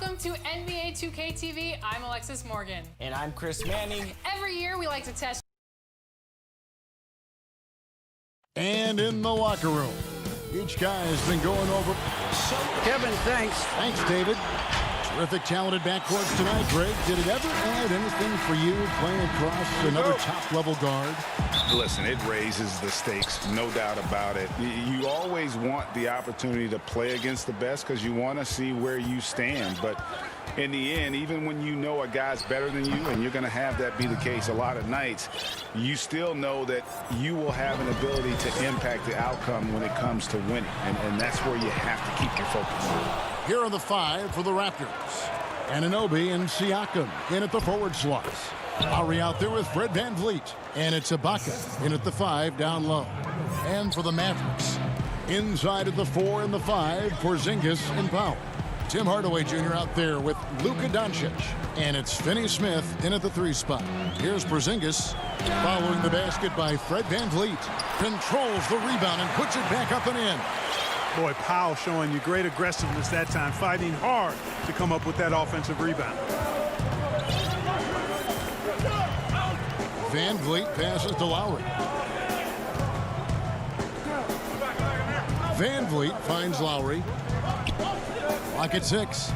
Welcome to NBA 2K TV. I'm Alexis Morgan. And I'm Chris Manning. Every year we like to test. And in the locker room, each guy has been going over. Kevin, thanks. Thanks, David. Terrific, talented backcourts tonight, Greg. Did it ever add anything for you playing across another top-level guard? Listen, it raises the stakes, no doubt about it. You always want the opportunity to play against the best because you want to see where you stand. But in the end, even when you know a guy's better than you, and you're going to have that be the case a lot of nights, you still know that you will have an ability to impact the outcome when it comes to winning. And that's where you have to keep your focus. Here are the five for the Raptors. Anunoby and Siakam in at the forward slots. Lowry out there with Fred VanVleet. And it's Ibaka in at the 5 down low. And for the Mavericks, inside of the 4 and the 5, Porzingis and Powell. Tim Hardaway Jr. out there with Luka Doncic. And it's Finney Smith in at the 3 spot. Here's Porzingis following the basket by Fred VanVleet. Controls the rebound and puts it back up and in. Boy, Powell showing you great aggressiveness that time, fighting hard to come up with that offensive rebound. VanVleet passes to Lowry. VanVleet finds Lowry. Clock at 6.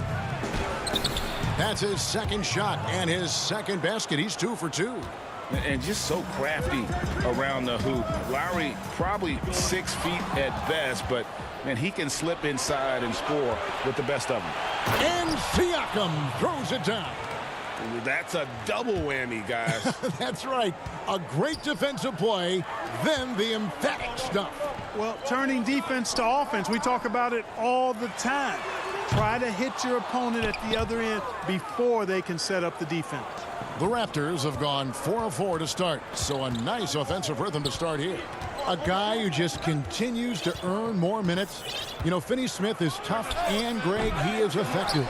That's his second shot and his second basket. He's 2 for 2. And just so crafty around the hoop. Lowry probably 6 feet at best, but man, he can slip inside and score with the best of them. And Siakam throws it down. That's a double whammy, guys. That's right. A great defensive play, then the emphatic stuff. Well, turning defense to offense, we talk about it all the time. Try to hit your opponent at the other end before they can set up the defense. The Raptors have gone 4 of 4 to start, so a nice offensive rhythm to start here. A guy who just continues to earn more minutes. You know, Finney Smith is tough, and Greg, he is effective.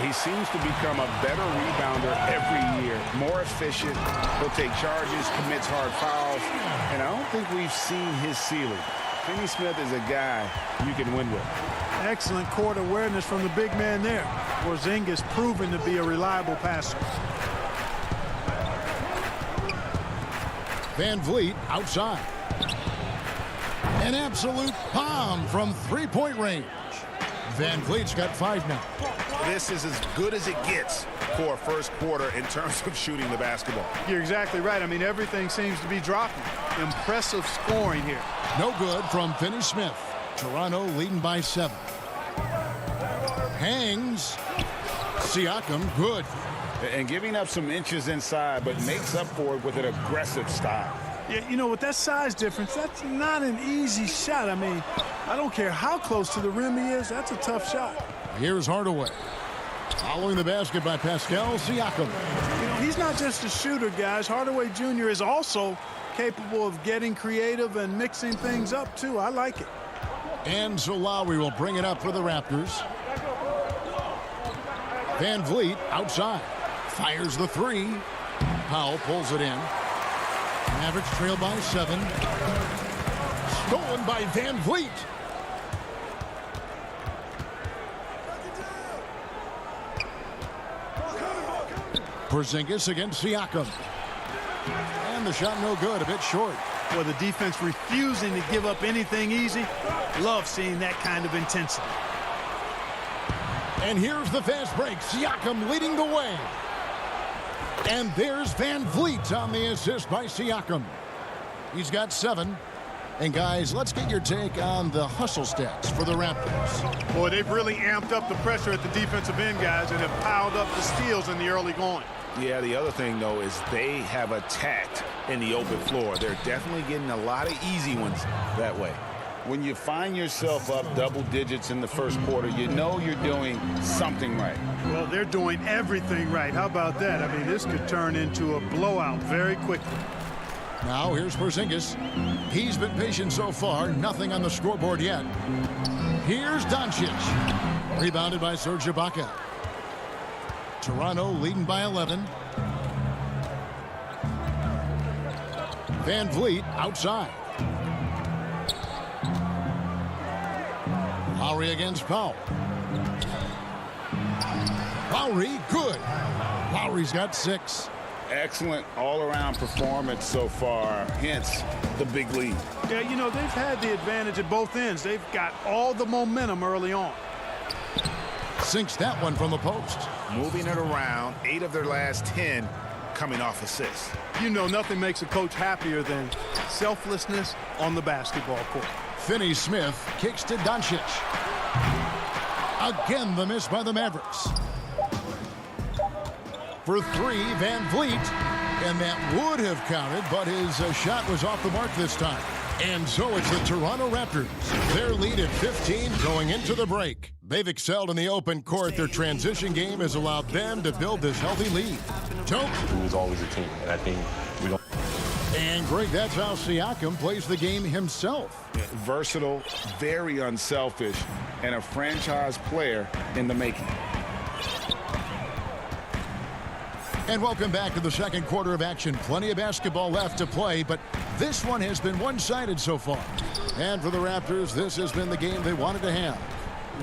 He seems to become a better rebounder every year, more efficient. He'll take charges, commits hard fouls, and I don't think we've seen his ceiling. Finney Smith is a guy you can win with. Excellent court awareness from the big man there. Porzingis proven to be a reliable passer. VanVleet outside. An absolute bomb from three-point range. VanVleet's got 5 now. This is as good as it gets for a first quarter in terms of shooting the basketball. You're exactly right. I mean, everything seems to be dropping. Impressive scoring here. No good from Finney Smith. Toronto leading by 7. Hangs. Siakam, good. And giving up some inches inside, but makes up for it with an aggressive style. Yeah, you know, with that size difference, that's not an easy shot. I mean, I don't care how close to the rim he is. That's a tough shot. Here's Hardaway. Following the basket by Pascal Siakam. You know, he's not just a shooter, guys. Hardaway Jr. is also capable of getting creative and mixing things up, too. I like it. And so Lowry will bring it up for the Raptors. VanVleet outside. Fires the 3. Powell pulls it in. Mavericks trail by 7. Stolen by VanVleet. Porzingis against Siakam. And the shot no good, a bit short. Well, the defense refusing to give up anything easy. Love seeing that kind of intensity. And here's the fast break. Siakam leading the way. And there's VanVleet on the assist by Siakam. He's got 7. And guys, let's get your take on the hustle stats for the Raptors. Boy, they've really amped up the pressure at the defensive end, guys, and have piled up the steals in the early going. Yeah, the other thing, though, is they have attacked in the open floor. They're definitely getting a lot of easy ones that way. When you find yourself up double digits in the first quarter, you know you're doing something right. Well, they're doing everything right. How about that? I mean, this could turn into a blowout very quickly. Now here's Porzingis. He's been patient so far. Nothing on the scoreboard yet. Here's Doncic. Rebounded by Serge Ibaka. Toronto leading by 11. VanVleet outside. Lowry against Powell. Lowry, good. Lowry's got 6. Excellent all-around performance so far, hence the big lead. Yeah, you know, they've had the advantage at both ends. They've got all the momentum early on. Sinks that one from the post. Moving it around, 8 of their last 10 coming off assists. You know, nothing makes a coach happier than selflessness on the basketball court. Finney-Smith kicks to Doncic. Again, the miss by the Mavericks. For 3, Van Vliet. And that would have counted, but his shot was off the mark this time. And so it's the Toronto Raptors. Their lead at 15 going into the break. They've excelled in the open court. Their transition game has allowed them to build this healthy lead. Toke. It was always a team, and I think we don't. And Greg, that's how Siakam plays the game himself. Versatile, very unselfish, and a franchise player in the making. And welcome back to the second quarter of action. Plenty of basketball left to play, but this one has been one-sided so far. And for the Raptors, this has been the game they wanted to have.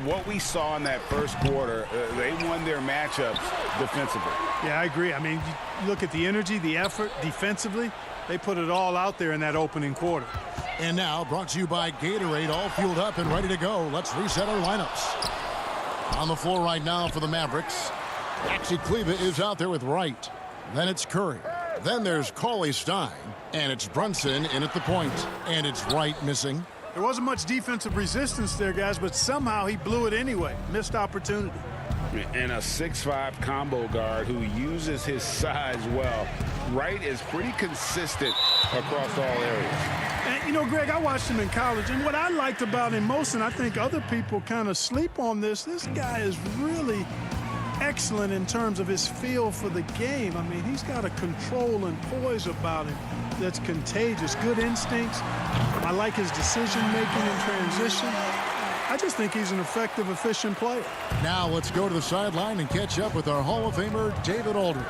What we saw in that first quarter, they won their matchups defensively. Yeah, I agree. I mean, you look at the energy, the effort defensively. They put it all out there in that opening quarter. And now, brought to you by Gatorade, all fueled up and ready to go. Let's reset our lineups. On the floor right now for the Mavericks, Maxi Kleber is out there with Wright. Then it's Curry. Then there's Cauley-Stein. And it's Brunson in at the point. And it's Wright missing. There wasn't much defensive resistance there, guys, but somehow he blew it anyway. Missed opportunity. And a 6'5" combo guard who uses his size well. Wright is pretty consistent across all areas. And, you know, Greg, I watched him in college, and what I liked about him most, and I think other people kind of sleep on this guy is really excellent in terms of his feel for the game. I mean, he's got a control and poise about him that's contagious. Good instincts. I like his decision-making in transition. I just think he's an effective, efficient player. Now let's go to the sideline and catch up with our Hall of Famer, David Aldridge.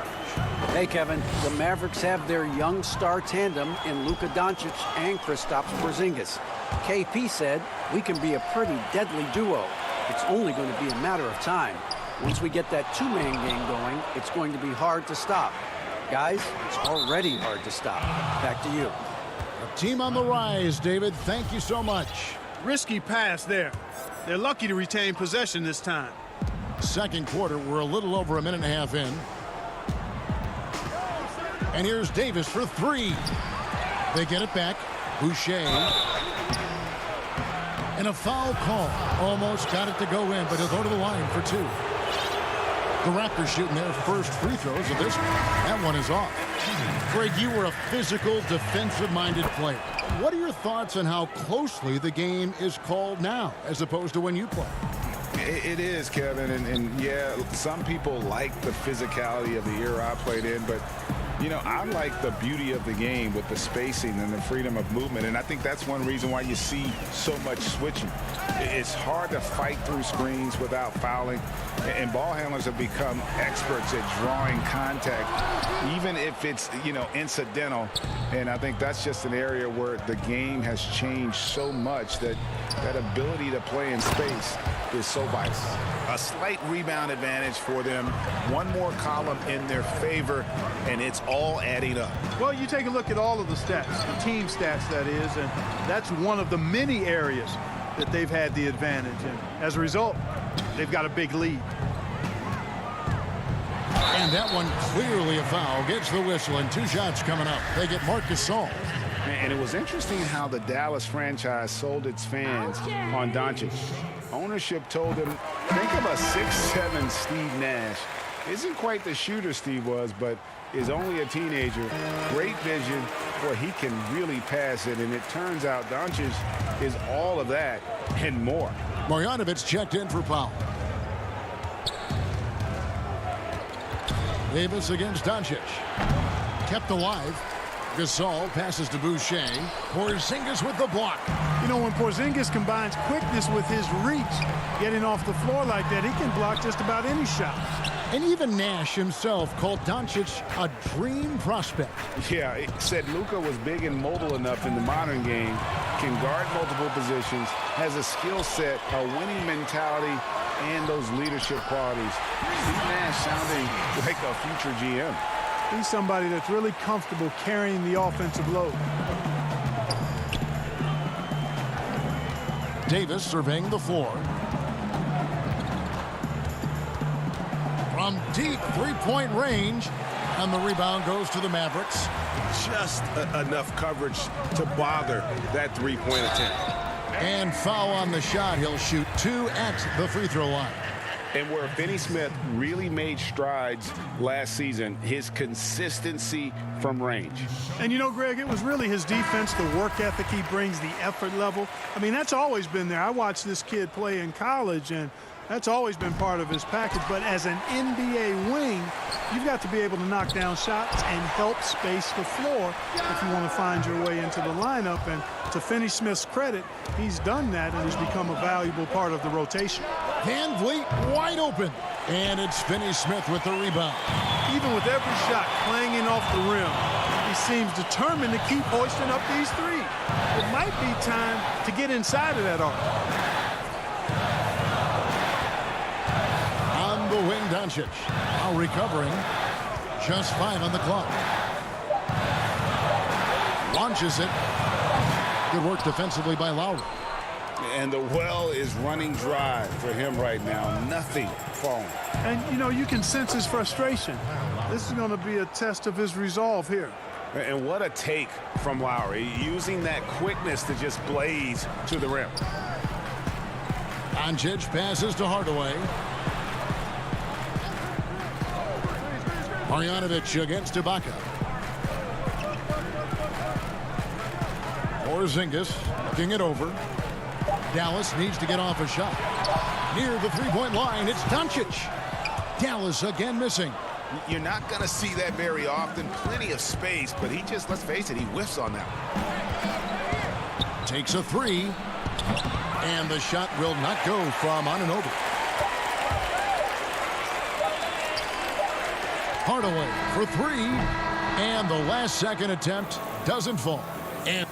Hey, Kevin, the Mavericks have their young star tandem in Luka Doncic and Kristaps Porzingis. KP said, "We can be a pretty deadly duo. It's only going to be a matter of time. Once we get that two-man game going, it's going to be hard to stop." Guys, it's already hard to stop. Back to you. A team on the rise, David. Thank you so much. Risky pass there. They're lucky to retain possession this time. Second quarter, we're a little over a minute and a half in. And here's Davis for 3. They get it back. Boucher. And a foul call. Almost got it to go in, but he'll go to the line for 2. The Raptors shooting their first free throws of this one. That one is off. Greg, you were a physical, defensive-minded player. What are your thoughts on how closely the game is called now as opposed to when you played? It is, Kevin, and yeah, some people like the physicality of the era I played in, but you know, I like the beauty of the game with the spacing and the freedom of movement, and I think that's one reason why you see so much switching. It's hard to fight through screens without fouling, and ball handlers have become experts at drawing contact, even if it's, you know, incidental, and I think that's just an area where the game has changed so much that that ability to play in space is so vital. A slight rebound advantage for them. One more column in their favor, and it's all adding up. Well, you take a look at all of the stats, the team stats, that is, and that's one of the many areas that they've had the advantage. And as a result, they've got a big lead. And that one clearly a foul. Gets the whistle, and 2 shots coming up. They get Marc Gasol. And it was interesting how the Dallas franchise sold its fans on Doncic. Ownership told them, think of a 6'7" Steve Nash. Isn't quite the shooter Steve was, but is only a teenager. Great vision where he can really pass it. And it turns out Doncic is all of that and more. Marjanovic checked in for foul. Davis against Doncic. Kept alive. Gasol passes to Boucher. Porzingis with the block. You know, when Porzingis combines quickness with his reach, getting off the floor like that, he can block just about any shot. And even Nash himself called Doncic a dream prospect. Yeah, it said Luka was big and mobile enough in the modern game, can guard multiple positions, has a skill set, a winning mentality, and those leadership qualities. Steve Nash sounding like a future GM. He's somebody that's really comfortable carrying the offensive load. Davis surveying the floor. From deep three-point range, and the rebound goes to the Mavericks. Just enough coverage to bother that three-point attempt. And foul on the shot. He'll shoot 2 at the free throw line. And where Finney Smith really made strides last season, his consistency from range. And you know, Greg, it was really his defense, the work ethic he brings, the effort level. I mean, that's always been there. I watched this kid play in college, and that's always been part of his package. But as an NBA wing, you've got to be able to knock down shots and help space the floor if you want to find your way into the lineup. And to Finney Smith's credit, he's done that and has become a valuable part of the rotation. Van Vliet wide open. And it's Finney Smith with the rebound. Even with every shot clanging off the rim, he seems determined to keep hoisting up these threes. It might be time to get inside of that arc. On the wing, Doncic. Now recovering. Just 5 on the clock. Launches it. Good work defensively by Lowry. And the well is running dry for him right now. Nothing falling. And, you know, you can sense his frustration. This is going to be a test of his resolve here. And what a take from Lowry, using that quickness to just blaze to the rim. Doncic passes to Hardaway. Marjanovic against Ibaka. Porzingis looking it over. Dallas needs to get off a shot. Near the three-point line, it's Doncic. Dallas again missing. You're not going to see that very often. Plenty of space, but he just, let's face it, he whiffs on that one. Takes a three. And the shot will not go from Anunoby. Hardaway for three. And the last second attempt doesn't fall. And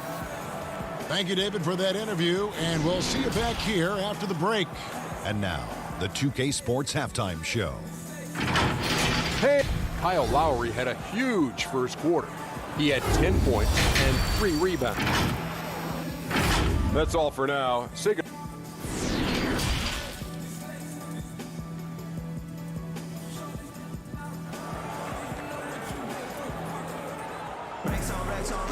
thank you, David, for that interview. And we'll see you back here after the break. And now, the 2K Sports Halftime Show. Hey, Kyle Lowry had a huge first quarter. He had 10 points and 3 rebounds. That's all for now. Say good.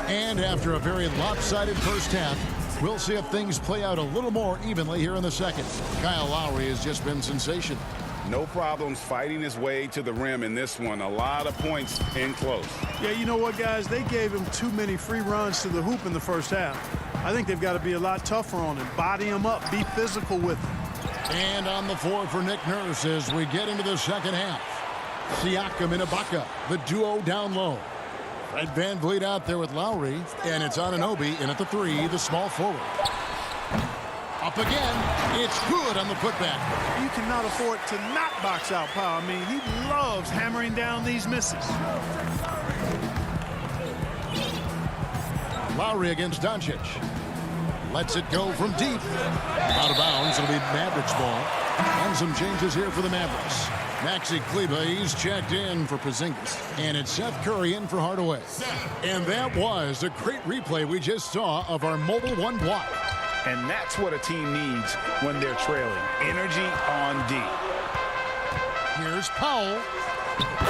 And after a very lopsided first half, we'll see if things play out a little more evenly here in the second. Kyle Lowry has just been sensational. No problems fighting his way to the rim in this one. A lot of points in close. Yeah, you know what, guys? They gave him too many free runs to the hoop in the first half. I think they've got to be a lot tougher on him. Body him up. Be physical with him. And on the floor for Nick Nurse as we get into the second half. Siakam and Ibaka, the duo down low. Fred Van Vliet out there with Lowry. And it's Anunoby in at the three, the small forward. Up again. It's good on the putback. You cannot afford to not box out Powell. I mean, he loves hammering down these misses. Lowry against Doncic. Lets it go from deep. Out of bounds. It'll be Mavericks ball. And some changes here for the Mavericks. Maxi Kleber, he's checked in for Porzingis. And it's Seth Curry in for Hardaway. And that was a great replay we just saw of our Mobile One block. And that's what a team needs when they're trailing. Energy on D. Here's Powell.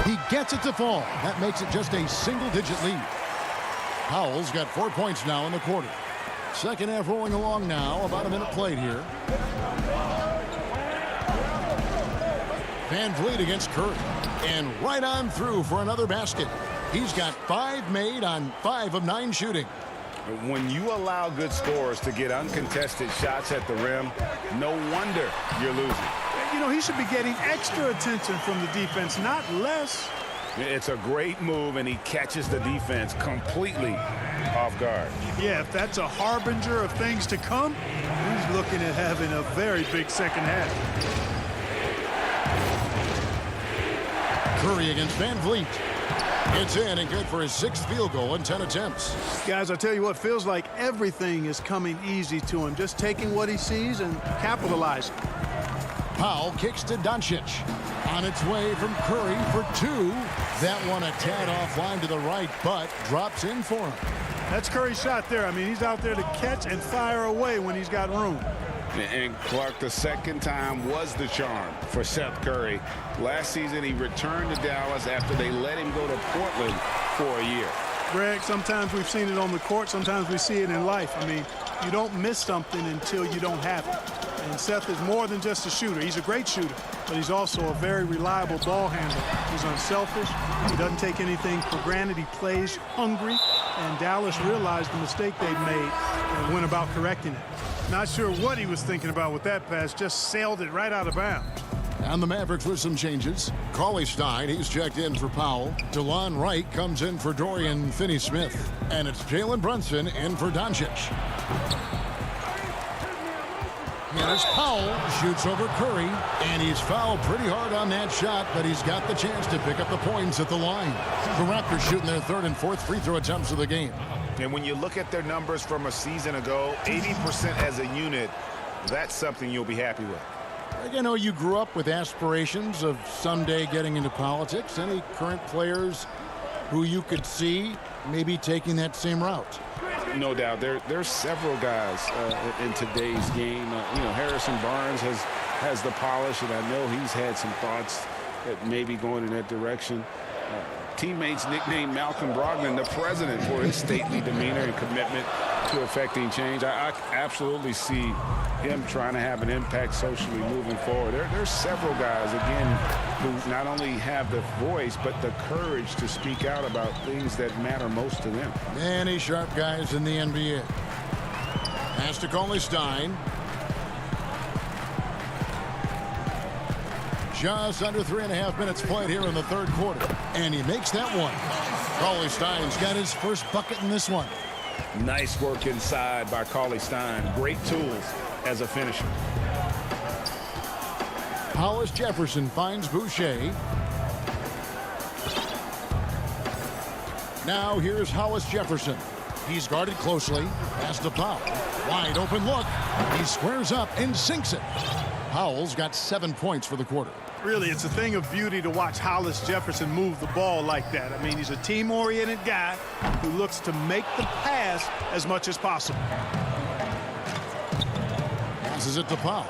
He gets it to fall. That makes it just a single-digit lead. Powell's got 4 points now in the quarter. Second half rolling along now. About a minute played here. Van Vliet against Curry. And right on through for another basket. He's got 5 made on 5 of 9 shooting. When you allow good scorers to get uncontested shots at the rim, no wonder you're losing. You know, he should be getting extra attention from the defense, not less. It's a great move, and he catches the defense completely off guard. Yeah, if that's a harbinger of things to come, he's looking at having a very big second half. Curry against Van Vliet. It's in and good for his 6th field goal in 10 attempts. Guys, I tell you what, feels like everything is coming easy to him. Just taking what he sees and capitalizing. Powell kicks to Doncic. On its way from Curry for two. That one a tad offline to the right, but drops in for him. That's Curry's shot there. I mean, he's out there to catch and fire away when he's got room. And Clark, the second time was the charm for Seth Curry. Last season, he returned to Dallas after they let him go to Portland for a year. Greg, sometimes we've seen it on the court. Sometimes we see it in life. I mean, you don't miss something until you don't have it. And Seth is more than just a shooter. He's a great shooter, but he's also a very reliable ball handler. He's unselfish. He doesn't take anything for granted. He plays hungry, and Dallas realized the mistake they'd made and went about correcting it. Not sure what he was thinking about with that pass. Just sailed it right out of bounds. And the Mavericks with some changes. Cauley Stein, he's checked in for Powell. DeLon Wright comes in for Dorian Finney-Smith. And it's Jalen Brunson in for Doncic. Here's Powell, shoots over Curry, and he's fouled pretty hard on that shot, but he's got the chance to pick up the points at the line. The Raptors shooting their third and fourth free throw attempts of the game. And when you look at their numbers from a season ago, 80% as a unit, that's something you'll be happy with. You know, you grew up with aspirations of someday getting into politics. Any current players who you could see maybe taking that same route? No doubt. There's several guys in today's game. Harrison Barnes has the polish, and I know he's had some thoughts that maybe going in that direction. Teammates nicknamed Malcolm Brogdon the president for his stately demeanor and commitment to effecting change. I absolutely see him trying to have an impact socially moving forward. There's several guys, again, who not only have the voice, but the courage to speak out about things that matter most to them. Many sharp guys in the NBA. Pass to Cauley Stein. Just under 3.5 minutes played here in the third quarter. And he makes that one. Cauley Stein's got his first bucket in this one. Nice work inside by Cauley Stein. Great tools as a finisher. Hollis Jefferson finds Boucher. Now here's Hollis Jefferson. He's guarded closely. Pass to Powell. Wide open look. He squares up and sinks it. Powell's got 7 points for the quarter. Really, it's a thing of beauty to watch Hollis Jefferson move the ball like that. I mean, he's a team-oriented guy who looks to make the pass as much as possible. Passes it to Powell.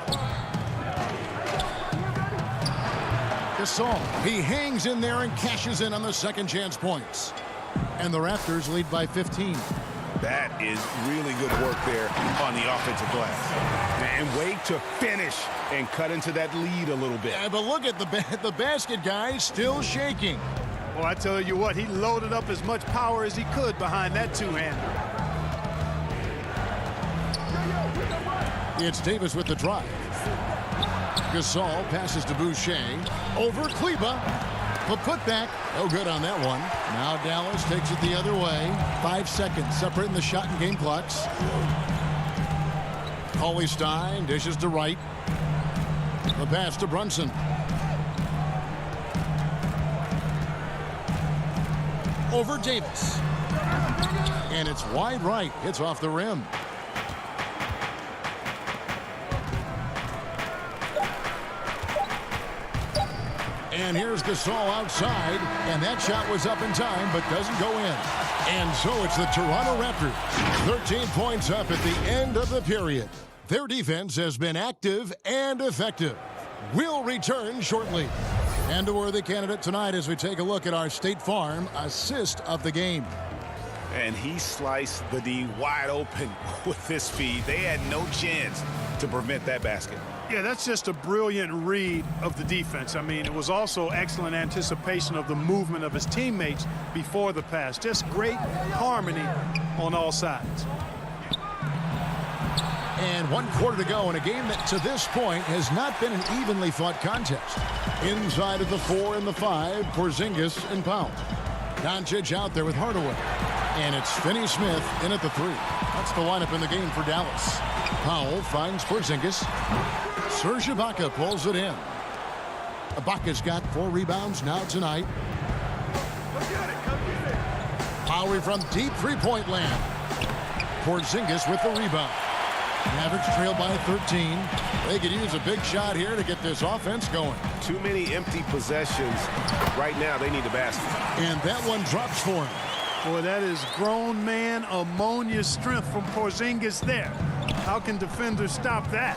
Gasol. He hangs in there and cashes in on the second chance points. And the Raptors lead by 15. That is really good work there on the offensive glass. And wait to finish and cut into that lead a little bit. Yeah, but look at the basket guy still shaking. Well, I tell you what, he loaded up as much power as he could behind that two-hander. It's Davis with the drive. Gasol passes to Boucher. Over Kleba. The putback. No good on that one. Now Dallas takes it the other way. 5 seconds separating the shot and game clocks. Cauley Stein dishes to Wright. The pass to Brunson. Over Davis. And it's wide right. Hits off the rim. And here's Gasol outside, and that shot was up in time, but doesn't go in. And so it's the Toronto Raptors, 13 points up at the end of the period. Their defense has been active and effective. We'll return shortly. And a worthy candidate tonight as we take a look at our State Farm assist of the game. And he sliced the D wide open with his speed. They had no chance to prevent that basket. Yeah, that's just a brilliant read of the defense. I mean, it was also excellent anticipation of the movement of his teammates before the pass. Just great harmony on all sides. And 1 quarter to go in a game that to this point has not been an evenly fought contest. Inside of the 4 and the 5, Porzingis and Powell. Doncic out there with Hardaway. And it's Finney-Smith in at the 3. That's the lineup in the game for Dallas. Powell finds Porzingis. Serge Ibaka pulls it in. Ibaka's got 4 rebounds now tonight. Lowry from deep three-point land. Porzingis with the rebound. Mavericks trail by 13. They could use a big shot here to get this offense going. Too many empty possessions. Right now, they need the basket. And that one drops for him. Boy, that is grown man ammonia strength from Porzingis there. How can defenders stop that?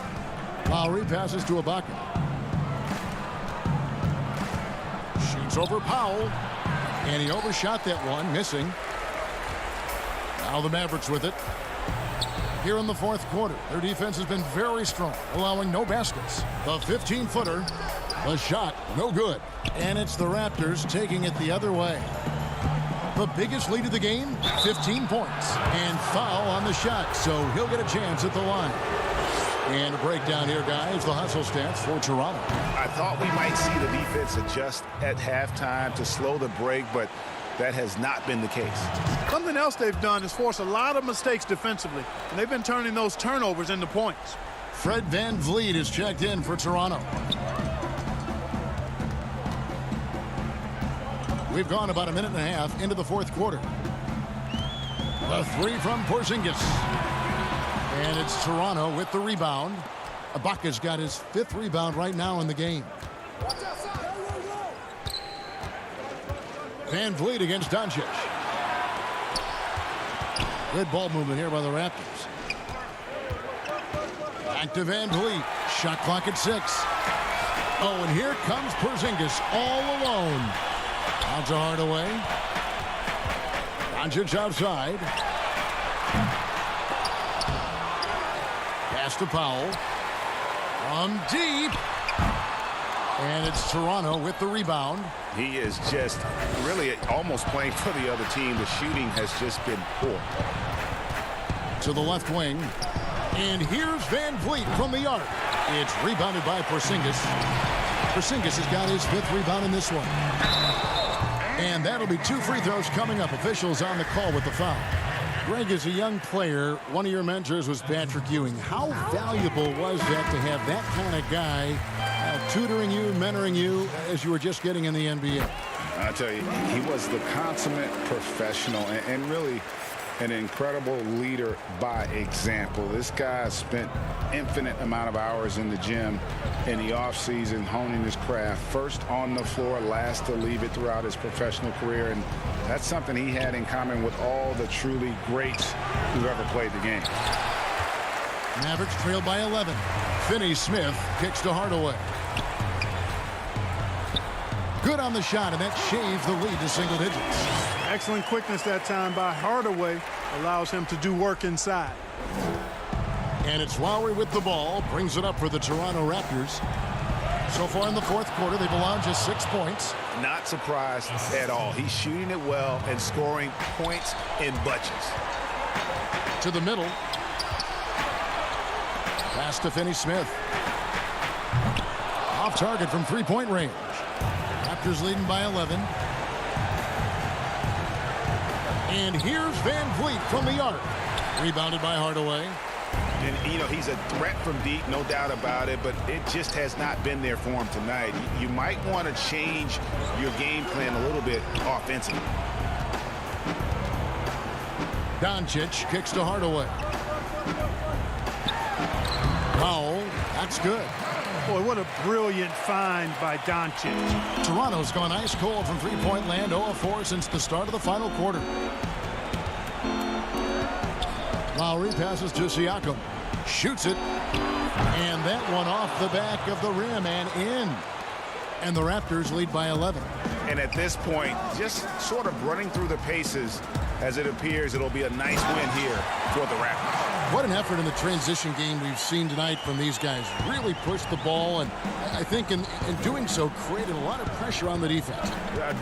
Lowry passes to Ibaka. Shoots over Powell. And he overshot that one, missing. Now the Mavericks with it. Here in the fourth quarter, their defense has been very strong, allowing no baskets. The 15-footer, the shot, no good. And it's the Raptors taking it the other way. The biggest lead of the game, 15 points. And foul on the shot, so he'll get a chance at the line. And a breakdown here, guys. The hustle stats for Toronto. I thought we might see the defense adjust at halftime to slow the break, but that has not been the case. Something else they've done is force a lot of mistakes defensively, and they've been turning those turnovers into points. Fred VanVleet is checked in for Toronto. We've gone about a minute and a half into the fourth quarter. The three from Porzingis. And it's Toronto with the rebound. Ibaka's got his 5th rebound right now in the game. VanVleet against Doncic. Good ball movement here by the Raptors. Back to VanVleet. Shot clock at 6. Oh, and here comes Porzingis all alone. Out to Hardaway. Doncic outside. Pass to Powell. From deep. And it's Toronto with the rebound. He is just really almost playing for the other team. The shooting has just been poor. To the left wing. And here's VanVleet from the arc. It's rebounded by Porzingis. Porzingis has got his 5th rebound in this one. And that'll be 2 free throws coming up. Officials on the call with the foul. Greg, as a young player, one of your mentors was Patrick Ewing. How valuable was that to have that kind of guy tutoring you, mentoring you as you were just getting in the NBA? I tell you, he was the consummate professional and really an incredible leader by example. This guy spent infinite amount of hours in the gym in the offseason honing his craft. First on the floor, last to leave it throughout his professional career. And that's something he had in common with all the truly greats who've ever played the game. Mavericks trail by 11. Finney-Smith kicks to Hardaway. Good on the shot, and that shaves the lead to single digits. Excellent quickness that time by Hardaway. Allows him to do work inside. And it's Lowry with the ball. Brings it up for the Toronto Raptors. So far in the fourth quarter, they've allowed just 6 points. Not surprised at all. He's shooting it well and scoring points in bunches. To the middle. Pass to Finney-Smith. Off target from 3-point range. Raptors leading by 11. And here's VanVleet from the arc. Rebounded by Hardaway. And, you know, he's a threat from deep, no doubt about it, but it just has not been there for him tonight. You might want to change your game plan a little bit offensively. Doncic kicks to Hardaway. Powell, that's good. Boy, what a brilliant find by Doncic. Toronto's gone ice cold from 3-point land, 0 of 4 since the start of the final quarter. Lowry passes to Siakam. Shoots it. And that one off the back of the rim and in. And the Raptors lead by 11. And at this point, just sort of running through the paces, as it appears it'll be a nice win here for the Raptors. What an effort in the transition game we've seen tonight from these guys. Really pushed the ball, and I think in doing so created a lot of pressure on the defense.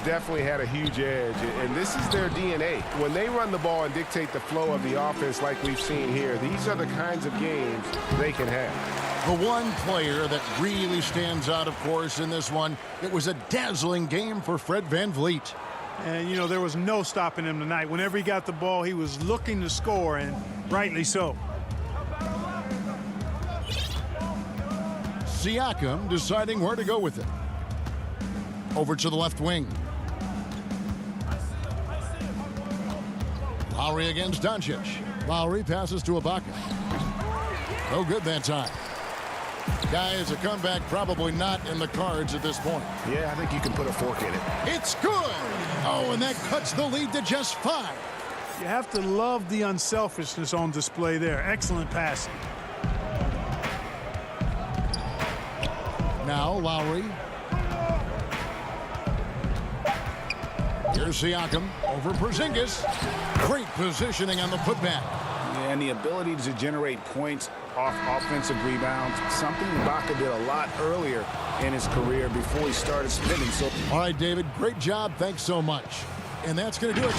Definitely had a huge edge, and this is their DNA. When they run the ball and dictate the flow of the offense like we've seen here, these are the kinds of games they can have. The one player that really stands out, of course, in this one, it was a dazzling game for Fred VanVleet. And, you know, there was no stopping him tonight. Whenever he got the ball, he was looking to score, and rightly so. Siakam deciding where to go with it. Over to the left wing. Lowry against Doncic. Lowry passes to Ibaka. No good that time. Guys, a comeback probably not in the cards at this point. Yeah, I think you can put a fork in it. It's good. Oh, and that cuts the lead to just 5. You have to love the unselfishness on display there. Excellent passing. Now Lowry. Here's Siakam over Porzingis. Great positioning on the putback. And the ability to generate points off offensive rebounds, something Ibaka did a lot earlier in his career before he started spinning. So, all right, David, great job. Thanks so much. And that's going to do it.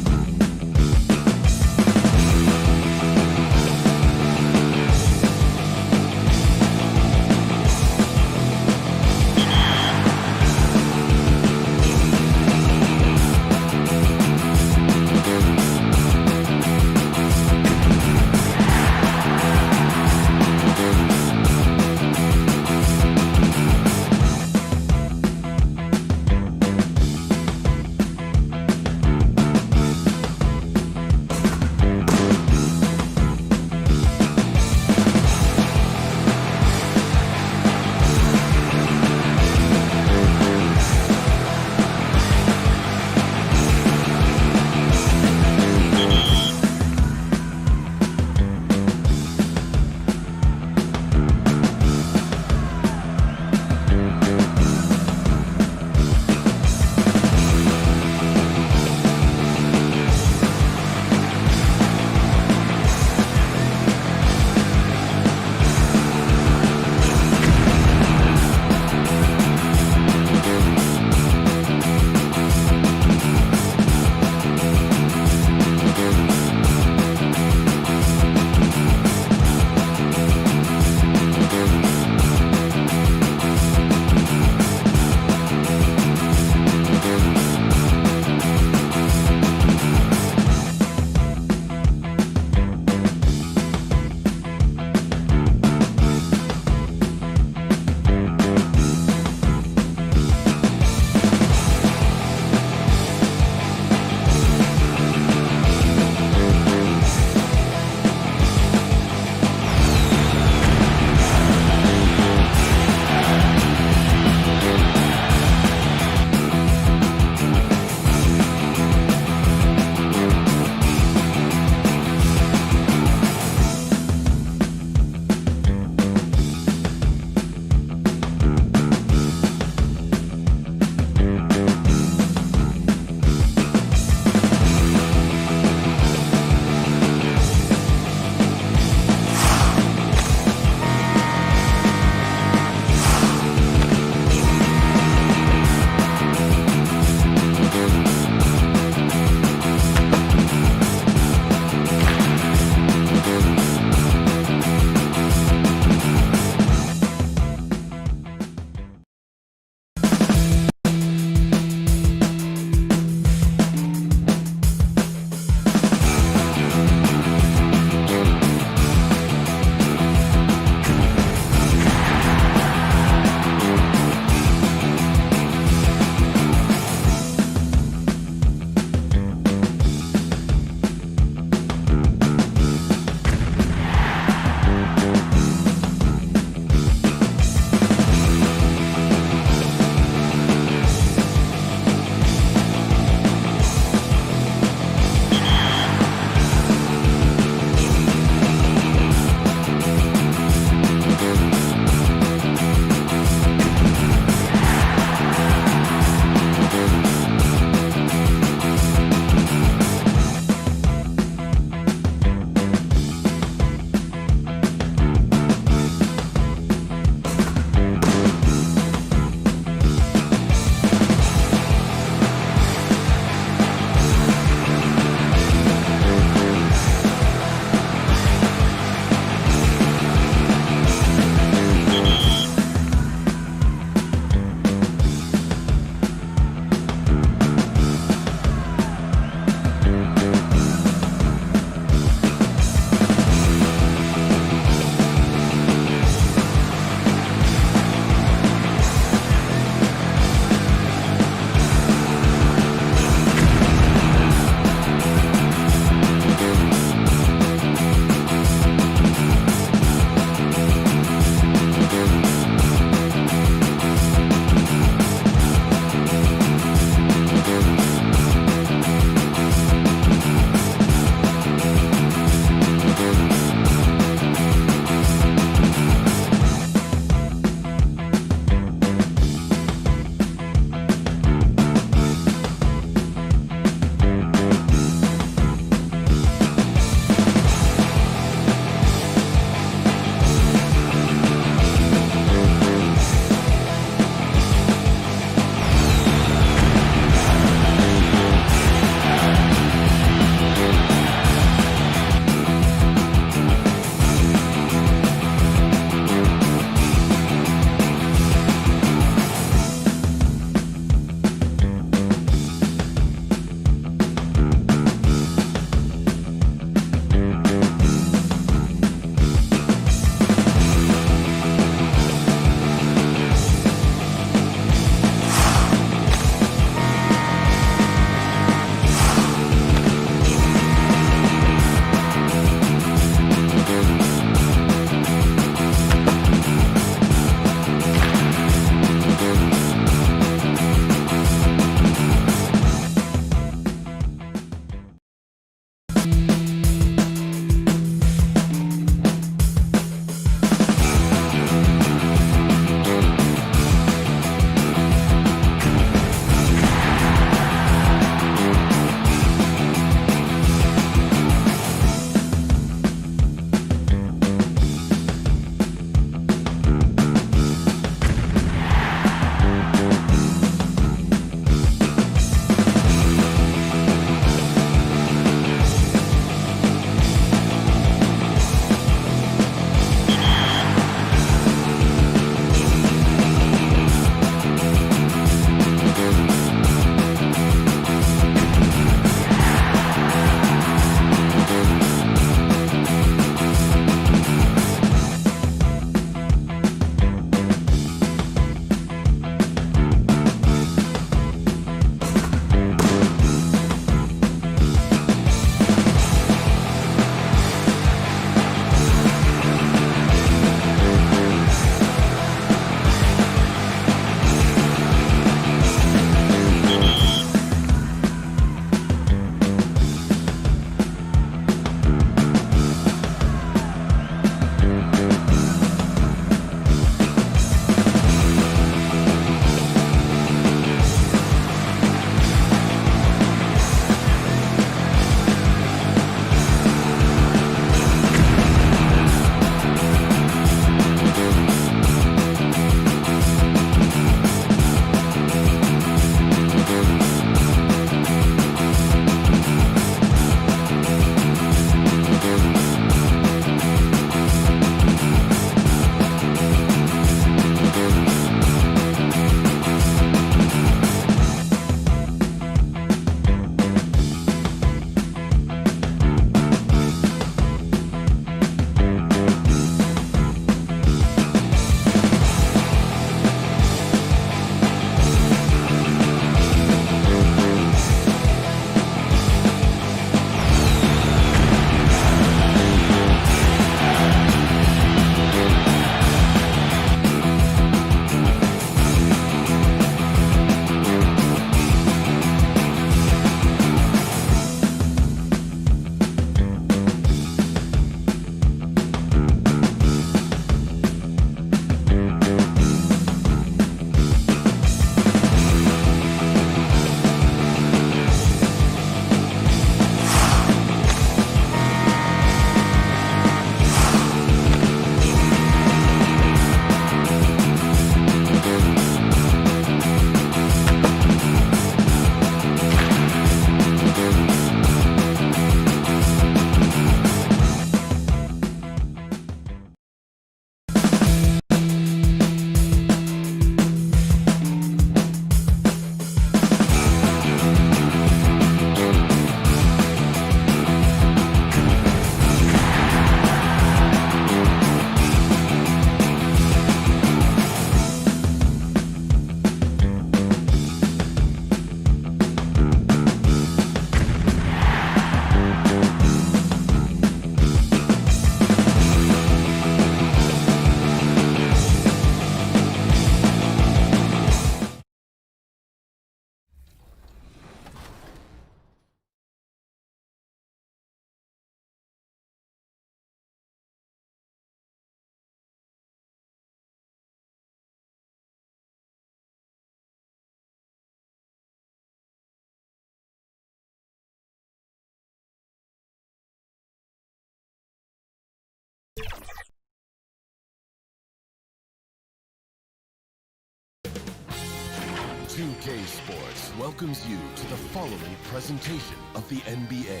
2K Sports welcomes you to the following presentation of the NBA.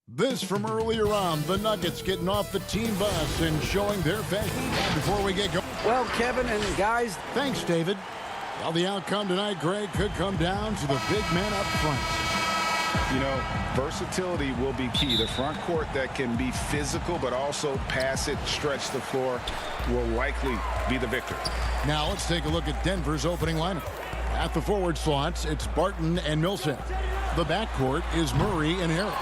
This from earlier on, the Nuggets getting off the team bus and showing their best before we get going. Well, Kevin and guys. Thanks, David. Well, the outcome tonight, Greg, could come down to the big man up front. You know, versatility will be key. The front court that can be physical but also pass it, stretch the floor, will likely be the victor. Now let's take a look at Denver's opening lineup. At the forward slots, it's Barton and Millsap. The backcourt is Murray and Harris.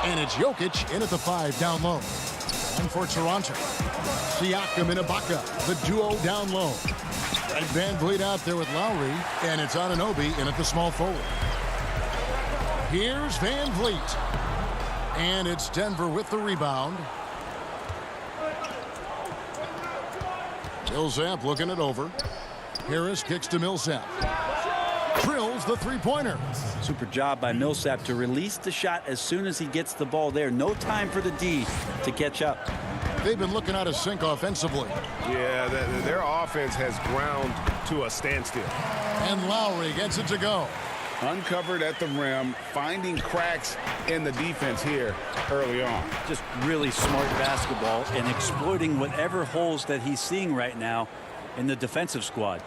And it's Jokic in at the 5 down low. And for Toronto, Siakam and Ibaka, the duo down low. Fred VanVleet out there with Lowry, and it's Anunoby in at the small forward. Here's VanVleet. And it's Denver with the rebound. Millsap looking it over. Harris kicks to Millsap. Drills the three-pointer. Super job by Millsap to release the shot as soon as he gets the ball there. No time for the D to catch up. They've been looking out of sync offensively. Yeah, their offense has ground to a standstill. And Lowry gets it to go. Uncovered at the rim, finding cracks in the defense here early on. Just really smart basketball and exploiting whatever holes that he's seeing right now in the defensive squad.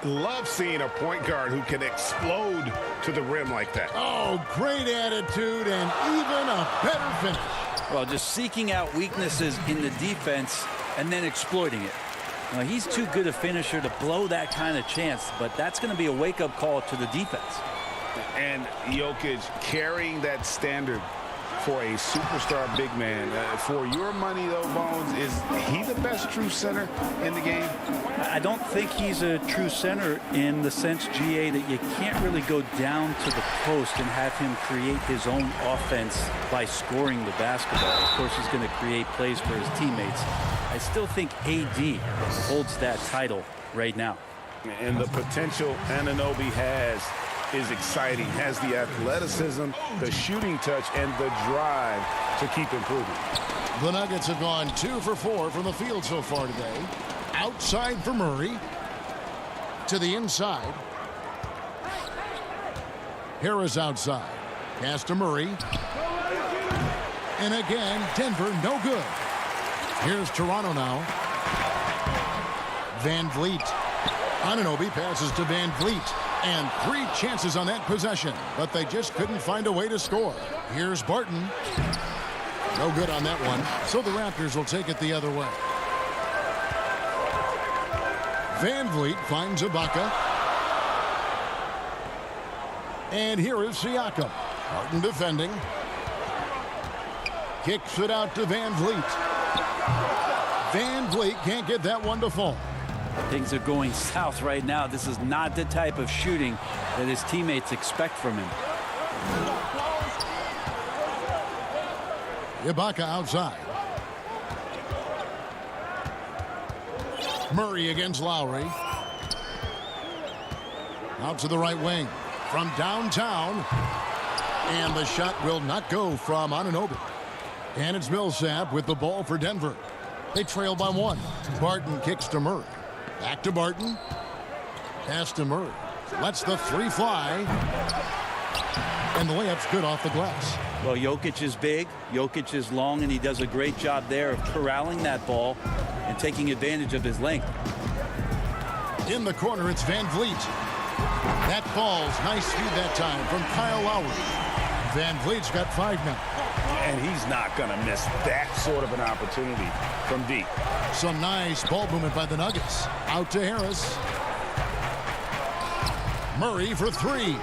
Love seeing a point guard who can explode to the rim like that. Oh, great attitude and even a better finish. Well, just seeking out weaknesses in the defense and then exploiting it. Now, he's too good a finisher to blow that kind of chance, but that's going to be a wake-up call to the defense. And Jokic carrying that standard for a superstar big man. For your money, though, Bones, is he the best true center in the game? I don't think he's a true center in the sense, GA, that you can't really go down to the post and have him create his own offense by scoring the basketball. Of course, he's going to create plays for his teammates. I still think AD holds that title right now. And the potential Anunoby has is exciting. Has the athleticism, the shooting touch, and the drive to keep improving. The Nuggets have gone 2 for 4 from the field so far today. Outside for Murray. To the inside. Harris outside. Pass to Murray. And again, Denver no good. Here's Toronto now. VanVleet. Anunoby passes to VanVleet. And 3 chances on that possession, but they just couldn't find a way to score. Here's Barton. No good on that one, so the Raptors will take it the other way. VanVleet finds Ibaka. And here is Siakam. Barton defending. Kicks it out to VanVleet. VanVleet can't get that one to fall. Things are going south right now. This is not the type of shooting that his teammates expect from him. Ibaka outside. Murray against Lowry. Out to the right wing. From downtown. And the shot will not go from Anunoby. And it's Millsap with the ball for Denver. They trail by 1. Barton kicks to Murray. Back to Barton. Pass to Murray. Lets the 3 fly. And the layup's good off the glass. Well, Jokic is big. Jokic is long, and he does a great job there of corralling that ball and taking advantage of his length. In the corner, it's VanVleet. That falls. Nice feed that time from Kyle Lowry. VanVleet's got 5 now. And he's not going to miss that sort of an opportunity from deep. Some nice ball movement by the Nuggets. Out to Harris. Murray for 3.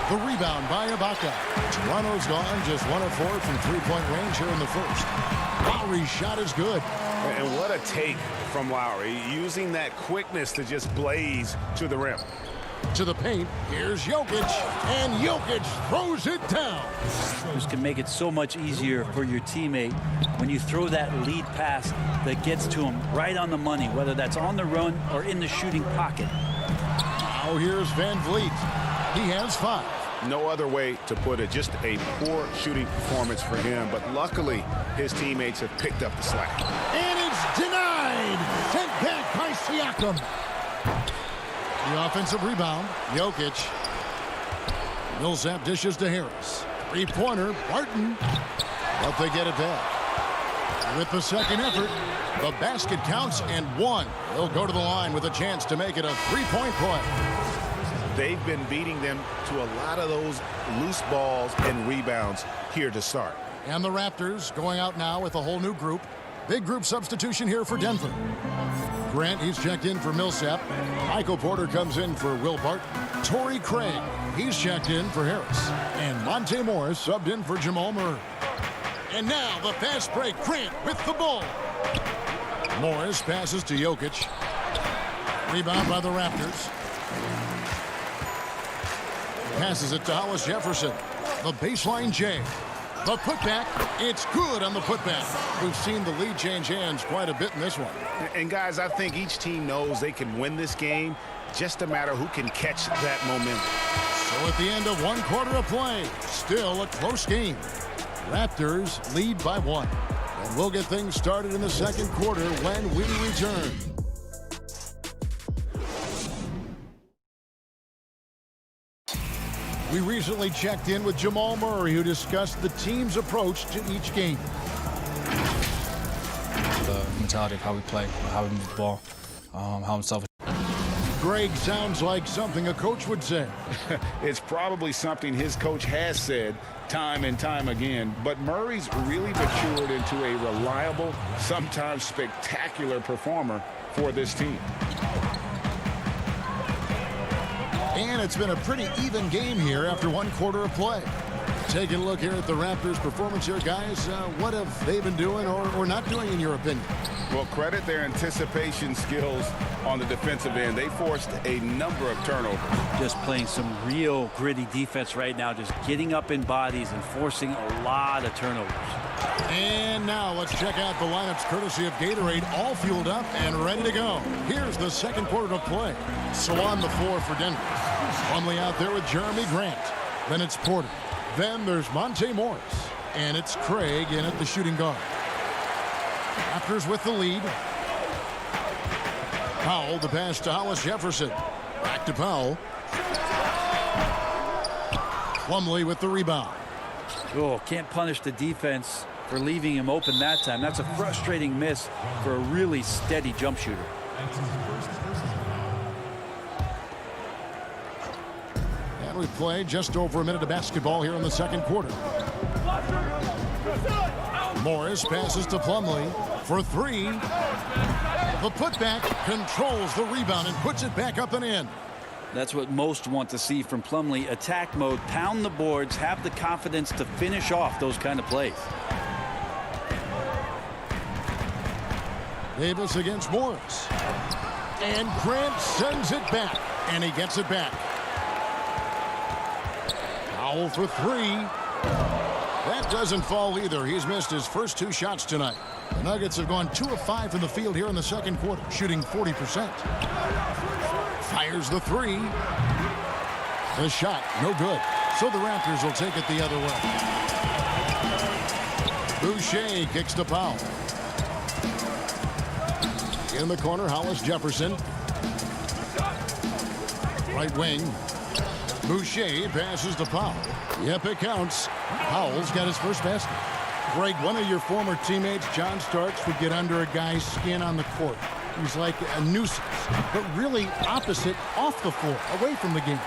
The rebound by Ibaka. Toronto's gone just 1 of 4 from 3-point range here in the first. Lowry's shot is good. And what a take from Lowry, using that quickness to just blaze to the rim. To the paint, here's Jokic, and Jokic throws it down. This can make it so much easier for your teammate when you throw that lead pass that gets to him right on the money, whether that's on the run or in the shooting pocket. Now here's VanVleet. He has 5. No other way to put it. Just a poor shooting performance for him. But luckily, his teammates have picked up the slack. And it's denied. Sent back by Siakam. The offensive rebound. Jokic. Millsap dishes to Harris. Three-pointer. Barton. But they get it back. With the second effort, the basket counts and one. They'll go to the line with a chance to make it a three-point play. They've been beating them to a lot of those loose balls and rebounds here to start. And the Raptors going out now with a whole new group. Big group substitution here for Denver. Grant, he's checked in for Millsap. Michael Porter comes in for Will Barton. Torrey Craig, he's checked in for Harris. And Monte Morris subbed in for Jamal Murray. And now the fast break. Grant with the ball. Morris passes to Jokic. Rebound by the Raptors. Passes it to Hollis Jefferson. The baseline J. The putback. It's good on the putback. We've seen the lead change hands quite a bit in this one. And guys, I think each team knows they can win this game. Just a matter who can catch that momentum. So at the end of one quarter of play, still a close game. Raptors lead by one. And we'll get things started in the second quarter when we return. We recently checked in with Jamal Murray, who discussed the team's approach to each game. The mentality of how we play, how we move the ball, how unselfish. Greg sounds like something a coach would say. It's probably something his coach has said time and time again, but Murray's really matured into a reliable, sometimes spectacular performer for this team. And it's been a pretty even game here after one quarter of play. Taking a look here at the Raptors' performance here, guys. What have they been doing or not doing, in your opinion? Well, credit their anticipation skills on the defensive end. They forced a number of turnovers. Just playing some real gritty defense right now, just getting up in bodies and forcing a lot of turnovers. And now let's check out the lineups courtesy of Gatorade, all fueled up and ready to go. Here's the second quarter of play. So on the floor for Denver. Plumlee out there with Jeremy Grant. Then it's Porter. Then there's Monte Morris. And it's Craig in at the shooting guard. Raptors with the lead. Powell, the pass to Hollis Jefferson. Back to Powell. Plumlee with the rebound. Oh, can't punish the defense for leaving him open that time. That's a frustrating miss for a really steady jump shooter. And we play just over a minute of basketball here in the second quarter. Morris passes to Plumlee for three. The putback controls the rebound and puts it back up and in. That's what most want to see from Plumlee. Attack mode, pound the boards, have the confidence to finish off those kind of plays. Davis against Morris. And Grant sends it back. And he gets it back. Powell for three. That doesn't fall either. He's missed his first two shots tonight. The Nuggets have gone 2 of 5 from the field here in the second quarter, shooting 40%. Fires the three. The shot, no good. So the Raptors will take it the other way. Boucher kicks to Powell. In the corner, Hollis Jefferson. Right wing. Boucher passes to Powell. Yep, it counts. Powell's got his first basket. Greg, one of your former teammates, John Starks, would get under a guy's skin on the court. He's like a nuisance, but really opposite off the floor, away from the game.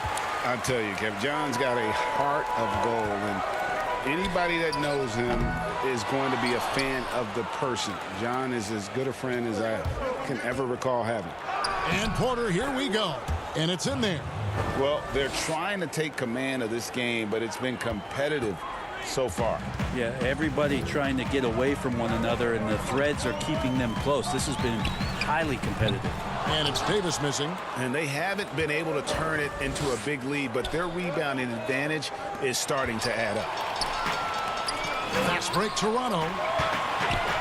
I tell you, Kev, John's got a heart of gold, and anybody that knows him is going to be a fan of the person. John is as good a friend as I can ever recall having. And Porter, here we go. And it's in there. Well, they're trying to take command of this game, but it's been competitive so far. Yeah, everybody trying to get away from one another, and the threads are keeping them close. This has been highly competitive. And it's Davis missing. And they haven't been able to turn it into a big lead, but their rebounding advantage is starting to add up. Fast break, Toronto.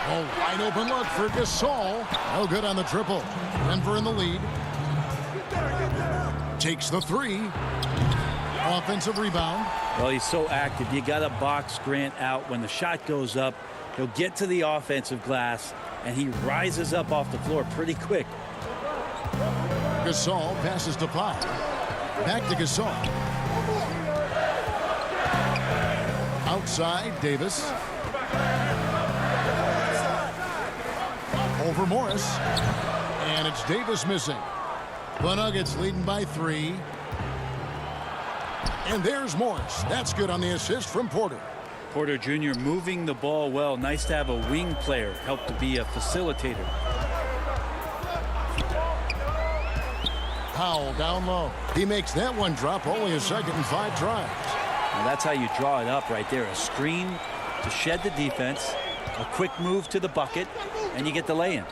A wide open look for Gasol. No good on the triple. Denver in the lead. Takes the three. Offensive rebound. Well, he's so active. You got to box Grant out. When the shot goes up, he'll get to the offensive glass, and he rises up off the floor pretty quick. Gasol passes to Pop. Back to Gasol. Outside, Davis. Over Morris. And it's Davis missing. The Nuggets leading by 3. And there's Morris. That's good on the assist from Porter. Porter Jr. moving the ball well. Nice to have a wing player help to be a facilitator. Powell down low. He makes that one drop. Only a second and 5 tries. Well, that's how you draw it up right there. A screen to shed the defense, a quick move to the bucket, and you get the lay-in.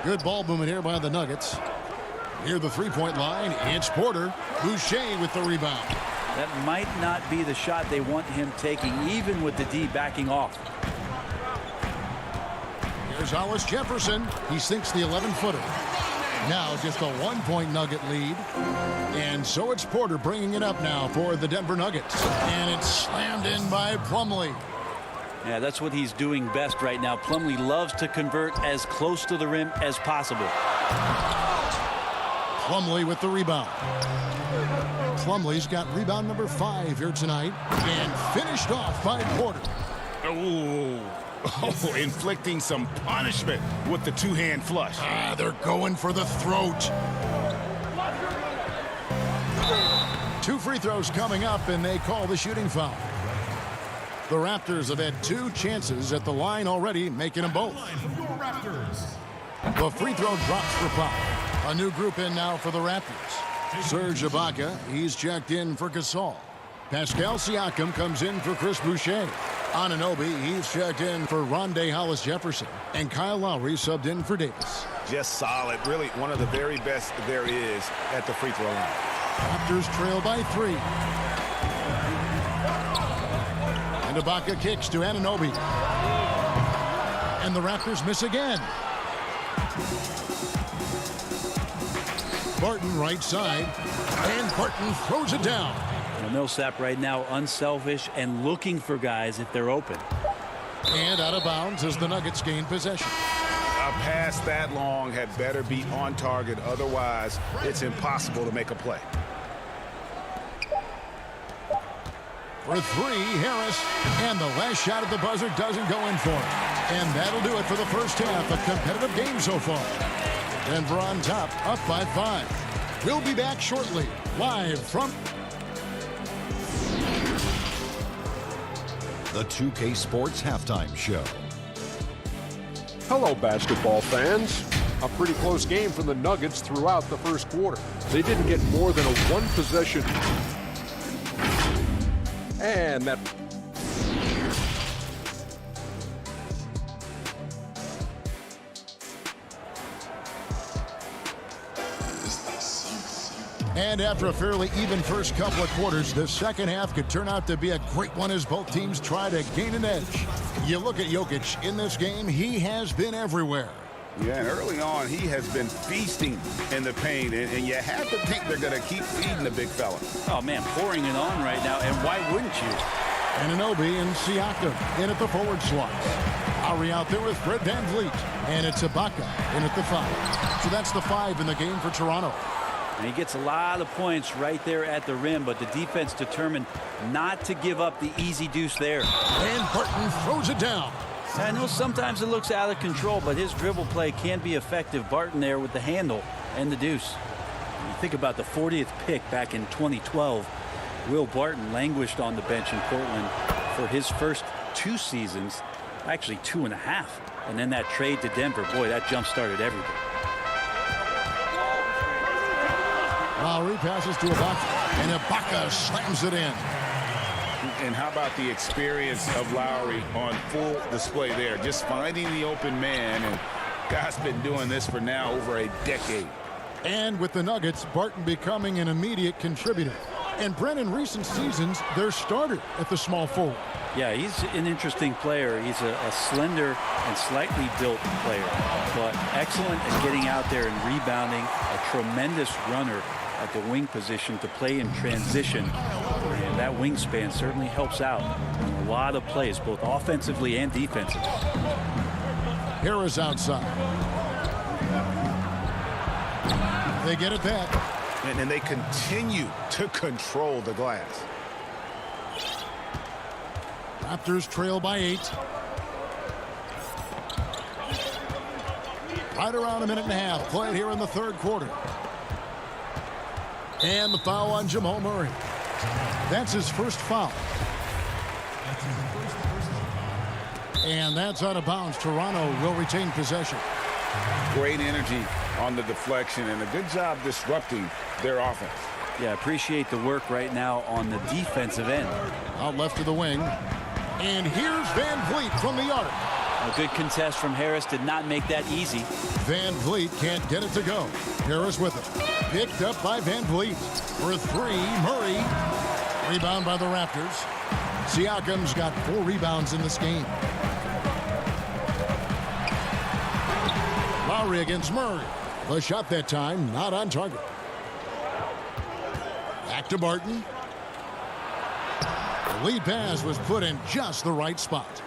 Good ball movement here by the Nuggets. Near the three-point line, it's Porter. Boucher with the rebound. That might not be the shot they want him taking, even with the D backing off. Here's Hollis Jefferson. He sinks the 11-footer. Now just a 1-point Nugget lead. And so it's Porter bringing it up now for the Denver Nuggets. And it's slammed in by Plumlee. Yeah, that's what he's doing best right now. Plumlee loves to convert as close to the rim as possible. Plumlee with the rebound. Plumlee's got rebound number 5 here tonight. And finished off by Porter. Oh, inflicting some punishment with the two-hand flush. They're going for the throat. 2 free throws coming up, and they call the shooting foul. The Raptors have had 2 chances at the line already, making them both. The free throw drops for Pop. A new group in now for the Raptors. Serge Ibaka, he's checked in for Gasol. Pascal Siakam comes in for Chris Boucher. Anunoby, he's checked in for Rondé Hollis Jefferson. And Kyle Lowry subbed in for Davis. Just solid. Really one of the very best there is at the free throw line. Raptors trail by 3. And Ibaka kicks to Anunoby. And the Raptors miss again. Barton right side. And Barton throws it down. Millsap right now unselfish and looking for guys if they're open. And out of bounds as the Nuggets gain possession. A pass that long had better be on target. Otherwise, it's impossible to make a play. For 3, Harris. And the last shot at the buzzer doesn't go in for it. And that'll do it for the first half. A competitive game so far. Denver on top, up by 5. We'll be back shortly, live from the 2K Sports Halftime Show. Hello, basketball fans. A pretty close game for the Nuggets throughout the first quarter. They didn't get more than a 1-possession. And that... And after a fairly even first couple of quarters, the second half could turn out to be a great one as both teams try to gain an edge. You look at Jokic in this game, he has been everywhere. Yeah, and early on, he has been feasting in the paint, and you have to think they're going to keep feeding the big fella. Oh, man, pouring it on right now, and why wouldn't you? Anunoby and Siakam in at the forward slots. Lowry out there with Fred VanVleet, and it's Ibaka in at the 5. So that's the 5 in the game for Toronto. And he gets a lot of points right there at the rim, but the defense determined not to give up the easy deuce there. And Barton throws it down. I know sometimes it looks out of control, but his dribble play can be effective. Barton there with the handle and the deuce. When you think about the 40th pick back in 2012, Will Barton languished on the bench in Portland for his first 2 seasons, actually 2.5. And then that trade to Denver, boy, that jump-started everything. Lowry passes to Ibaka, and Ibaka slams it in. And how about the experience of Lowry on full display there, just finding the open man, and guy's been doing this for now over a decade. And with the Nuggets, Barton becoming an immediate contributor. And Brent, in recent seasons, their starter at the small forward. Yeah, he's an interesting player. He's a slender and slightly built player, but excellent at getting out there and rebounding, a tremendous runner at the wing position to play in transition that wingspan certainly helps out in a lot of plays, both offensively and defensively. Harris outside. They get it back. And they continue to control the glass. Raptors trail by 8. Right around a minute and a half played here in the third quarter. And the foul on Jamal Murray. That's his first foul. And that's out of bounds. Toronto will retain possession. Great energy on the deflection and a good job disrupting their offense. Yeah, appreciate the work right now on the defensive end. Out left of the wing. And here's Van Vliet from the arc. A good contest from Harris did not make that easy. Van Vliet can't get it to go. Harris with it. Picked up by Van Vliet. For 3, Murray. Rebound by the Raptors. Siakam's got 4 rebounds in this game. Lowry against Murray. The shot that time not on target. Back to Barton. The lead pass was put in just the right spot.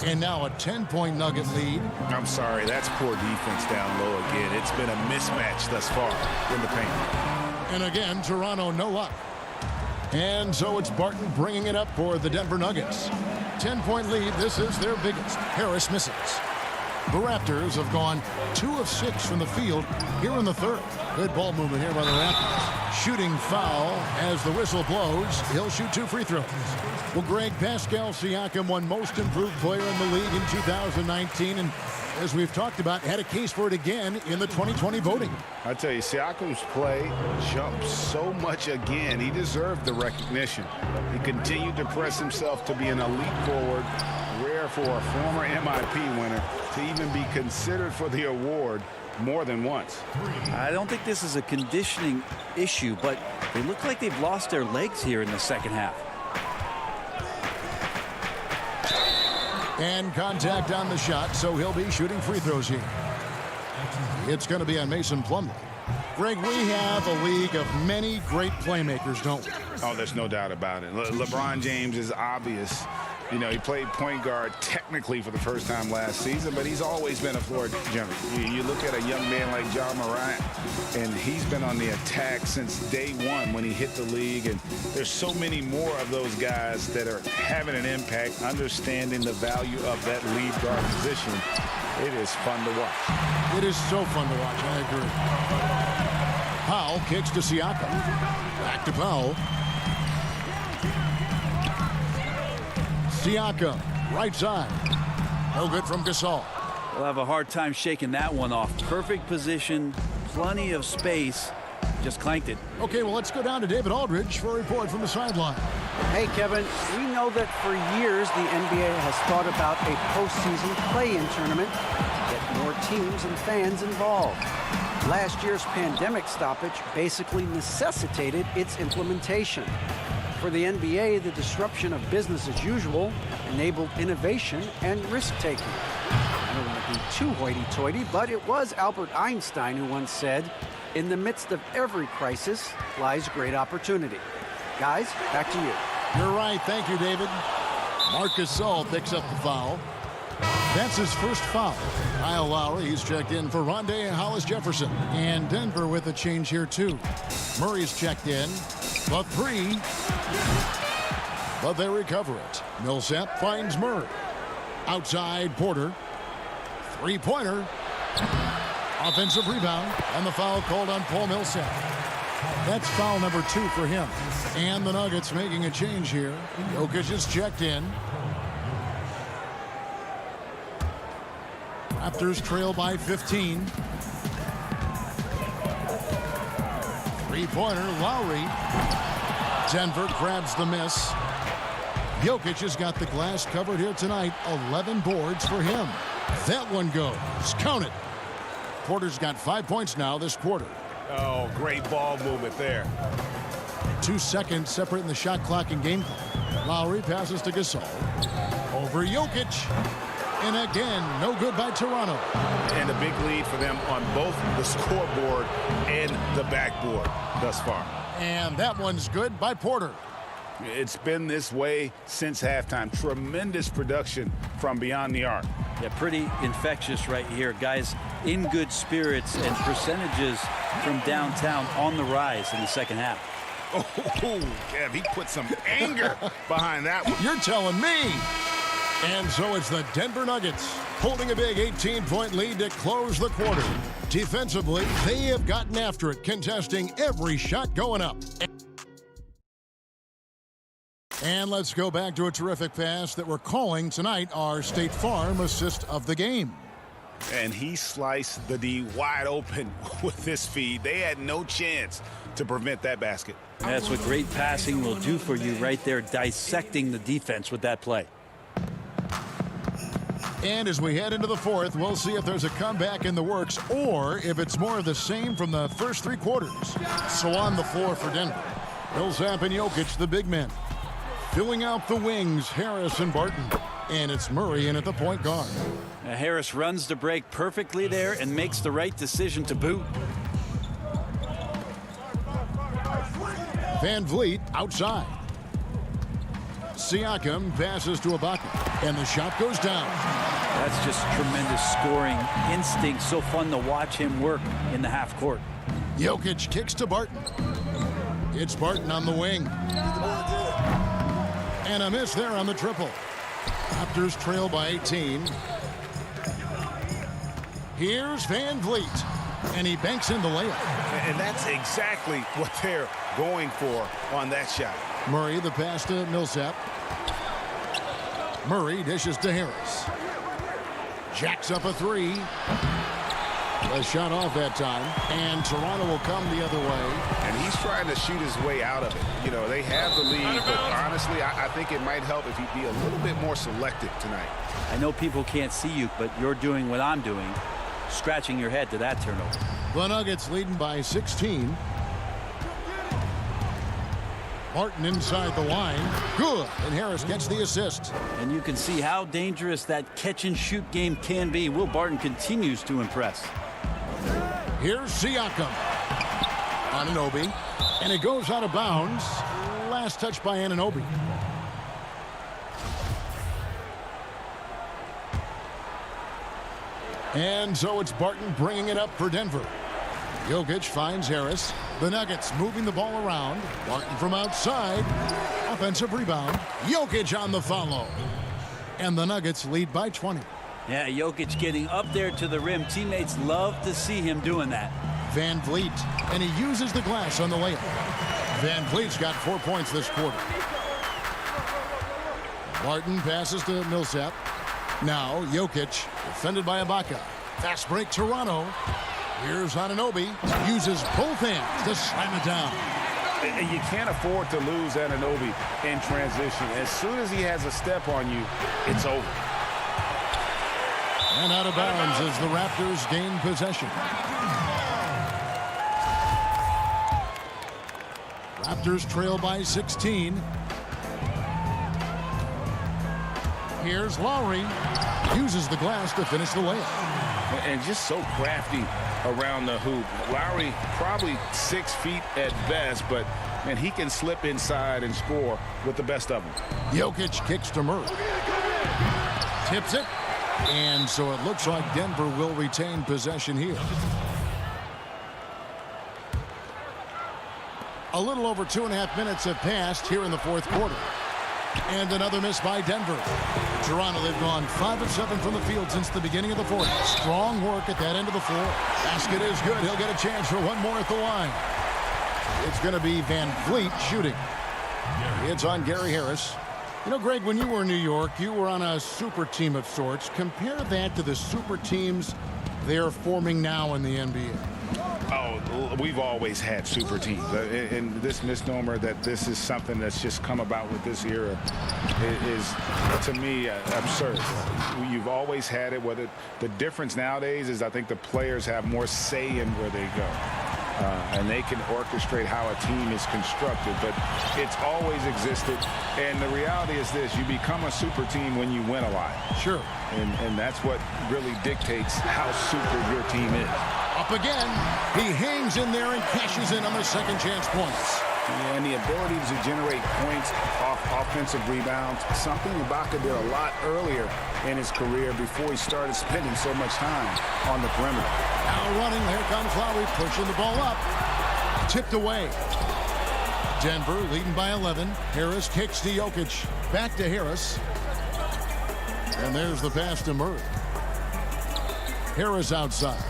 And now a 10-point Nugget lead. I'm sorry, that's poor defense down low again. It's been a mismatch thus far in the paint. And again, Toronto no luck. And so it's Barton bringing it up for the Denver Nuggets. 10-point lead. This is their biggest. Harris misses. The Raptors have gone 2 of 6 from the field here in the third. Good ball movement here by the Raptors. Shooting foul as the whistle blows. He'll shoot 2 free throws. Well, Greg, Pascal Siakam won most improved player in the league in 2019. And as we've talked about, had a case for it again in the 2020 voting. I tell you, Siakam's play jumped so much again. He deserved the recognition. He continued to press himself to be an elite forward. Rare for a former MIP winner to even be considered for the award more than once. I don't think this is a conditioning issue, but they look like they've lost their legs here in the second half. And contact on the shot, so he'll be shooting free throws here. It's going to be on Mason Plumlee. Greg, we have a league of many great playmakers, don't we? Oh, there's no doubt about it. LeBron James is obvious. You know, he played point guard technically for the first time last season, but he's always been a floor general. You look at a young man like John Morant, and he's been on the attack since day one when he hit the league. And there's so many more of those guys that are having an impact, understanding the value of that lead guard position. It is fun to watch. It is so fun to watch. I agree. Powell kicks to Siakam. Back to Powell. Siakam, right side. No good from Gasol. They'll have a hard time shaking that one off. Perfect position, plenty of space. Just clanked it. Okay, well, let's go down to David Aldridge for a report from the sideline. Hey, Kevin, we know that for years the NBA has thought about a postseason play-in tournament to get more teams and fans involved. Last year's pandemic stoppage basically necessitated its implementation. For the NBA, the disruption of business as usual enabled innovation and risk-taking. I don't want to be too hoity-toity, but it was Albert Einstein who once said, "In the midst of every crisis lies great opportunity." Guys, back to you. You're right. Thank you, David. Marcus Gasol picks up the foul. That's his first foul. Kyle Lowry, he's checked in for Rondé Hollis Jefferson. And Denver with a change here, too. Murray's checked in. The 3. But they recover it. Millsap finds Murray. Outside, Porter. 3-pointer. Offensive rebound. And the foul called on Paul Millsap. That's foul number 2 for him. And the Nuggets making a change here. Jokic is checked in. Raptors trail by 15. 3-pointer, Lowry. Denver grabs the miss. Jokic has got the glass covered here tonight. 11 boards for him. That one goes. Count it. Porter's got 5 points now this quarter. Oh, great ball movement there. 2 seconds separating the shot clock and game clock. Lowry passes to Gasol. Over Jokic. And again, no good by Toronto. And a big lead for them on both the scoreboard and the backboard thus far. And that one's good by Porter. It's been this way since halftime. Tremendous production from beyond the arc. Yeah, pretty infectious right here. Guys in good spirits and percentages from downtown on the rise in the second half. Oh, Kev, he put some anger behind that one. You're telling me. And so it's the Denver Nuggets holding a big 18-point lead to close the quarter. Defensively, they have gotten after it, contesting every shot going up. And let's go back to a terrific pass that we're calling tonight our State Farm assist of the game. And he sliced the D wide open with this feed. They had no chance to prevent that basket. That's what great passing will do for you right there, dissecting the defense with that play. And as we head into the fourth, we'll see if there's a comeback in the works or if it's more of the same from the first three quarters. So on the floor for Denver, Millsap and Jokic, the big men. Filling out the wings, Harris and Barton. And it's Murray in at the point guard. Harris runs the break perfectly there and makes the right decision to boot. Van Vliet outside. Siakam passes to Ibaka, and the shot goes down. That's just tremendous scoring instinct. So fun to watch him work in the half court. Jokic kicks to Barton. It's Barton on the wing. And a miss there on the triple. Raptors trail by 18. Here's Van Vliet, and he banks in the layup. And that's exactly what they're going for on that shot. Murray, the pass to Millsap. Murray dishes to Harris. Jacks up a three. A shot off that time, and Toronto will come the other way. And he's trying to shoot his way out of it. You know, they have the lead, but honestly, I think it might help if he'd be a little bit more selective tonight. I know people can't see you, but you're doing what I'm doing, scratching your head to that turnover. The Nuggets leading by 16. Barton inside the line. Good. And Harris gets the assist. And you can see how dangerous that catch-and-shoot game can be. Will Barton continues to impress. Here's Siakam. Anunoby. And it goes out of bounds. Last touch by Anunoby. And so it's Barton bringing it up for Denver. Jokic finds Harris. The Nuggets moving the ball around. Barton from outside. Offensive rebound. Jokic on the follow. And the Nuggets lead by 20. Yeah, Jokic getting up there to the rim. Teammates love to see him doing that. Van Vliet. And he uses the glass on the layup. Van Vliet's got 4 points this quarter. Barton passes to Millsap. Now Jokic defended by Ibaka. Fast break Toronto. Here's Anunoby. Uses both hands to slam it down. You can't afford to lose Anunoby in transition. As soon as he has a step on you, it's over. And out of bounds as the Raptors gain possession. Raptors trail by 16. Here's Lowry. Uses the glass to finish the layup. And just so crafty around the hoop. Lowry probably 6 feet at best, but man, he can slip inside and score with the best of them. Jokic kicks to Murray. Tips it. And so it looks like Denver will retain possession here. A little over 2.5 minutes have passed here in the fourth quarter. And another miss by Denver. Toronto, they've gone 5 of 7 from the field since the beginning of the fourth. Strong work at that end of the floor. Basket is good. He'll get a chance for one more at the line. It's going to be Van Vliet shooting. It's on Gary Harris. You know, Greg, when you were in New York, you were on a super team of sorts. Compare that to the super teams they're forming now in the NBA. Oh, we've always had super teams. And this misnomer that this is something that's just come about with this era is, to me, absurd. You've always had it. Whether the difference nowadays is I think the players have more say in where they go. And they can orchestrate how a team is constructed. But it's always existed. And the reality is this. You become a super team when you win a lot. Sure. And that's what really dictates how super your team is. Up again. He hangs in there and cashes in on the second chance points. And the ability to generate points off offensive rebounds, something Ibaka did a lot earlier in his career before he started spending so much time on the perimeter. Now running, here comes Lowry, pushing the ball up. Tipped away. Denver leading by 11. Harris kicks to Jokic. Back to Harris. And there's the pass to Murray. Harris outside.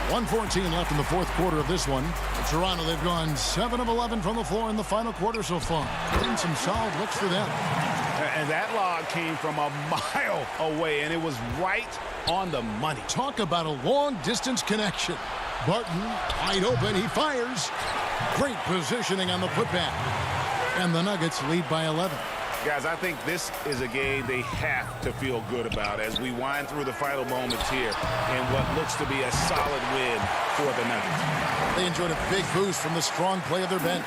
.114 left in the fourth quarter of this one. Toronto, they've gone 7 of 11 from the floor in the final quarter so far. Getting some solid looks for them. And that log came from a mile away, and it was right on the money. Talk about a long-distance connection. Barton, wide open, he fires. Great positioning on the putback. And the Nuggets lead by 11. Guys, I think this is a game they have to feel good about as we wind through the final moments here in what looks to be a solid win for the Nuggets. They enjoyed a big boost from the strong play of their bench.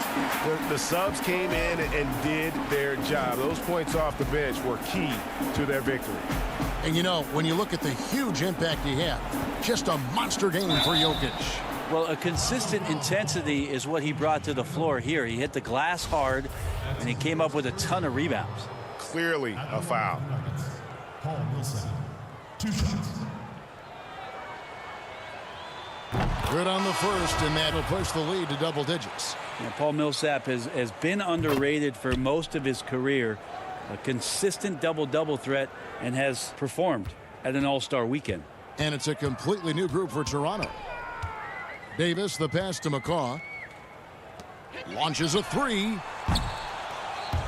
The subs came in and did their job. Those points off the bench were key to their victory. And you know, when you look at the huge impact he had, just a monster game for Jokic. Well, a consistent intensity is what he brought to the floor here. He hit the glass hard, and he came up with a ton of rebounds. Clearly a foul. Good on the first, and that'll push the lead to double digits. Paul Millsap has been underrated for most of his career. A consistent double-double threat, and has performed at an All-Star weekend. And it's a completely new group for Toronto. Davis, the pass to McCaw. Launches a three.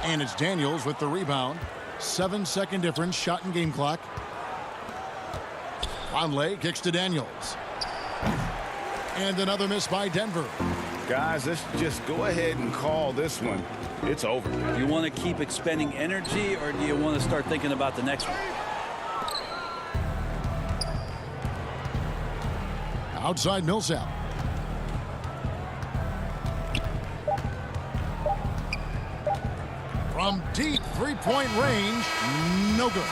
And it's Daniels with the rebound. 7-second difference, shot and game clock. Conley kicks to Daniels. And another miss by Denver. Guys, let's just go ahead and call this one. It's over. Do you want to keep expending energy, or do you want to start thinking about the next one? Outside Millsap. From deep three-point range, no good.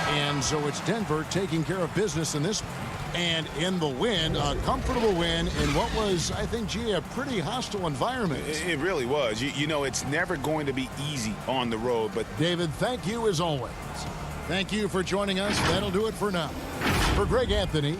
And so it's Denver taking care of business in this one. And in the win, a comfortable win in what was, I think, a pretty hostile environment. It really was. You know, it's never going to be easy on the road, but David, thank you as always. Thank you for joining us. That'll do it for now. For Greg Anthony,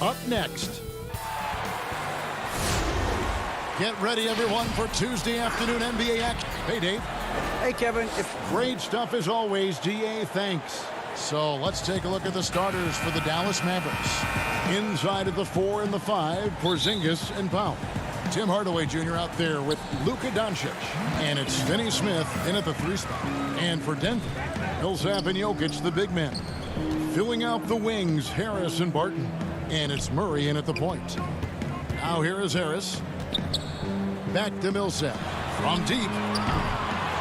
Up next. Get ready, everyone, for Tuesday afternoon NBA action. Hey, Dave. Hey, Kevin. Great stuff as always, GA. Thanks. So let's take a look at the starters for the Dallas Mavericks. Inside of the 4 and the 5, Porzingis and Powell. Tim Hardaway Jr. out there with Luka Doncic. And it's Finney Smith in at the 3 spot. And for Denver, Millsap and Jokic, the big men. Filling out the wings, Harris and Barton. And it's Murray in at the point. Now here is Harris. Back to Millsap. From deep.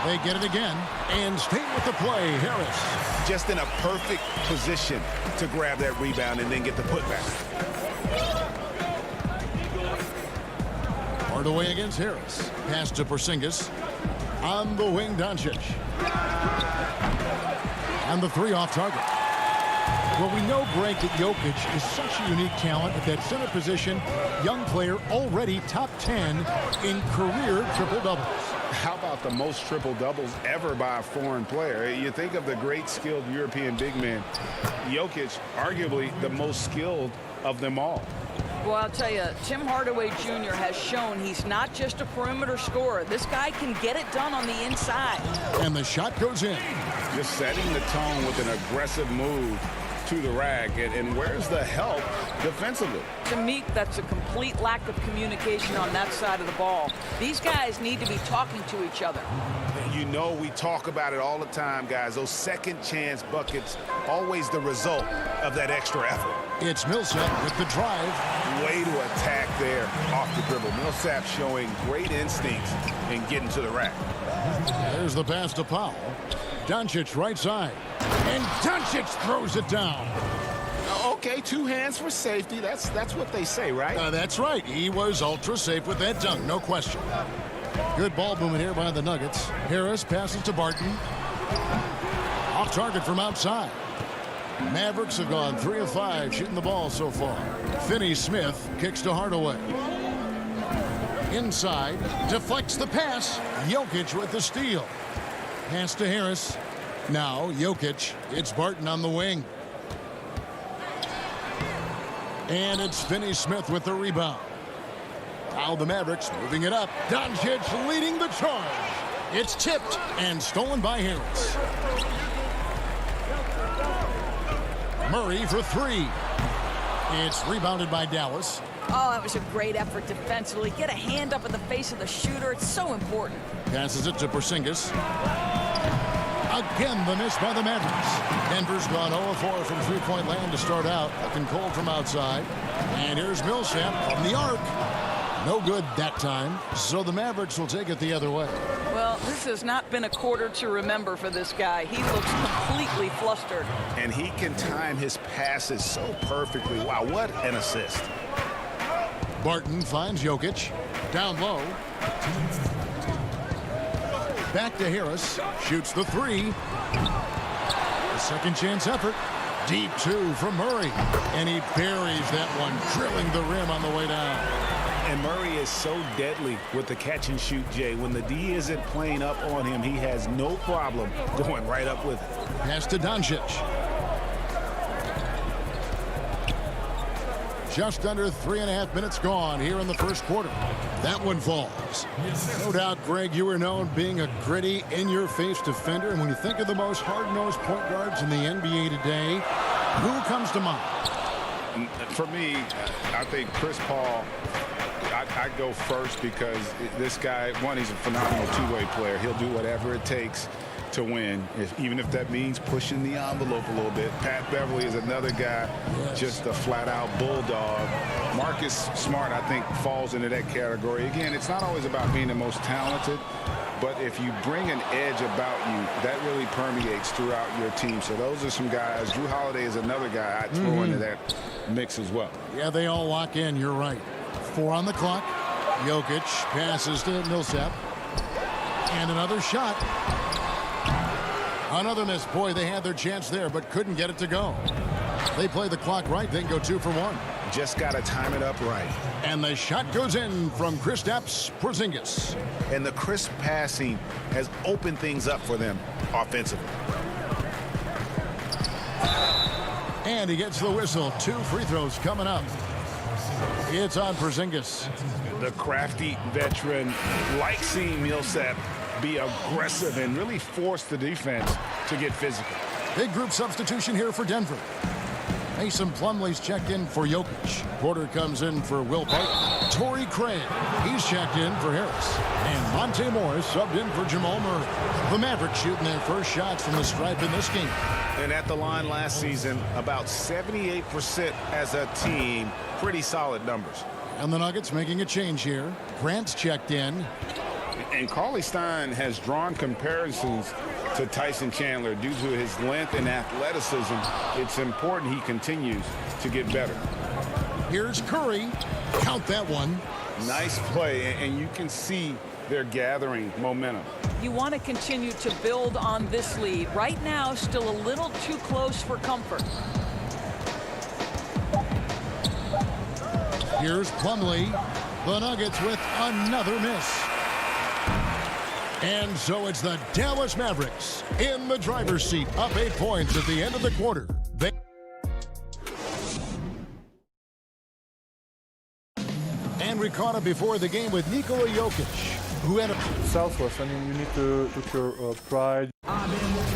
They get it again. And stay with the play, Harris. Just in a perfect position to grab that rebound and then get the putback. Hardaway against Harris. Pass to Porzingis. On the wing, Doncic. And the 3 off target. Well, we know, Greg, that Jokic is such a unique talent at that center position. Young player, already top 10 in career triple-doubles. How about the most triple-doubles ever by a foreign player? You think of the great skilled European big men. Jokic, arguably the most skilled of them all. Well, I'll tell you, Tim Hardaway Jr. has shown he's not just a perimeter scorer. This guy can get it done on the inside. And the shot goes in. Just setting the tone with an aggressive move to the rack. And where's the help defensively? To me, that's a complete lack of communication on that side of the ball. These guys need to be talking to each other. You know, we talk about it all the time, guys. Those second chance buckets, always the result of that extra effort. It's Millsap with the drive. Way to attack there off the dribble. Millsap showing great instincts in getting to the rack. There's the pass to Powell. Doncic right side. And Doncic throws it down. Okay, 2 hands for safety. That's what they say, right? That's right. He was ultra safe with that dunk, no question. Good ball movement here by the Nuggets. Harris passes to Barton. Off target from outside. Mavericks have gone 3 of 5 shooting the ball so far. Finney Smith kicks to Hardaway. Inside, deflects the pass. Jokic with the steal. Pass to Harris. Now Jokic. It's Barton on the wing. And it's Finney Smith with the rebound. Now the Mavericks moving it up. Doncic leading the charge. It's tipped and stolen by Harris. Murray for 3. It's rebounded by Dallas. Oh, that was a great effort defensively. Get a hand up in the face of the shooter. It's so important. Passes it to Porzingis. Again, the miss by the Mavericks. Denver's gone 0-4 from three-point land to start out. Looking cold from outside. And here's Millsap from the arc. No good that time. So the Mavericks will take it the other way. Well, this has not been a quarter to remember for this guy. He looks completely flustered. And he can time his passes so perfectly. Wow, what an assist. Barton finds Jokic. Down low. Back to Harris. Shoots the 3. A second chance effort. Deep 2 from Murray. And he buries that one, drilling the rim on the way down. And Murray is so deadly with the catch and shoot, Jay. When the D isn't playing up on him, he has no problem going right up with it. Pass to Doncic. Just under 3.5 minutes gone here in the first quarter. That one falls. No doubt, Greg, you were known being a gritty, in-your-face defender. And when you think of the most hard-nosed point guards in the NBA today, who comes to mind? For me, I think Chris Paul. I go first because this guy, one, he's a phenomenal two-way player. He'll do whatever it takes to win, even if that means pushing the envelope a little bit. Pat Beverly is another guy, just a flat-out bulldog. Marcus Smart, I think, falls into that category. Again, it's not always about being the most talented, but if you bring an edge about you, that really permeates throughout your team. So those are some guys. Drew Holiday is another guy I'd throw into that mix as well. Yeah, they all lock in. You're right. 4 on the clock. Jokic passes to Millsap. And another shot. Another miss. Boy, they had their chance there, but couldn't get it to go. They play the clock right, then go 2 for 1. Just got to time it up right. And the shot goes in from Kristaps Porzingis. And the crisp passing has opened things up for them offensively. And he gets the whistle. 2 free throws coming up. It's on Porzingis. The crafty veteran likes seeing Millsap be aggressive and really force the defense to get physical. Big group substitution here for Denver. Mason Plumlee's checked in for Jokic. Porter comes in for Will Barton. Torrey Craig, he's checked in for Harris. And Monte Morris subbed in for Jamal Murray. The Mavericks shooting their first shots from the stripe in this game. And at the line last season, about 78% as a team. Pretty solid numbers. And the Nuggets making a change here. Grant's checked in. And Cauley Stein has drawn comparisons to Tyson Chandler due to his length and athleticism. It's important he continues to get better. Here's Curry. Count that one. Nice play, and you can see they're gathering momentum. You want to continue to build on this lead. Right now, still a little too close for comfort. Here's Plumlee. The Nuggets with another miss. And so it's the Dallas Mavericks in the driver's seat, up 8 points at the end of the quarter. And we caught up before the game with Nikola Jokic, who had a selfless. I mean, you need to took your pride.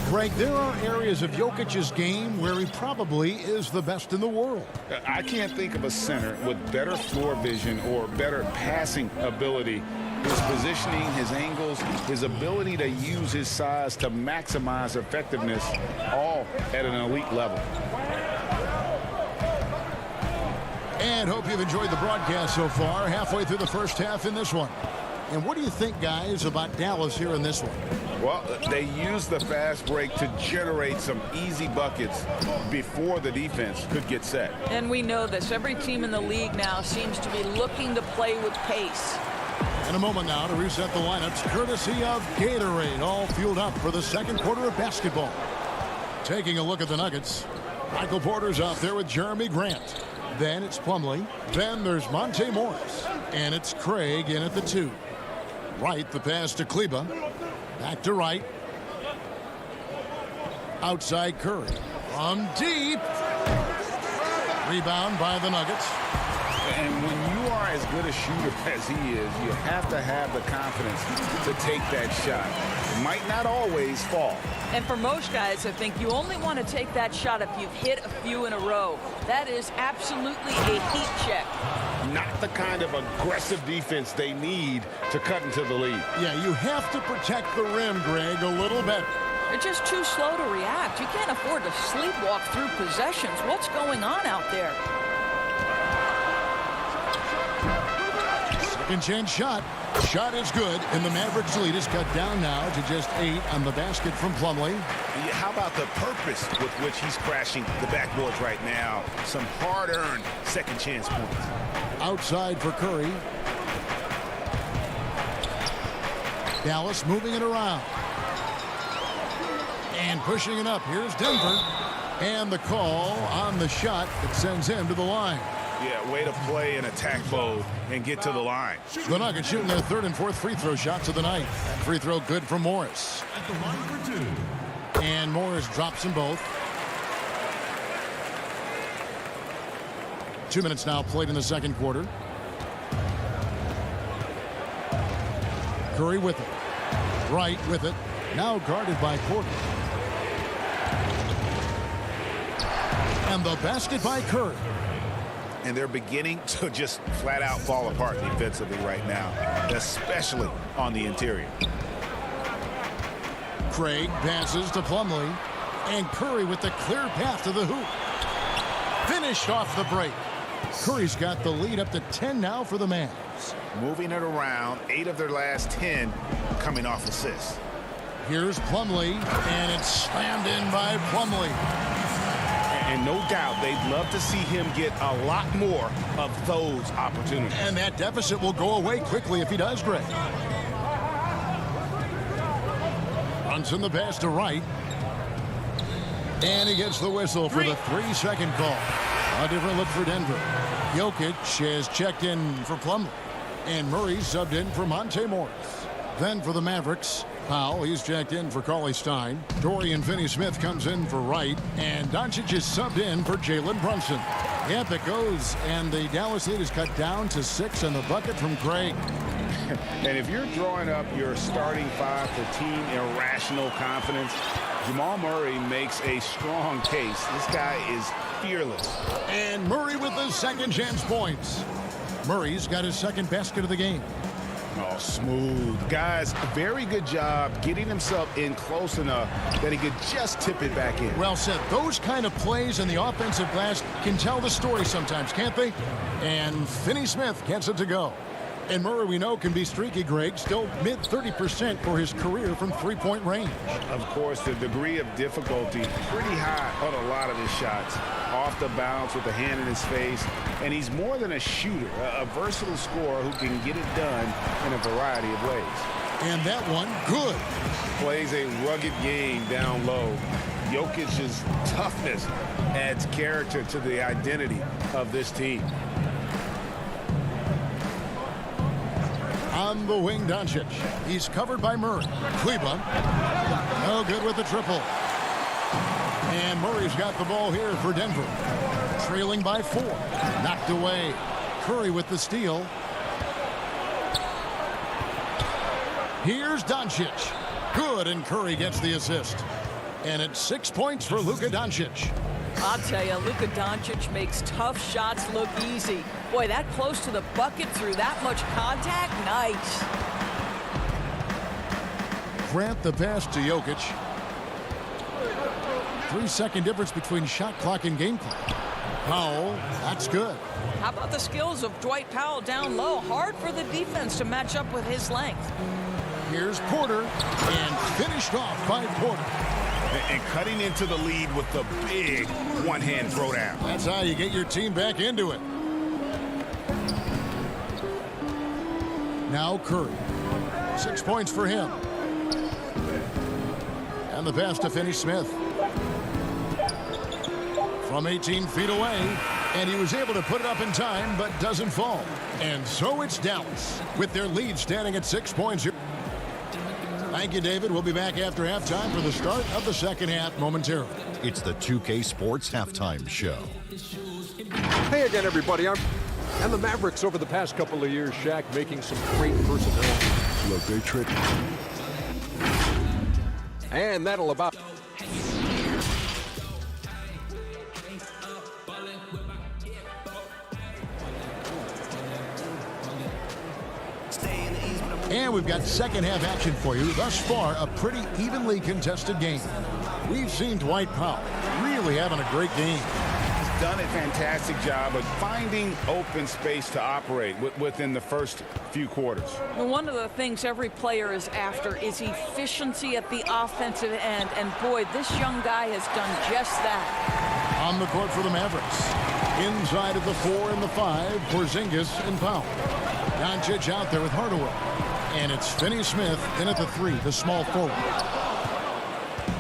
Greg, there are areas of Jokic's game where he probably is the best in the world. I can't think of a center with better floor vision or better passing ability. His positioning, his angles, his ability to use his size to maximize effectiveness, all at an elite level. And hope you've enjoyed the broadcast so far, halfway through the first half in this one. And what do you think, guys, about Dallas here in this one? Well, they used the fast break to generate some easy buckets before the defense could get set. And we know this. Every team in the league now seems to be looking to play with pace. In a moment now to reset the lineups, courtesy of Gatorade, all fueled up for the second quarter of basketball. Taking a look at the Nuggets, Michael Porter's out there with Jeremy Grant. Then it's Plumlee. Then there's Monte Morris. And it's Craig in at the 2. Right, the pass to Kleba. Back to Wright. Outside Curry. From deep. Rebound by the Nuggets. And when you are as good a shooter as he is, you have to have the confidence to take that shot. It might not always fall. And for most guys, I think you only want to take that shot if you've hit a few in a row. That is absolutely a heat check. Not the kind of aggressive defense they need to cut into the lead. Yeah, you have to protect the rim, Greg, a little better. They're just too slow to react. You can't afford to sleepwalk through possessions. What's going on out there? Second chance shot. Shot is good, and the Mavericks lead is cut down now to just 8 on the basket from Plumlee. How about the purpose with which he's crashing the backboards right now? Some hard-earned second chance points. Outside for Curry. Dallas moving it around. And pushing it up. Here's Denver. And the call on the shot that sends him to the line. Yeah, way to play an attack mode and get to the line. The Nuggets shooting their 3rd and 4th free throw shots of the night. That free throw good for Morris. At the line for 2. And Morris drops them both. 2 minutes now played in the second quarter. Curry with it. Wright with it. Now guarded by Porter. And the basket by Curry. And they're beginning to just flat out fall apart defensively right now, especially on the interior. Craig passes to Plumlee. And Curry with the clear path to the hoop. Finished off the break. Curry's got the lead up to 10 now for the Mavs. Moving it around, 8 of their last 10 coming off assists. Here's Plumlee, and it's slammed in by Plumlee. And no doubt they'd love to see him get a lot more of those opportunities. And that deficit will go away quickly if he does, Greg. Runs in the pass to Wright. And he gets the whistle for the 3-second call. A different look for Denver. Jokic has checked in for Plumlee. And Murray subbed in for Monte Morris. Then for the Mavericks, Powell, he's checked in for Cauley Stein. Dorian Finney-Smith comes in for Wright. And Doncic is subbed in for Jalen Brunson. Yep, it goes. And the Dallas lead is cut down to 6 and the bucket from Craig. And if you're drawing up your starting five for team irrational confidence, Jamal Murray makes a strong case. This guy is fearless. And Murray with the second chance points. Murray's got his second basket of the game. Oh, smooth. Guys, very good job getting himself in close enough that he could just tip it back in. Well said. Those kind of plays in the offensive glass can tell the story sometimes, can't they? And Finney-Smith gets it to go. And Murray, we know, can be streaky, Greg. Still mid 30% for his career from three-point range. Of course, the degree of difficulty pretty high on a lot of his shots. Off the bounce with a hand in his face. And he's more than a shooter, a versatile scorer who can get it done in a variety of ways. And that one, good. Plays a rugged game down low. Jokic's toughness adds character to the identity of this team. On the wing, Doncic. He's covered by Murray. Kleba. No good with the triple. And Murray's got the ball here for Denver. Trailing by 4. Knocked away. Curry with the steal. Here's Doncic. Good, and Curry gets the assist. And it's 6 points for Luka Doncic. I'll tell you, Luka Doncic makes tough shots look easy. Boy, that close to the bucket through that much contact, nice. Grant the pass to Jokic. 3-second difference between shot clock and game clock. Powell, that's good. How about the skills of Dwight Powell down low? Hard for the defense to match up with his length. Here's Porter, and finished off by Porter. And cutting into the lead with the big one-hand throwdown. That's how you get your team back into it. Now Curry. 6 points for him. And the pass to Finney-Smith. From 18 feet away. And he was able to put it up in time, but doesn't fall. And so it's Dallas with their lead standing at 6 points. Thank you, David. We'll be back after halftime for the start of the second half momentarily. It's the 2K Sports Halftime Show. Hey again, everybody. And the Mavericks over the past couple of years, Shaq, making some great personnel. Look, they trick. And that'll about... And we've got second half action for you. Thus far, a pretty evenly contested game. We've seen Dwight Powell really having a great game. He's done a fantastic job of finding open space to operate within the first few quarters. Well, one of the things every player is after is efficiency at the offensive end. And boy, this young guy has done just that. On the court for the Mavericks. Inside of the 4 and the 5, Porzingis and Powell. Doncic out there with Hardaway. And it's Finney-Smith in at the 3, the small forward.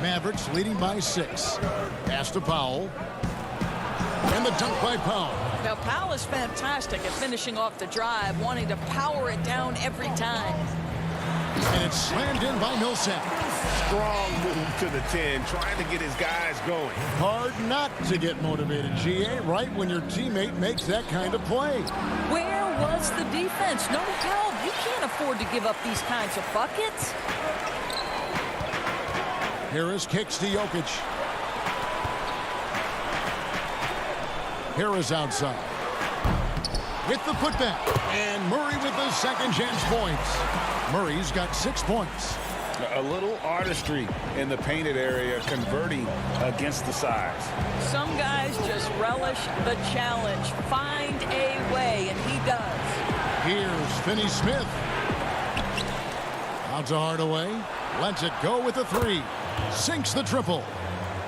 Mavericks leading by 6. Pass to Powell. And the dunk by Powell. Now, Powell is fantastic at finishing off the drive, wanting to power it down every time. And it's slammed in by Millsap. Strong move to the 10, trying to get his guys going. Hard not to get motivated, GA, right when your teammate makes that kind of play. Where was the defense? No help. You can't afford to give up these kinds of buckets. Harris kicks to Jokic. Harris outside. With the putback. And Murray with the second chance points. Murray's got 6 points. A little artistry in the painted area, converting against the size. Some guys just relish the challenge. Find a way, and he does. Here's Finney-Smith. Out to Hardaway. Lets it go with a 3. Sinks the triple.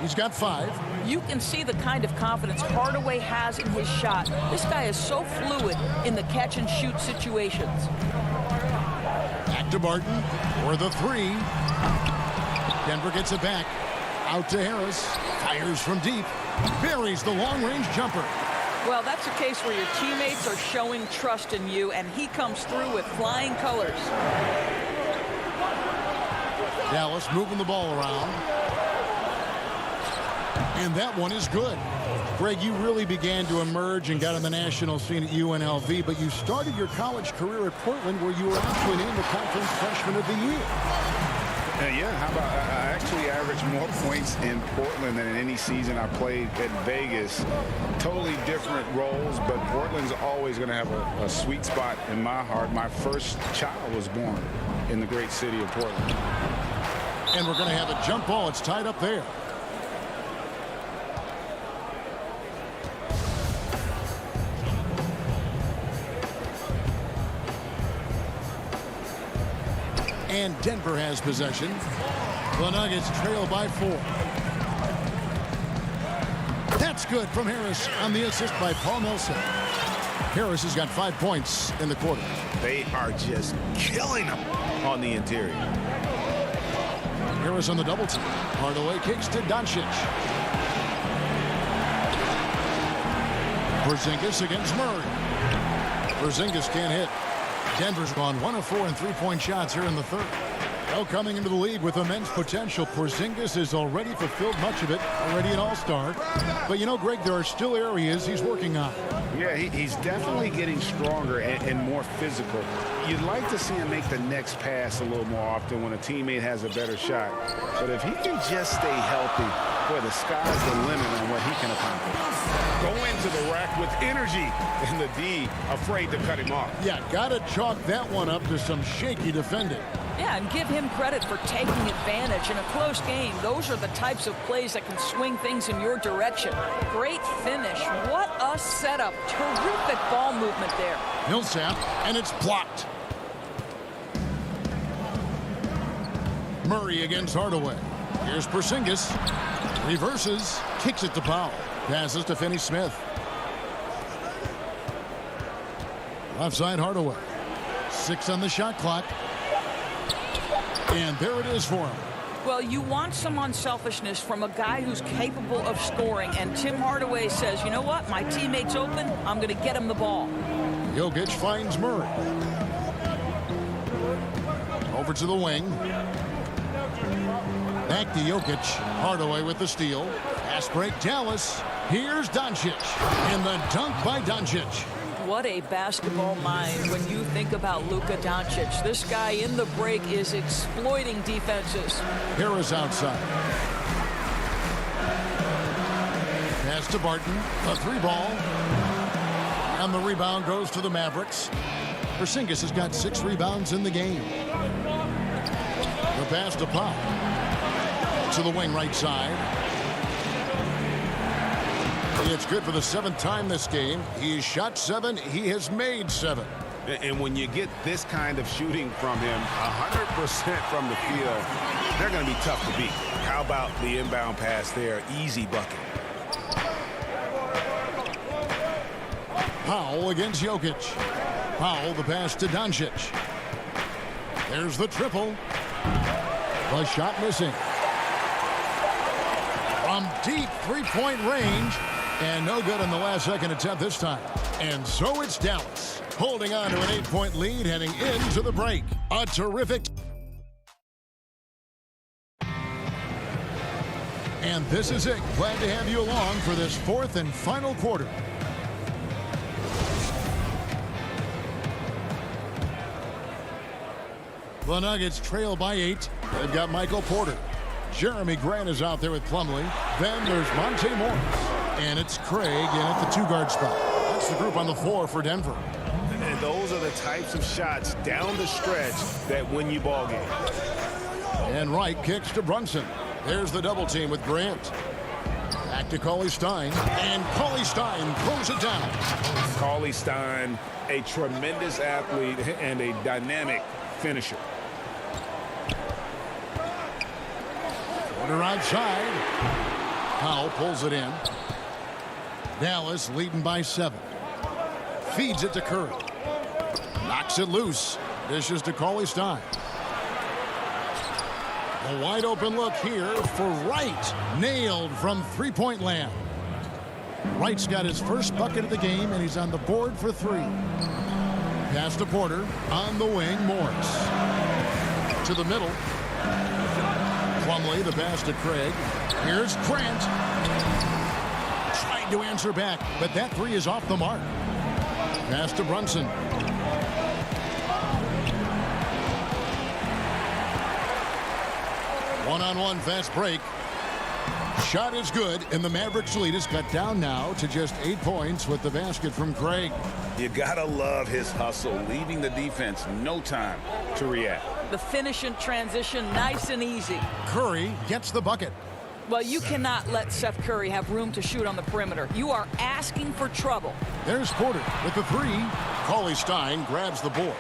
He's got 5. You can see the kind of confidence Hardaway has in his shot. This guy is so fluid in the catch-and-shoot situations. Back to Barton for the 3. Denver gets it back. Out to Harris. Fires from deep. Buries the long-range jumper. Well, that's a case where your teammates are showing trust in you, and he comes through with flying colors. Dallas moving the ball around. And that one is good. Greg, you really began to emerge and got on the national scene at UNLV, but you started your college career at Portland, where you were actually named the Conference Freshman of the Year. Yeah, how about I actually averaged more points in Portland than in any season I played at Vegas. Totally different roles, but Portland's always going to have a sweet spot in my heart. My first child was born in the great city of Portland. And we're going to have a jump ball. It's tied up there. And Denver has possession. The Nuggets trail by 4. That's good from Harris on the assist by Paul Nelson. Harris has got 5 points in the quarter. They are just killing them on the interior. Harris on the double team. Hardaway kicks to Doncic. Porzingis against Murray. Porzingis can't hit. Denver's gone 1 of 4 in three-point shots here in the third. Well, coming into the league with immense potential, Porzingis has already fulfilled much of it, already an all-star. But, you know, Greg, there are still areas he's working on. Yeah, he's definitely getting stronger and more physical. You'd like to see him make the next pass a little more often when a teammate has a better shot. But if he can just stay healthy, boy, the sky's the limit on what he can accomplish. Go into the rack with energy, and the D afraid to cut him off. Yeah, got to chalk that one up to some shaky defending. Yeah, and give him credit for taking advantage in a close game. Those are the types of plays that can swing things in your direction. Great finish. What a setup. Terrific ball movement there. Millsap, and it's blocked. Murray against Hardaway. Here's Porzingis. Reverses. Kicks it to Powell. Passes to Finney-Smith. Left side Hardaway. 6 on the shot clock. And there it is for him. Well, you want some unselfishness from a guy who's capable of scoring. And Tim Hardaway says, you know what? My teammate's open. I'm going to get him the ball. Jokic finds Murray. Over to the wing. Back to Jokic. Hardaway with the steal. Pass break Dallas. Here's Doncic. And the dunk by Doncic. What a basketball mind when you think about Luka Doncic. This guy in the break is exploiting defenses. Harris outside. Pass to Barton. A 3-ball. And the rebound goes to the Mavericks. Porzingis has got 6 rebounds in the game. The pass to Powell. To the wing right side. It's good for the 7th time this game. He has shot 7. He has made 7. And when you get this kind of shooting from him, 100% from the field, they're going to be tough to beat. How about the inbound pass there? Easy bucket. Powell against Jokic. Powell, the pass to Doncic. There's the triple. The shot missing. From deep 3-point range. And no good in the last second attempt this time. And so it's Dallas holding on to an 8-point lead heading into the break. A terrific. And this is it. Glad to have you along for this 4th and final quarter. The Nuggets trail by 8. They've got Michael Porter. Jeremy Grant is out there with Plumlee. Then there's Monte Morris. And it's Craig in at the 2-guard spot. That's the group on the floor for Denver. And those are the types of shots down the stretch that win you ball games. And Wright kicks to Brunson. There's the double team with Grant. Back to Cauley-Stein. And Cauley-Stein throws it down. Cauley-Stein, a tremendous athlete and a dynamic finisher. Porter outside. Powell pulls it in. Dallas leading by 7. Feeds it to Curry. Knocks it loose. Dishes to Cauley-Stein. A wide open look here for Wright. Nailed from 3-point land. Wright's got his first bucket of the game, and he's on the board for 3. Pass to Porter. On the wing, Morris. To the middle. Plumlee, the pass to Craig. Here's Grant. Tried to answer back, but that 3 is off the mark. Pass to Brunson. One-on-one fast break. Shot is good, and the Mavericks lead is cut down now to just 8 points with the basket from Craig. You gotta love his hustle, leaving the defense no time to react. The finish in transition, nice and easy. Curry gets the bucket. Well, you cannot let Seth Curry have room to shoot on the perimeter. You are asking for trouble. There's Porter with the 3. Cauley-Stein grabs the board.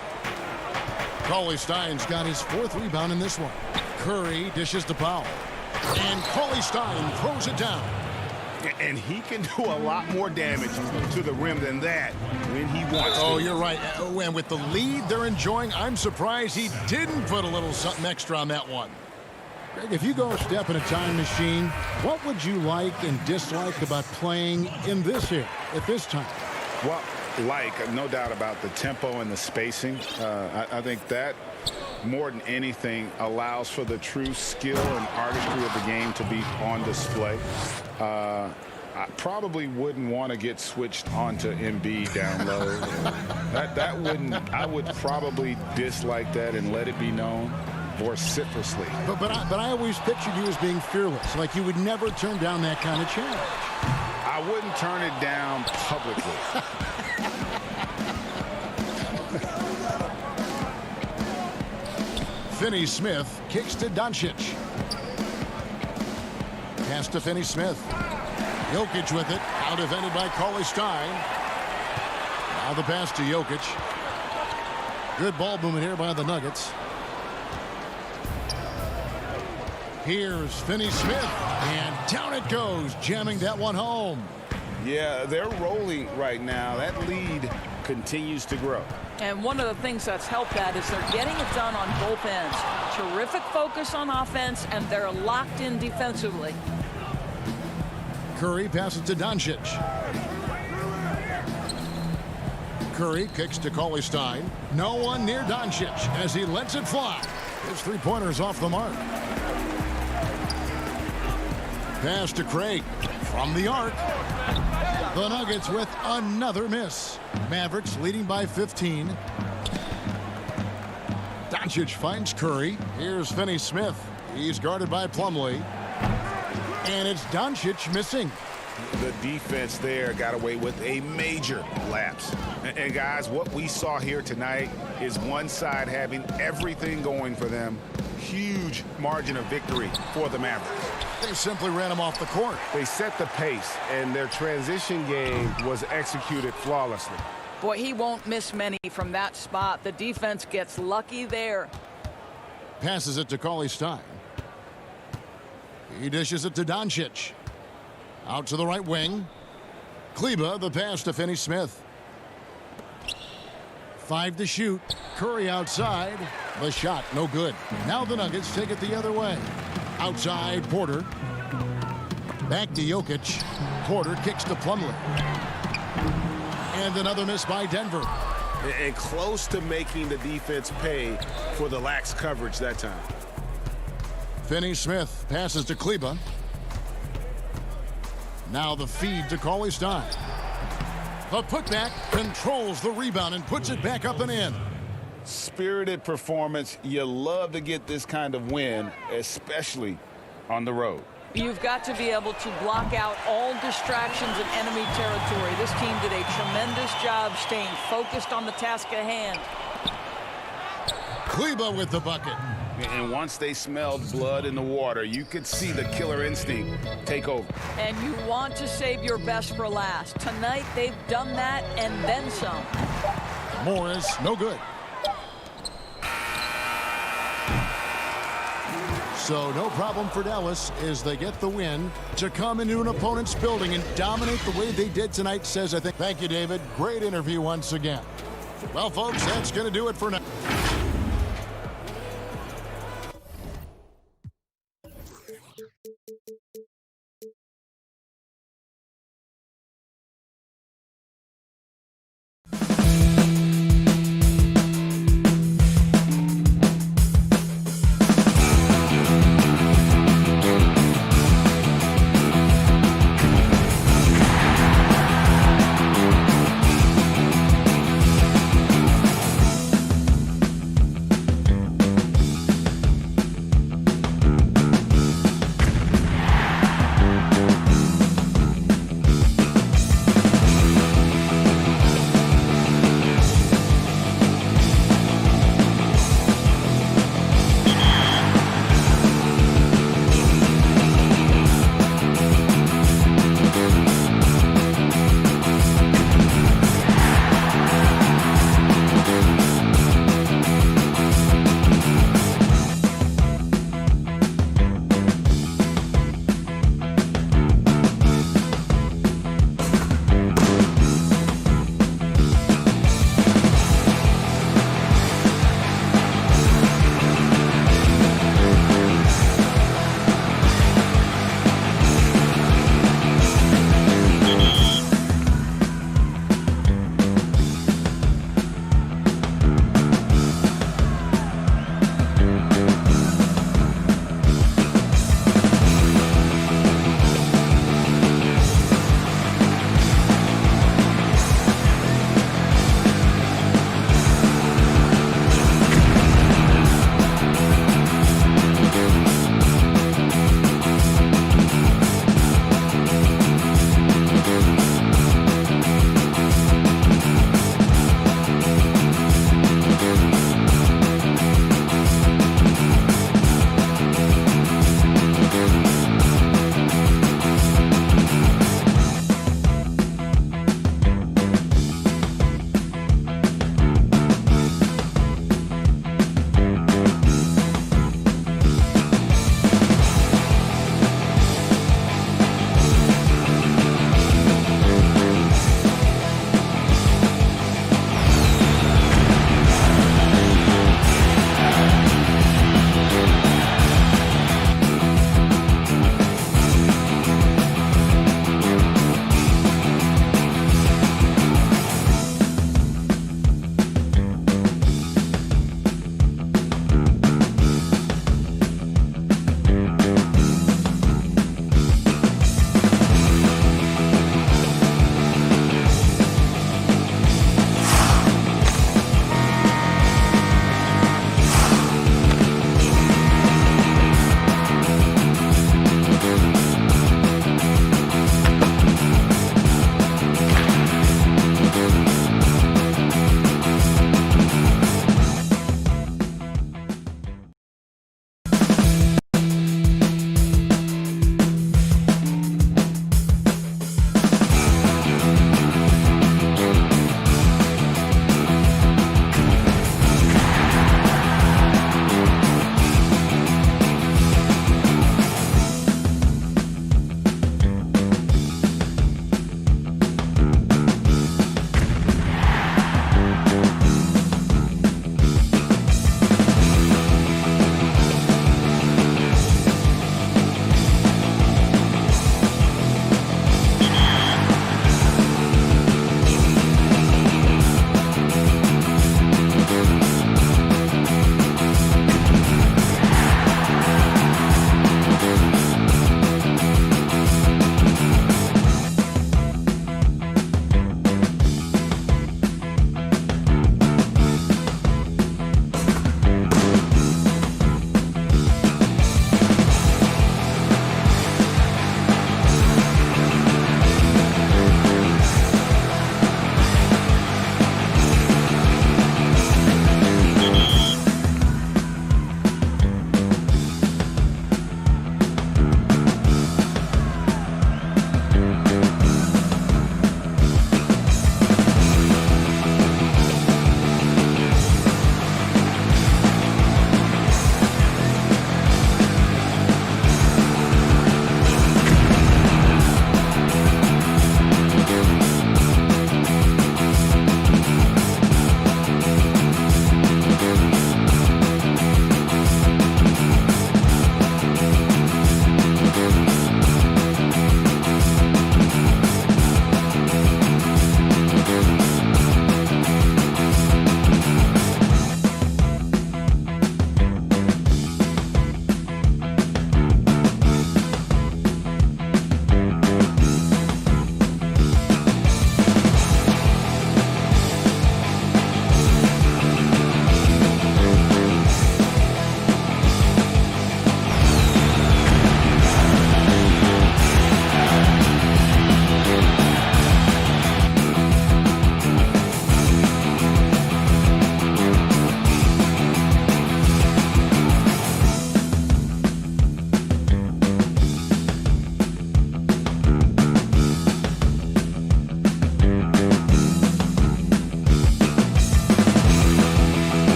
Cauley-Stein's got his 4th rebound in this one. Curry dishes to Powell. And Cauley-Stein throws it down. And he can do a lot more damage to the rim than that when he wants to. Oh, you're right. And with the lead they're enjoying, I'm surprised he didn't put a little something extra on that one. Greg, if you go a step in a time machine, what would you like and dislike about playing in this era at this time? Well, no doubt about the tempo and the spacing. I think that more than anything allows for the true skill and artistry of the game to be on display. I probably wouldn't want to get switched onto Embiid down low. that wouldn't. I would probably dislike that and let it be known vociferously. But I always pictured you as being fearless, like you would never turn down that kind of challenge. I wouldn't turn it down publicly. Finney-Smith kicks to Doncic. Pass to Finney-Smith. Jokic with it. Out defended by Cauley-Stein. Now the pass to Jokic. Good ball movement here by the Nuggets. Here's Finney-Smith. And down it goes, jamming that one home. Yeah, they're rolling right now. That lead continues to grow. And one of the things that's helped that is they're getting it done on both ends. Terrific focus on offense, and they're locked in defensively. Curry passes to Doncic. Curry kicks to Cauley-Stein. No one near Doncic as he lets it fly. His 3-pointer is off the mark. Pass to Craig from the arc. The Nuggets with another miss. Mavericks leading by 15. Doncic finds Curry. Here's Finney-Smith. He's guarded by Plumlee. And it's Doncic missing. The defense there got away with a major lapse. And guys, what we saw here tonight is one side having everything going for them. Huge margin of victory for the Mavericks. They simply ran him off the court. They set the pace, and their transition game was executed flawlessly. Boy, he won't miss many from that spot. The defense gets lucky there. Passes it to Cauley-Stein. He dishes it to Doncic. Out to the right wing. Kleba, the pass to Finney-Smith. 5 to shoot. Curry outside. The shot, no good. Now the Nuggets take it the other way. Outside, Porter. Back to Jokic. Porter kicks to Plumlee. And another miss by Denver. And close to making the defense pay for the lax coverage that time. Finney-Smith passes to Kleba. Now the feed to Cauley-Stein. The putback controls the rebound and puts it back up and in. Spirited performance. You love to get this kind of win, especially on the road. You've got to be able to block out all distractions in enemy territory. This team did a tremendous job staying focused on the task at hand. Kleba with the bucket. And once they smelled blood in the water, you could see the killer instinct take over. And you want to save your best for last. Tonight, they've done that and then some. Morris, no good. So no problem for Dallas as they get the win. To come into an opponent's building and dominate the way they did tonight says, I think, thank you, David. Great interview once again. Well, folks, that's going to do it for now.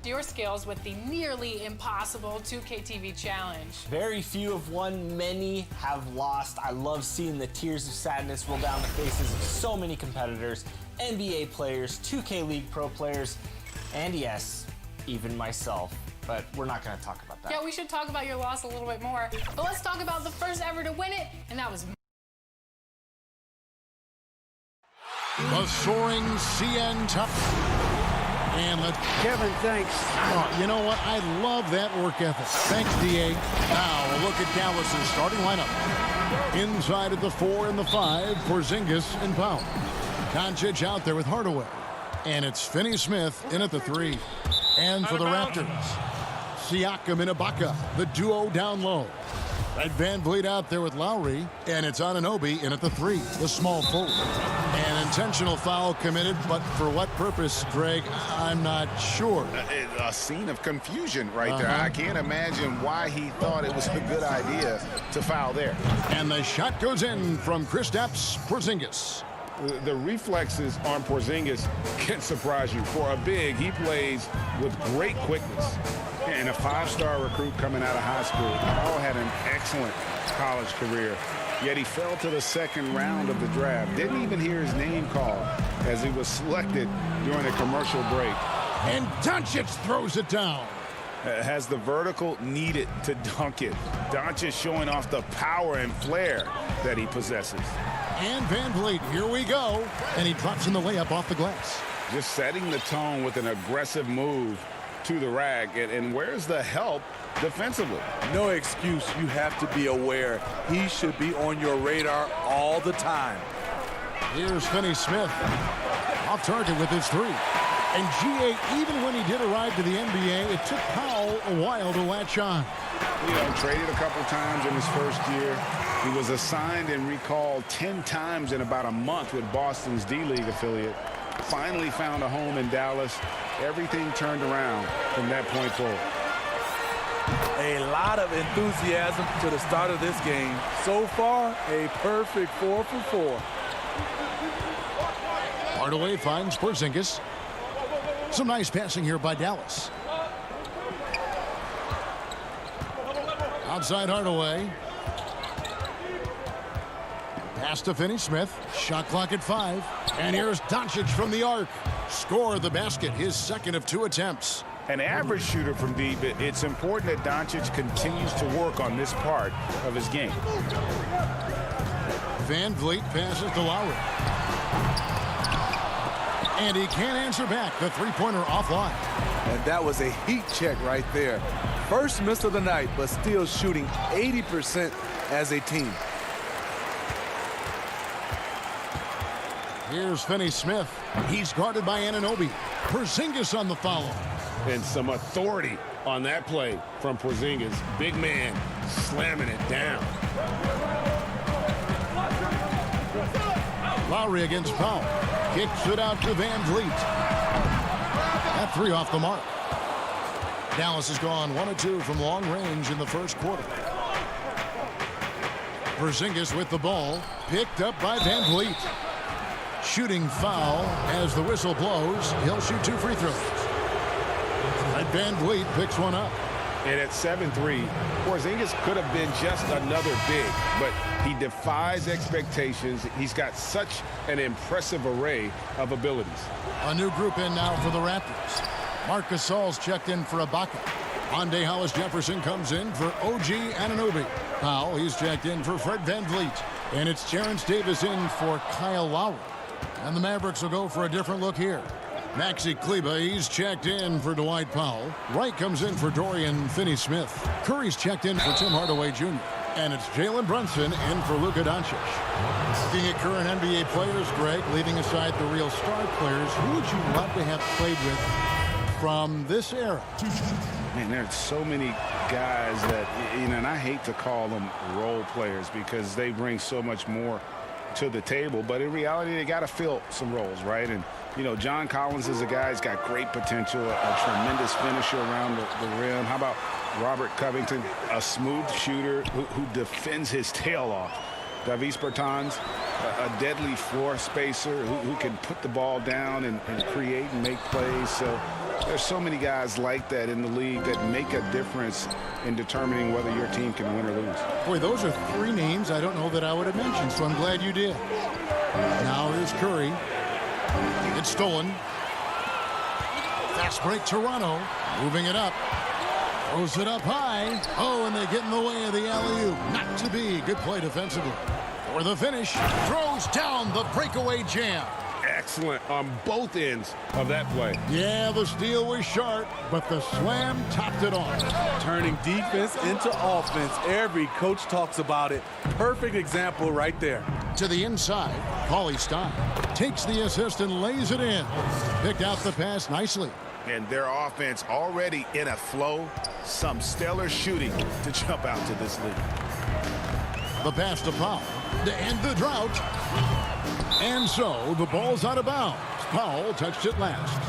your skills with the nearly impossible 2K TV challenge. Very few have won, many have lost. I love seeing the tears of sadness roll down the faces of so many competitors, NBA players, 2K League Pro players, and yes, even myself. But we're not going to talk about that. Yeah, we should talk about your loss a little bit more. But let's talk about the first ever to win it, and that was The soaring CN Top. And Kevin, thanks. Oh, you know what? I love that work ethic. Thanks, D.A. Now, a look at Dallas's starting lineup. Inside at the 4 and the 5, Porzingis and Powell. Doncic out there with Hardaway. And it's Finney-Smith in at the 3. And for the Raptors, Siakam and Ibaka, the duo down low. Fred VanVleet out there with Lowry, and it's Anunoby in at the 3, the small forward. An intentional foul committed, but for what purpose, Greg, I'm not sure. A scene of confusion right there. I can't imagine why he thought it was a good idea to foul there. And the shot goes in from Kristaps Porzingis. The reflexes on Porzingis can surprise you. For a big, he plays with great quickness. And a 5-star recruit coming out of high school. Powell had an excellent college career, yet he fell to the second round of the draft. Didn't even hear his name called as he was selected during a commercial break. And Doncic throws it down. Has the vertical needed to dunk it. Doncic showing off the power and flair that he possesses. And VanVleet, here we go. And he drops in the layup off the glass. Just setting the tone with an aggressive move to the rack. And where's the help defensively? No excuse. You have to be aware. He should be on your radar all the time. Here's Finney-Smith. Off target with his 3. And G.A., even when he did arrive to the NBA, it took Powell a while to latch on. You know, traded a couple times in his first year. He was assigned and recalled 10 times in about a month with Boston's D-League affiliate. Finally found a home in Dallas. Everything turned around from that point forward. A lot of enthusiasm to the start of this game. So far, a perfect 4 for 4. Hardaway finds Porzingis. Some nice passing here by Dallas. Outside Hardaway. Pass to Finney-Smith. Shot clock at 5. And here's Doncic from the arc. Score the basket, his second of 2 attempts. An average shooter from deep, it's important that Doncic continues to work on this part of his game. VanVleet passes to Lowry. And he can't answer back. The three-pointer offline. And that was a heat check right there. First miss of the night, but still shooting 80% as a team. Here's Finney-Smith. He's guarded by Anunoby. Porzingis on the follow. And some authority on that play from Porzingis. Big man slamming it down. Lowry against Powell. Kicks it out to VanVleet. That 3 off the mark. Dallas has gone 1 of 2 from long range in the first quarter. Porzingis with the ball. Picked up by VanVleet. Shooting foul as the whistle blows. He'll shoot 2 free throws. And VanVleet picks one up. And at 7-3, Porzingis could have been just another big, but he defies expectations. He's got such an impressive array of abilities. A new group in now for the Raptors. Marc Gasol's checked in for Ibaka. Monday Hollis Jefferson comes in for OG Anunoby. Powell, he's checked in for Fred VanVleet. And it's Terrence Davis in for Kyle Lowry. And the Mavericks will go for a different look here. Maxi Kleber, he's checked in for Dwight Powell. Wright comes in for Dorian Finney-Smith. Curry's checked in for Tim Hardaway Jr. And it's Jalen Brunson in for Luka Doncic. Looking at current NBA players, Greg, leaving aside the real star players, who would you love to have played with from this era? Man, there's so many guys that, you know, and I hate to call them role players because they bring so much more to the table, but in reality, they got to fill some roles, right? And, you know, John Collins is a guy who's got great potential, a tremendous finisher around the rim. How about Robert Covington, a smooth shooter who defends his tail off? Davis Bertans, a deadly floor spacer who can put the ball down and create and make plays. So There's so many guys like that in the league that make a difference in determining whether your team can win or lose. Boy, those are 3 names I don't know that I would have mentioned, so I'm glad you did. Now here's Curry. It's stolen. Fast break, Toronto. Moving it up. Throws it up high. Oh, and they get in the way of the alley-oop. Not to be. Good play defensively. For the finish, throws down the breakaway jam. Excellent on both ends of that play. Yeah, the steal was sharp, but the slam topped it off. Turning defense into offense. Every coach talks about it. Perfect example right there. To the inside, Cauley Stein takes the assist and lays it in. Picked out the pass nicely. And their offense already in a flow. Some stellar shooting to jump out to this league. The pass to Powell to end the drought. And so the ball's out of bounds. Powell touched it last.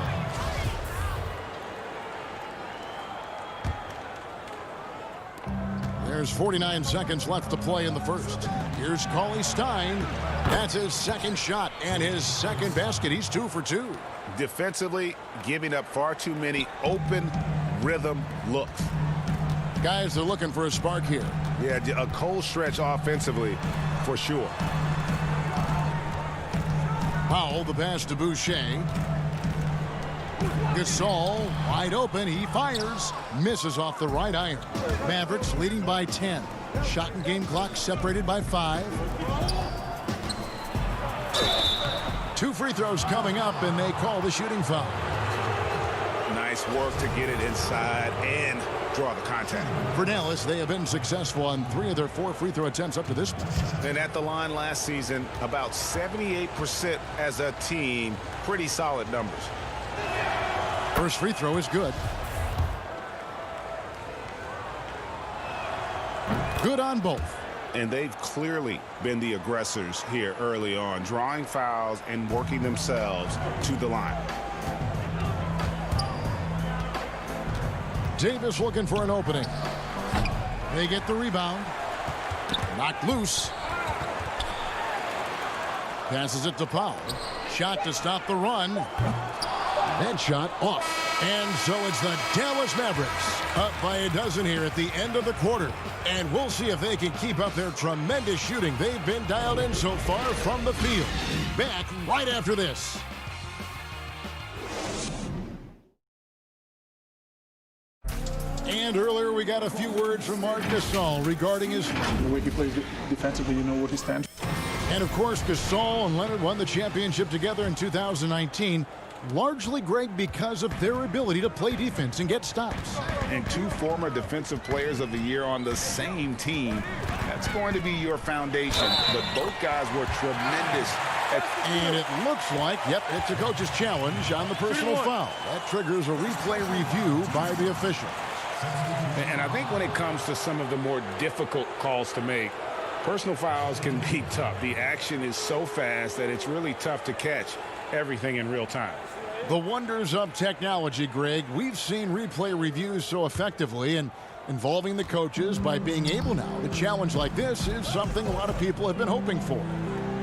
There's 49 seconds left to play in the first. Here's Cauley Stein. That's his second shot and his second basket. He's 2 for 2. Defensively, giving up far too many open rhythm looks. Guys, they're looking for a spark here. Yeah, a cold stretch offensively for sure. Powell, the pass to Boucher. Gasol, wide open. He fires. Misses off the right iron. Mavericks leading by 10. Shot and game clock separated by 5. 2 free throws coming up, and they call the shooting foul. Nice work to get it inside and draw the contact. For Dallas, they have been successful on 3 of their 4 free throw attempts up to this point. And at the line last season, about 78% as a team. Pretty solid numbers. First free throw is good. Good on both. And they've clearly been the aggressors here early on, drawing fouls and working themselves to the line. Davis looking for an opening. They get the rebound. Knocked loose. Passes it to Powell. Shot to stop the run. That shot off. And so it's the Dallas Mavericks up by a dozen here at the end of the quarter. And we'll see if they can keep up their tremendous shooting. They've been dialed in so far from the field. Back right after this. And earlier we got a few words from Marc Gasol regarding his... The way he plays defensively, you know what he stands for. And of course, Gasol and Leonard won the championship together in 2019. Largely, Greg, because of their ability to play defense and get stops. And 2 former defensive players of the year on the same team. That's going to be your foundation. But both guys were tremendous. And it looks like, yep, it's a coach's challenge on the personal foul. That triggers a replay review by the official. And I think when it comes to some of the more difficult calls to make, personal fouls can be tough. The action is so fast that it's really tough to catch everything in real time. The wonders of technology, Greg. We've seen replay reviews so effectively, and involving the coaches by being able now to challenge like this is something a lot of people have been hoping for.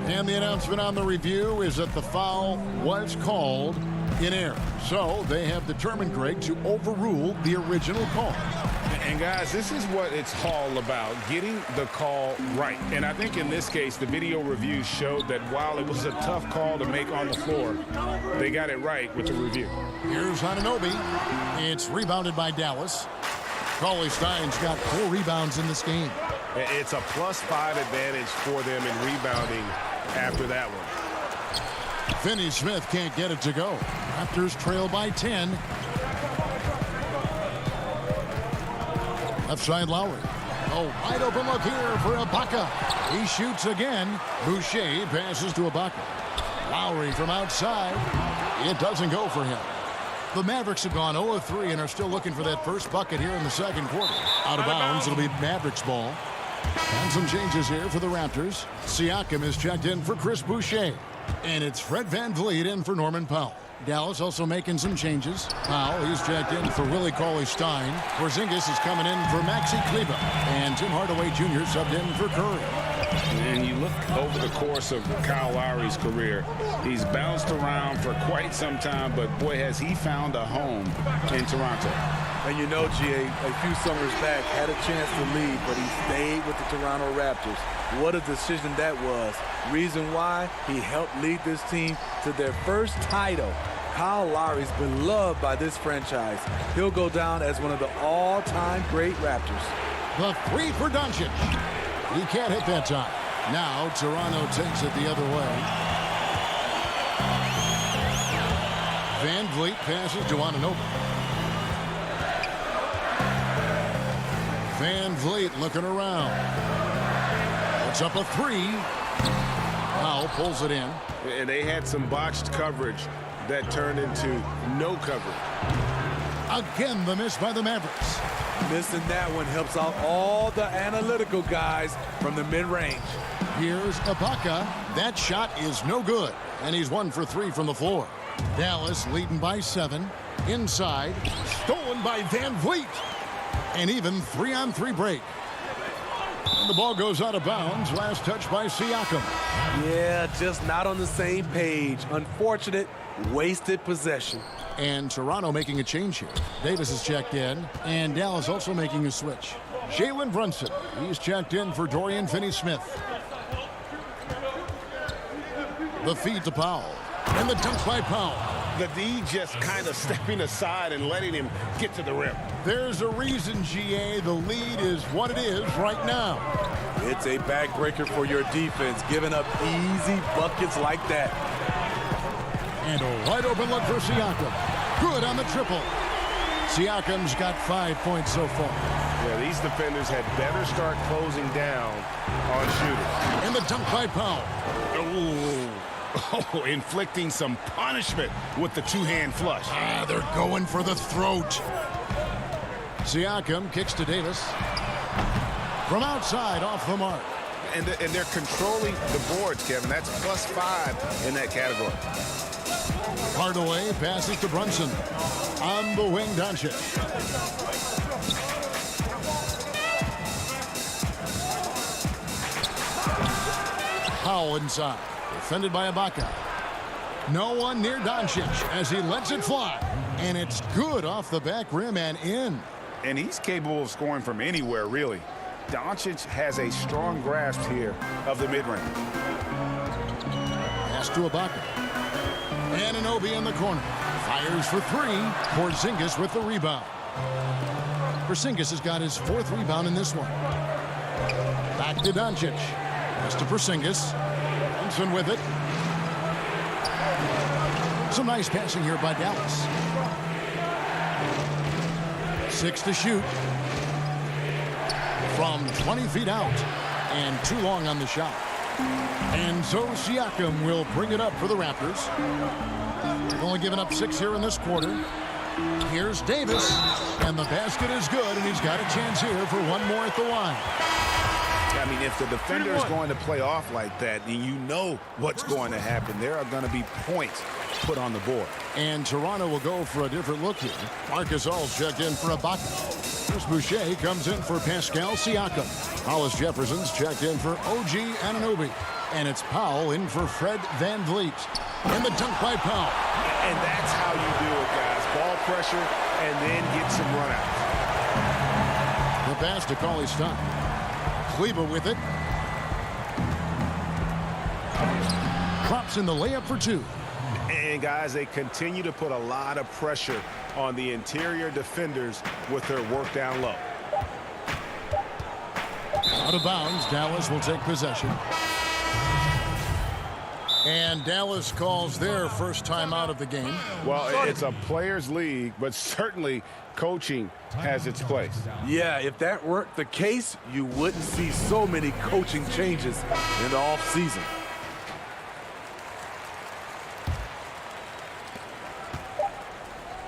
And the announcement on the review is that the foul was called in error. So they have determined, Greg, to overrule the original call. And guys, this is what it's all about, getting the call right. And I think in this case, the video review showed that while it was a tough call to make on the floor, they got it right with the review. Here's Anunoby. It's rebounded by Dallas. Cauley Stein's got 4 rebounds in this game. It's a +5 advantage for them in rebounding after that one. Finney-Smith can't get it to go. Raptors trail by 10. Left side Lowry. A wide open look here for Ibaka. He shoots again. Boucher passes to Ibaka. Lowry from outside. It doesn't go for him. The Mavericks have gone 0 of 3 and are still looking for that first bucket here in the second quarter. Out of bounds, it'll be Mavericks ball. And some changes here for the Raptors. Siakam is checked in for Chris Boucher. And it's Fred VanVleet in for Norman Powell. Dallas also making some changes. Powell, he's checked in for Willie Cauley-Stein. Porzingis is coming in for Maxi Kleber. And Tim Hardaway Jr. subbed in for Curry. And you look over the course of Kyle Lowry's career, he's bounced around for quite some time, but boy, has he found a home in Toronto. And you know, GA, a few summers back, had a chance to leave, but he stayed with the Toronto Raptors. What a decision that was. Reason why? He helped lead this team to their first title. Kyle Lowry's been loved by this franchise. He'll go down as one of the all-time great Raptors. The three for Doncic. He can't hit that time. Now Toronto takes it the other way. Van Vliet passes to Anunoby. Van Vliet looking around. Puts up a three. Powell pulls it in. And they had some botched coverage that turned into no coverage. Again, the miss by the Mavericks. Missing that one helps out all the analytical guys from the mid-range. Here's Ibaka. That shot is no good. And he's 1 for 3 from the floor. Dallas leading by 7. Inside. Stolen by Van Vliet. And even 3-on-3 break. And the ball goes out of bounds. Last touch by Siakam. Yeah, just not on the same page. Unfortunate, wasted possession. And Toronto making a change here. Davis is checked in. And Dallas also making a switch. Jalen Brunson. He's checked in for Dorian Finney-Smith. The feed to Powell. And the dunk by Powell. The D just kind of stepping aside and letting him get to the rim. There's a reason, GA. The lead is what it is right now. It's a backbreaker for your defense, giving up easy buckets like that. And a wide open look for Siakam. Good on the triple. Siakam's got 5 points so far. Yeah, these defenders had better start closing down on shooting. And the dunk by Powell. Oh, inflicting some punishment with the two-hand flush. They're going for the throat. Siakam kicks to Davis. From outside, off the mark. And they're controlling the boards, Kevin. That's +5 in that category. Hardaway passes to Brunson. On the wing, Doncic. Powell inside. Defended by Ibaka. No one near Doncic as he lets it fly. And it's good off the back rim and in. And he's capable of scoring from anywhere, really. Doncic has a strong grasp here of the mid-range. Pass to Ibaka. Anunoby in the corner. Fires for three. Porzingis with the rebound. Porzingis has got his 4th rebound in this one. Back to Doncic. Pass to Porzingis. Thompson with it. Some nice passing here by Dallas. 6 to shoot. From 20 feet out. And too long on the shot. And so Siakam will bring it up for the Raptors. They've only given up 6 here in this quarter. Here's Davis. And the basket is good. And he's got a chance here for one more at the line. I mean, if the defender is going to play off like that, then you know what's going to happen. There are going to be points put on the board. And Toronto will go for a different look here. Marcus All's checked in for Ibaka. Chris Boucher comes in for Pascal Siakam. Hollis Jefferson's checked in for OG Anunoby. And it's Powell in for Fred Van Vliet. And the dunk by Powell. And that's how you do it, guys. Ball pressure and then get some runouts. The pass to Cauley-Stein. Kleber with it. Drops in the layup for 2. And guys, they continue to put a lot of pressure on the interior defenders with their work down low. Out of bounds, Dallas will take possession. And Dallas calls their first time out of the game. Well, it's a players' league, but certainly coaching has its place. Yeah, if that weren't the case, you wouldn't see so many coaching changes in the offseason.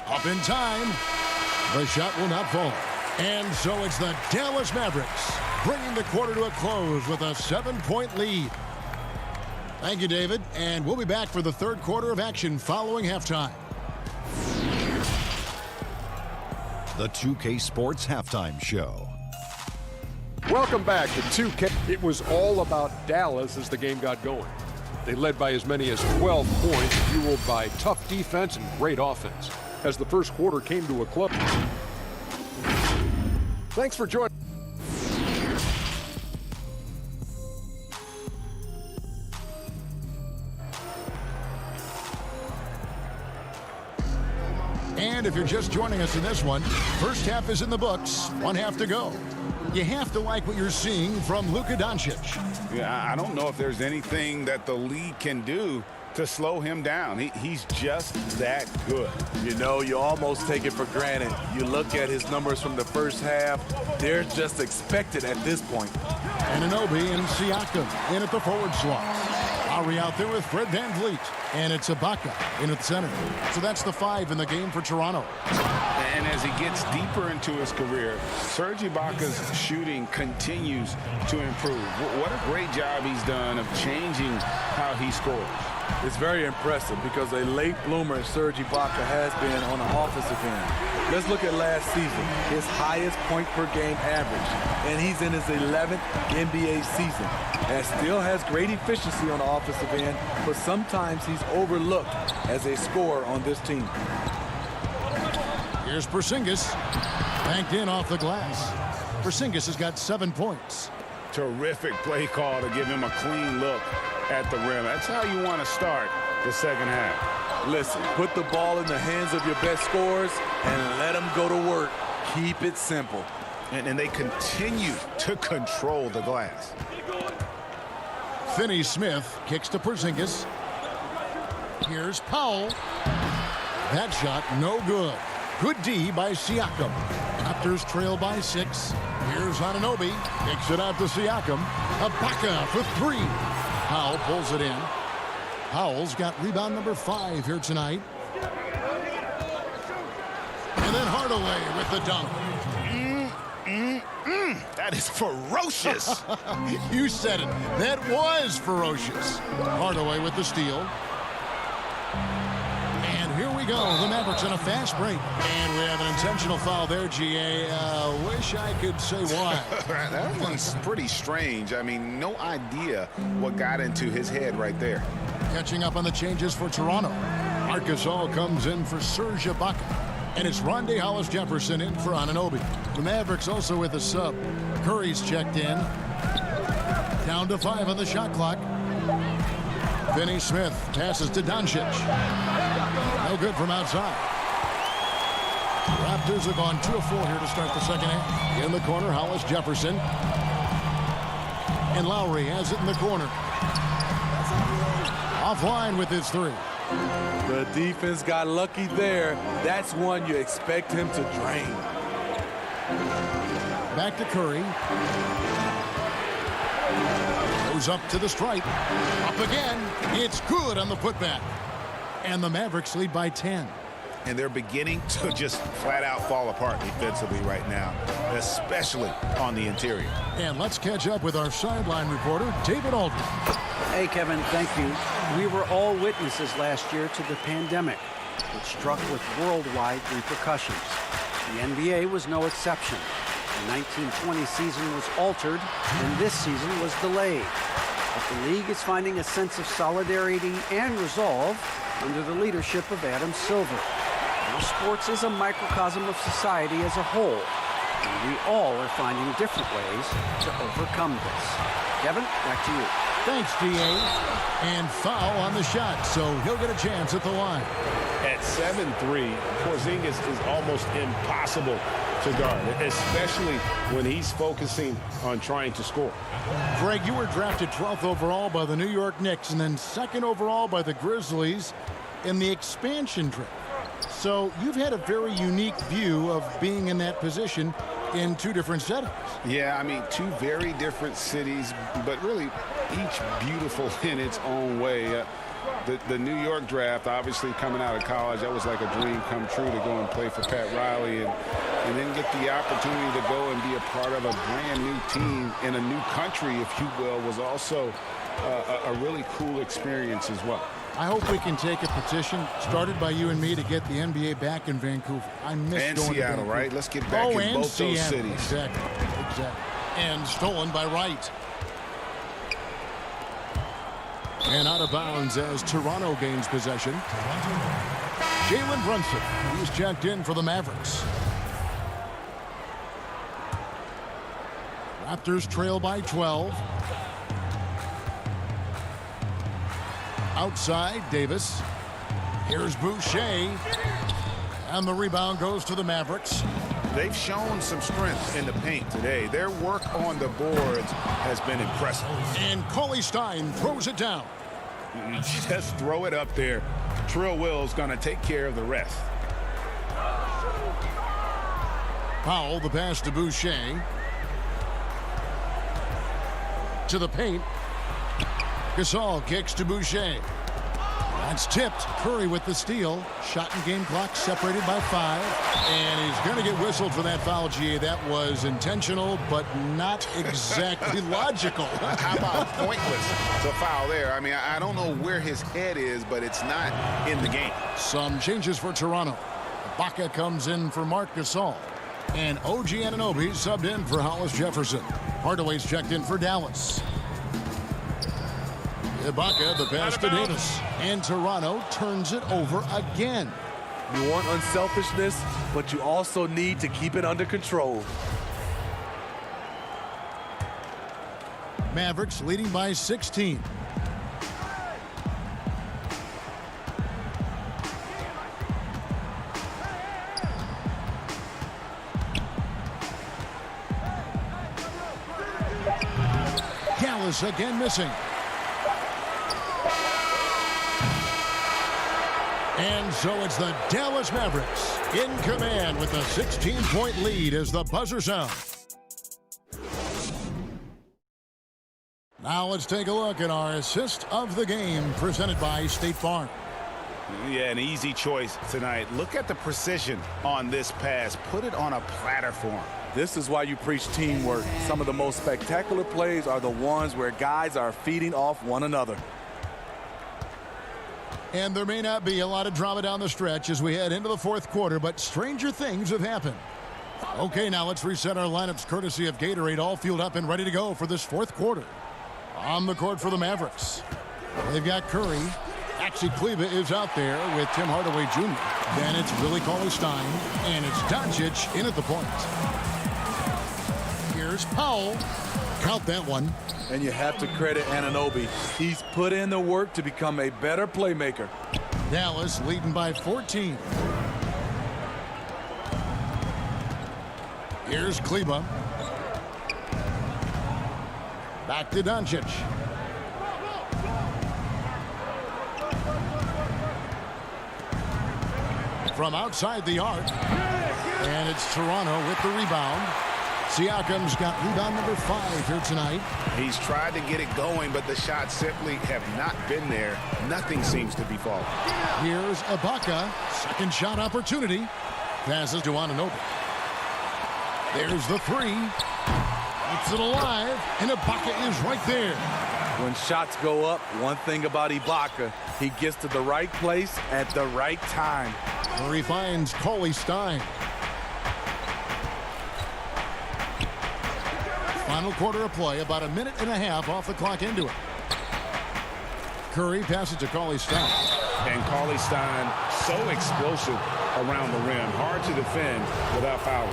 Up in time. The shot will not fall. And so it's the Dallas Mavericks bringing the quarter to a close with a 7-point lead. Thank you, David. And we'll be back for the third quarter of action following halftime. the 2K Sports Halftime Show. Welcome back to 2K. It was all about Dallas as the game got going. They led by as many as 12 points, fueled by tough defense and great offense. As the first quarter came to a close. Thanks for joining. And if you're just joining us in this one, first half is in the books, one half to go. You have to like what you're seeing from Luka Doncic. Yeah, I don't know if there's anything that the league can do to slow him down. He's just that good. You know, you almost take it for granted. You look at his numbers from the first half, they're just expected at this point. Anunoby and Siakam in at the forward slot. Lowry out there with Fred VanVleet. And it's Ibaka in at the center. So that's the 5 in the game for Toronto. And as he gets deeper into his career, Serge Ibaka's shooting continues to improve. What a great job he's done of changing how he scores. It's very impressive because a late bloomer Serge Ibaka has been on the offensive end. Let's look at last season, his highest point per game average, and he's in his 11th NBA season. And still has great efficiency on the offensive end, but sometimes he's overlooked as a scorer on this team. Here's Porzingis, banked in off the glass. Porzingis has got 7 points. Terrific play call to give him a clean look at the rim. That's how you want to start the second half. Listen, put the ball in the hands of your best scorers and let them go to work. Keep it simple. And they continue to control the glass. Finney Smith kicks to Porzingis. Here's Powell. That shot no good. Good D by Siakam. Raptors trail by 6. Here's Anunoby. Kicks it out to Siakam. Ibaka for 3. Powell pulls it in. Powell's got rebound number 5 here tonight. And then Hardaway with the dunk. That is ferocious. You said it. That was ferocious. Hardaway with the steal. And here we go. The Mavericks on a fast break. And we have an intentional foul there, GA. Wish I could say why. That one's pretty strange. I mean, no idea what got into his head right there. Catching up on the changes for Toronto. Marc Gasol comes in for Serge Ibaka. And it's Rondae Hollis-Jefferson in for Anunoby. The Mavericks also with a sub. Curry's checked in. Down to 5 on the shot clock. Finney Smith passes to Doncic. No good from outside. Raptors have gone 2 of 4 here to start the second half. In the corner, Hollis-Jefferson. And Lowry has it in the corner. Offline with his 3. The defense got lucky there. That's one you expect him to drain. Back to Curry. Goes up to the stripe. Up again. It's good on the putback. And the Mavericks lead by 10. And they're beginning to just flat out fall apart defensively right now, especially on the interior. And let's catch up with our sideline reporter, David Aldridge. Hey, Kevin, thank you. We were all witnesses last year to the pandemic, which struck with worldwide repercussions. The NBA was no exception. The 1920 season was altered, and this season was delayed. But the league is finding a sense of solidarity and resolve under the leadership of Adam Silver. Now, sports is a microcosm of society as a whole, and we all are finding different ways to overcome this. Kevin, back to you. Thanks, DA. And foul on the shot, so he'll get a chance at the line. At 7'3", Porzingis is almost impossible to guard, especially when he's focusing on trying to score. Greg, you were drafted 12th overall by the New York Knicks and then 2nd overall by the Grizzlies in the expansion draft. So you've had a very unique view of being in that position in 2 different settings. Yeah, I mean, 2 very different cities, but really each beautiful in its own way. The New York draft, obviously coming out of college, that was like a dream come true to go and play for Pat Riley and then get the opportunity to go and be a part of a brand new team in a new country, if you will, was also a really cool experience as well. I hope we can take a petition started by you and me to get the NBA back in Vancouver. I miss and going Seattle, to Vancouver. right? Let's get back in both Seattle. those cities. Exactly. And stolen by Wright. And out of bounds as Toronto gains possession. Jalen Brunson, he's checked in for the Mavericks. Raptors trail by 12. Outside, Davis. Here's Boucher. And the rebound goes to the Mavericks. They've shown some strength in the paint today. Their work on the boards has been impressive. And Cauley Stein throws it down. You just throw it up there. Trill Will's going to take care of the rest. Powell, the pass to Boucher. To the paint. Gasol kicks to Boucher. That's tipped. Curry with the steal. Shot and game clock separated by 5. And he's going to get whistled for that foul, GA. That was intentional, but not exactly logical. How about pointless to foul there? I mean, I don't know where his head is, but it's not in the game. Some changes for Toronto. Ibaka comes in for Marc Gasol. And OG Anunoby subbed in for Hollis Jefferson. Hardaway's checked in for Dallas. Ibaka, the pass to Davis. And Toronto turns it over again. You want unselfishness, but you also need to keep it under control. Mavericks leading by 16. Dallas again missing. And so it's the Dallas Mavericks in command with a 16-point lead as the buzzer sounds. Now let's take a look at our assist of the game presented by State Farm. Yeah, an easy choice tonight. Look at the precision on this pass. Put it on a platter for him. This is why you preach teamwork. Some of the most spectacular plays are the ones where guys are feeding off one another. And there may not be a lot of drama down the stretch as we head into the fourth quarter, but stranger things have happened. Okay, now let's reset our lineups courtesy of Gatorade, all fueled up and ready to go for this fourth quarter. On the court for the Mavericks, they've got Curry. Maxi Kleber is out there with Tim Hardaway Jr. Then it's Willie Cauley-Stein, and it's Doncic in at the point. Here's Powell. Count that one. And you have to credit Anunoby. He's put in the work to become a better playmaker. Dallas leading by 14. Here's Kleber. Back to Doncic. From outside the arc. And it's Toronto with the rebound. Siakam's got rebound number 5 here tonight. He's tried to get it going, but the shots simply have not been there. Nothing seems to be falling. Here's Ibaka. Second shot opportunity. Passes to Anunoby. There's the 3. Keeps it alive, and Ibaka is right there. When shots go up, one thing about Ibaka, he gets to the right place at the right time. Where he finds Cauley-Stein. Final quarter of play, about a minute and a half off the clock into it. Curry passes to Cauley-Stein. And Cauley-Stein, so explosive around the rim. Hard to defend without fouling.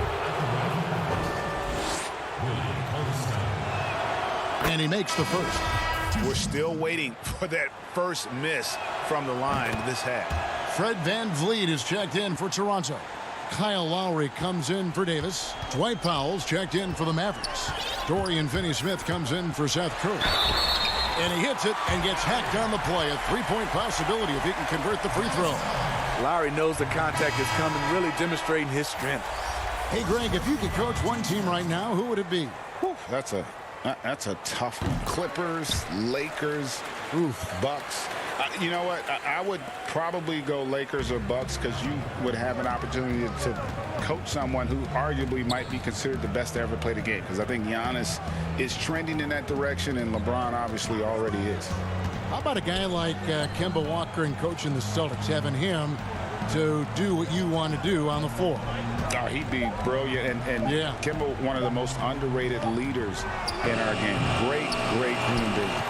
And he makes the first. We're still waiting for that first miss from the line this half. Fred VanVleet is checked in for Toronto. Kyle Lowry comes in for Davis. Dwight Powell's checked in for the Mavericks. Dorian Finney-Smith comes in for Seth Curry. And he hits it and gets hacked on the play. A three-point possibility if he can convert the free throw. Lowry knows the contact is coming, really demonstrating his strength. Hey, Greg, if you could coach one team right now, who would it be? Whew, that's a tough one. Clippers, Lakers, Bucks. You know what? I would probably go Lakers or Bucks because you would have an opportunity to coach someone who arguably might be considered the best to ever play the game, because I think Giannis is trending in that direction, and LeBron obviously already is. How about a guy like Kemba Walker and coaching the Celtics, having him to do what you want to do on the floor? Oh, he'd be brilliant, and yeah. Kemba, one of the most underrated leaders in our game. Great human being.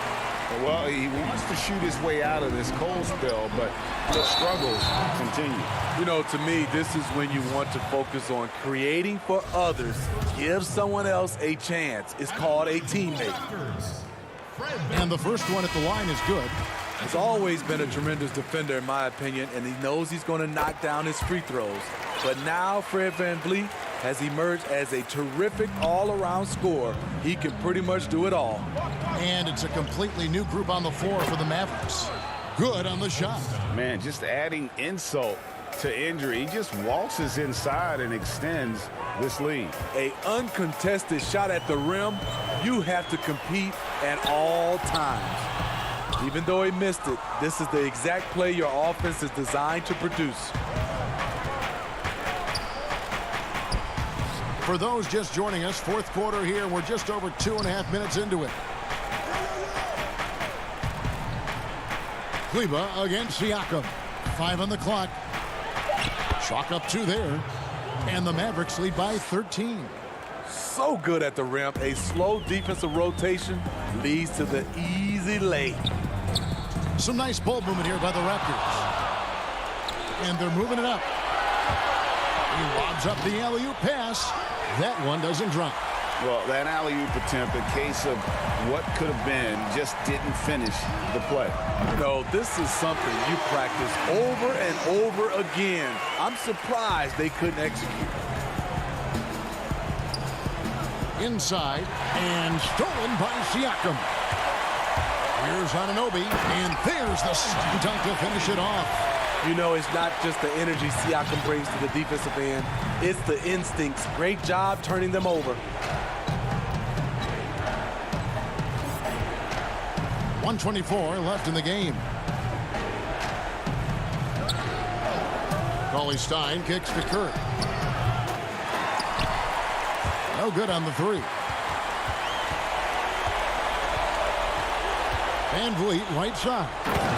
Well, he wants to shoot his way out of this cold spell, but the struggles continue. You know, to me, this is when you want to focus on creating for others. Give someone else a chance. It's called a teammate. And the first one at the line is good. He's always been a tremendous defender, in my opinion, and he knows he's going to knock down his free throws. But now Fred VanVleet has emerged as a terrific all-around scorer. He can pretty much do it all. And it's a completely new group on the floor for the Mavericks. Good on the shot. Man, just adding insult to injury. He just waltzes inside and extends this lead. An uncontested shot at the rim, you have to compete at all times. Even though he missed it, this is the exact play your offense is designed to produce. For those just joining us, fourth quarter here. We're just over 2.5 minutes into it. Kleber against Siakam. 5 on the clock. Chalk up 2 there. And the Mavericks lead by 13. So good at the rim. A slow defensive rotation leads to the easy lay. Some nice ball movement here by the Raptors. And they're moving it up. He lobs up the alley-oop pass. That one doesn't drop. Well, that alley-oop attempt, a case of what could have been, just didn't finish the play. No, this is something you practice over and over again. I'm surprised they couldn't execute. Inside, and stolen by Siakam. Here's Anunoby, and there's the slam dunk to finish it off. You know, it's not just the energy Siakam brings to the defensive end. It's the instincts. Great job turning them over. 1:24 left in the game. Cauley-Stein kicks to Kurt. No good on the 3. VanVleet right side.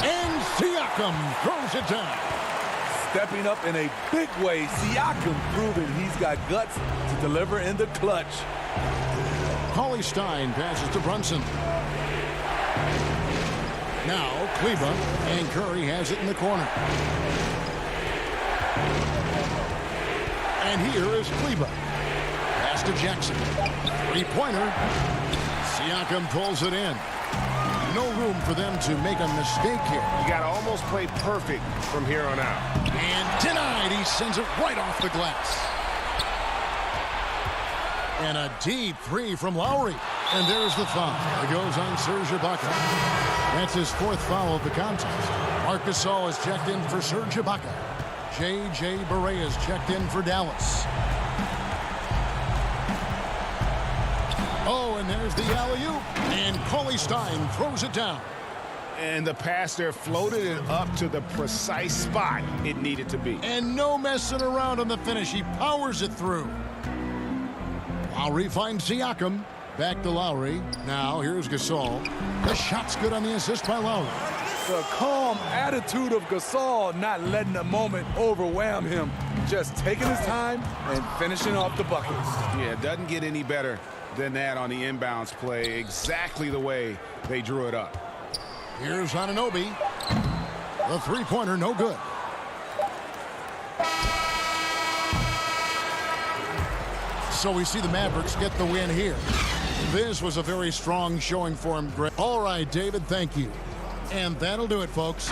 And Siakam throws it down. Stepping up in a big way, Siakam proving he's got guts to deliver in the clutch. Cauley-Stein passes to Brunson. Now Kleber, and Curry has it in the corner. And here is Kleber. Pass to Jackson. 3-pointer. Siakam pulls it in. No room for them to make a mistake here. You got to almost play perfect from here on out. And denied. He sends it right off the glass. And a deep 3 from Lowry. And there's the foul. It goes on Serge Ibaka. That's his 4th foul of the contest. Marc Gasol is checked in for Serge Ibaka. J.J. Barea is checked in for Dallas. Oh, and there's the alley-oop. And Cauley-Stein throws it down. And the pass there floated it up to the precise spot it needed to be. And no messing around on the finish. He powers it through. Lowry finds Siakam. Back to Lowry. Now here's Gasol. The shot's good on the assist by Lowry. The calm attitude of Gasol, not letting the moment overwhelm him. Just taking his time and finishing off the bucket. Yeah, it doesn't get any better than that on the inbounds play. Exactly the way they drew it up. Here's Anunoby. The 3-pointer, no good. So we see the Mavericks get the win here. This was a very strong showing for him, Greg. All right, David, thank you. And that'll do it, folks.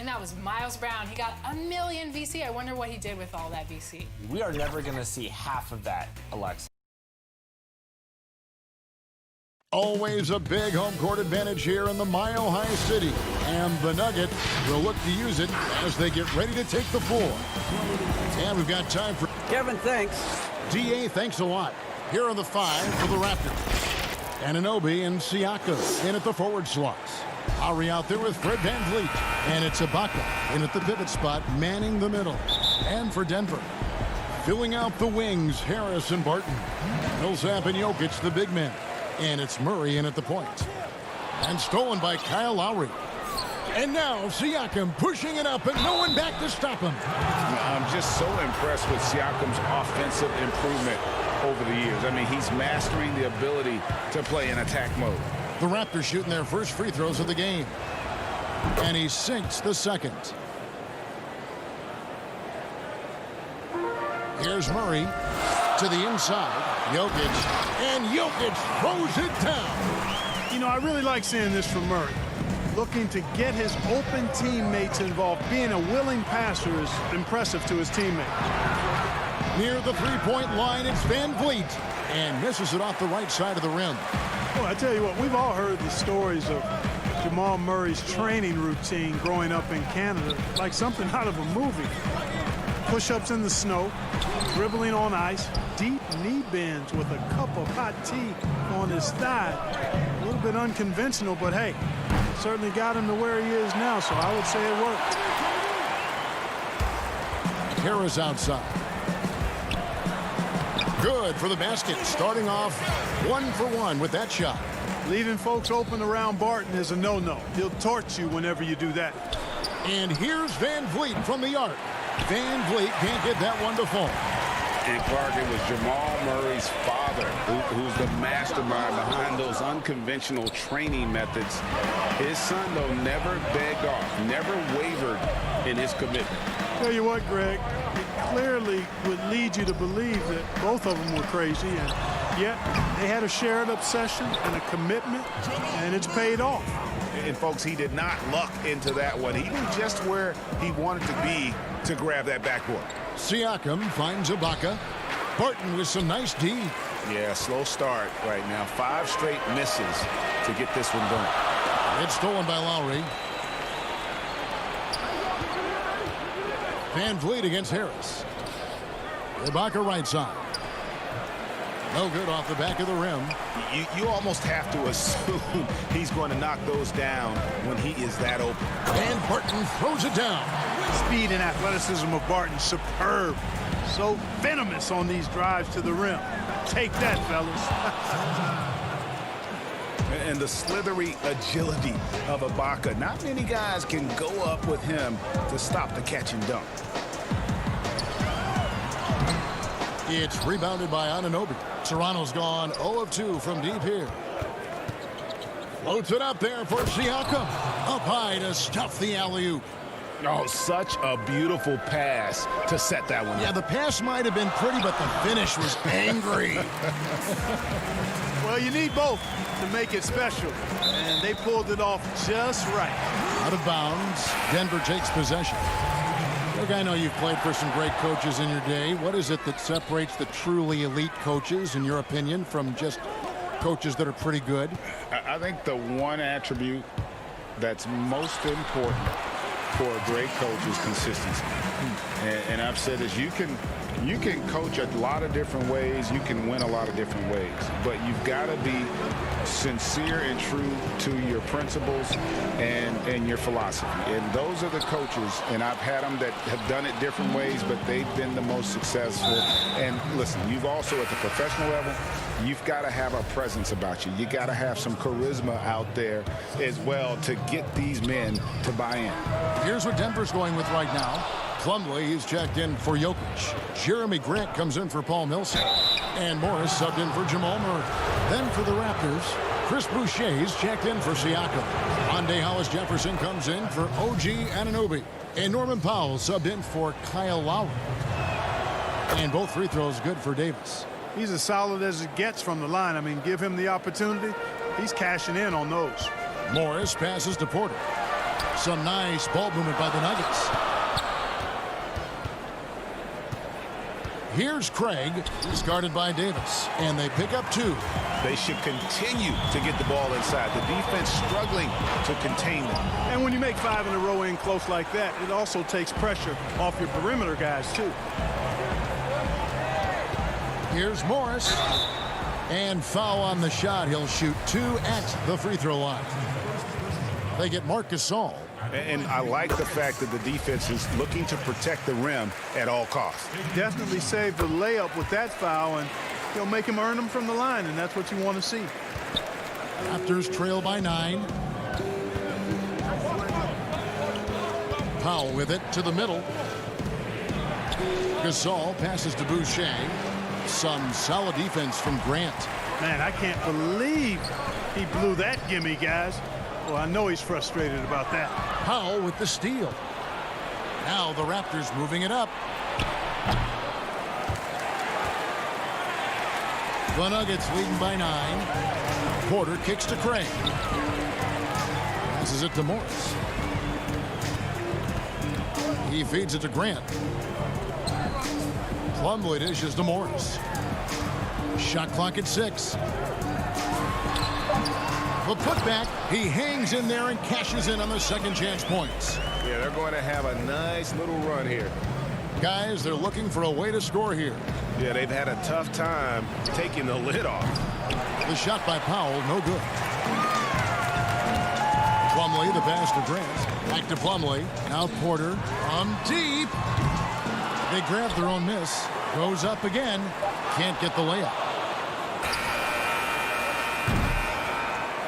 And that was Miles Brown. He got $1 million VC. I wonder what he did with all that VC. We are never going to see half of that, Alexa. Always a big home court advantage here in the Mile High City. And the Nuggets will look to use it as they get ready to take the floor. And we've got time for... Kevin, thanks. DA, thanks a lot. Here are the 5 for the Raptors. Anunoby and Siakam in at the forward slots. Lowry out there with Fred VanVleet. And it's Ibaka in at the pivot spot, manning the middle. And for Denver, filling out the wings, Harris and Barton. Millsap and Jokic, the big men. And it's Murray in at the point. And stolen by Kyle Lowry. And now Siakam pushing it up and no one back to stop him. I'm just so impressed with Siakam's offensive improvement over the years. I mean, he's mastering the ability to play in attack mode. The Raptors shooting their first free throws of the game. And he sinks the second. Here's Murray to the inside. Jokic. And Jokic throws it down. You know, I really like seeing this from Murray. Looking to get his open teammates involved. Being a willing passer is impressive to his teammates. Near the three-point line, it's VanVleet. And misses it off the right side of the rim. Well, I tell you what, we've all heard the stories of Jamal Murray's training routine growing up in Canada, like something out of a movie. Push-ups in the snow, dribbling on ice, deep knee bends with a cup of hot tea on his thigh. A little bit unconventional, but hey, certainly got him to where he is now, so I would say it worked. Harris outside. Good for the basket, starting off 1 for 1 with that shot. Leaving folks open around Barton is a no-no. He'll torch you whenever you do that. And here's VanVleet from the arc. VanVleet can't get that one to fall. And Clark, it was Jamal Murray's father who's the mastermind behind those unconventional training methods. His son, though, never begged off, never wavered in his commitment. Tell you what, Greg, it clearly would lead you to believe that both of them were crazy, and yet they had a shared obsession and a commitment, and it's paid off. And folks, he did not luck into that one. He knew just where he wanted to be to grab that backboard. Siakam finds Ibaka. Barton with some nice D. Yeah, slow start right now. 5 straight misses to get this one done. It's stolen by Lowry. VanVleet against Harris. Ibaka right side. No good off the back of the rim. You almost have to assume he's going to knock those down when he is that open. And Barton throws it down. Speed and athleticism of Barton, superb. So venomous on these drives to the rim. Take that, fellas. And the slithery agility of Ibaka. Not many guys can go up with him to stop the catch and dunk. It's rebounded by Anunoby. Toronto's gone 0 of 2 from deep here. Floats it up there for Siakam. Up high to stuff the alley-oop. Oh, such a beautiful pass to set that one. Yeah, the pass might have been pretty, but the finish was angry. Well, you need both to make it special, and they pulled it off just right. Out of bounds, Denver takes possession. Look, I know you've played for some great coaches in your day. What is it that separates the truly elite coaches, in your opinion, from just coaches that are pretty good? I think the one attribute that's most important for a great coach is consistency. And I've said this, you can coach a lot of different ways, you can win a lot of different ways, but you've got to be sincere and true to your principles and your philosophy. And those are the coaches, and I've had them that have done it different ways, but they've been the most successful. And listen, you've also at the professional level, you've got to have a presence about you. You got to have some charisma out there as well to get these men to buy in. Here's what Denver's going with right now. Plumlee, he's checked in for Jokic. Jeremy Grant comes in for Paul Millsap. And Morris subbed in for Jamal Murray. Then for the Raptors, Chris Boucher's checked in for Siakam. Monday Hollis Jefferson comes in for OG Anunoby. And Norman Powell subbed in for Kyle Lowry. And both free throws good for Davis. He's as solid as it gets from the line. I mean, give him the opportunity. He's cashing in on those. Morris passes to Porter. Some nice ball movement by the Nuggets. Here's Craig. He's guarded by Davis. And they pick up 2. They should continue to get the ball inside. The defense struggling to contain them. And when you make 5 in a row in close like that, it also takes pressure off your perimeter guys, too. Here's Morris. And foul on the shot. He'll shoot 2 at the free throw line. They get Marc Gasol. And I like the fact that the defense is looking to protect the rim at all costs. Definitely saved the layup with that foul, and he'll make him earn them from the line, and that's what you want to see. Raptors trail by 9. Powell with it to the middle. Gasol passes to Boucher. Some solid defense from Grant. Man, I can't believe he blew that gimme, guys. Well, I know he's frustrated about that. Powell with the steal. Now the Raptors moving it up. The Nuggets leading by 9. Porter kicks to Craig. Passes it to Morris. He feeds it to Grant. Plumlee dishes to Morris. Shot clock at 6. The putback, he hangs in there and cashes in on the second chance points. Yeah, they're going to have a nice little run here. Guys, they're looking for a way to score here. Yeah, they've had a tough time taking the lid off. The shot by Powell, no good. Plumlee, the pass to Grant. Back to Plumlee. Now Porter from deep. They grab their own miss. Goes up again. Can't get the layup.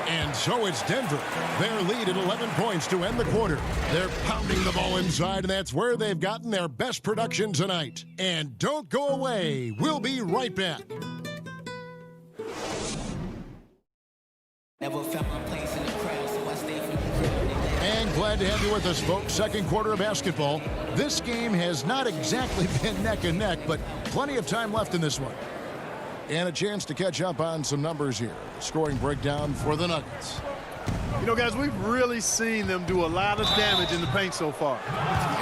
And so it's Denver. Their lead at 11 points to end the quarter. They're pounding the ball inside, and that's where they've gotten their best production tonight. And don't go away. We'll be right back. Never felt my place in the crowd, so I stay from the crowd. And glad to have you with us, folks. Second quarter of basketball. This game has not exactly been neck and neck, but plenty of time left in this one. And a chance to catch up on some numbers here. Scoring breakdown for the Nuggets. You know, guys, we've really seen them do a lot of damage in the paint so far.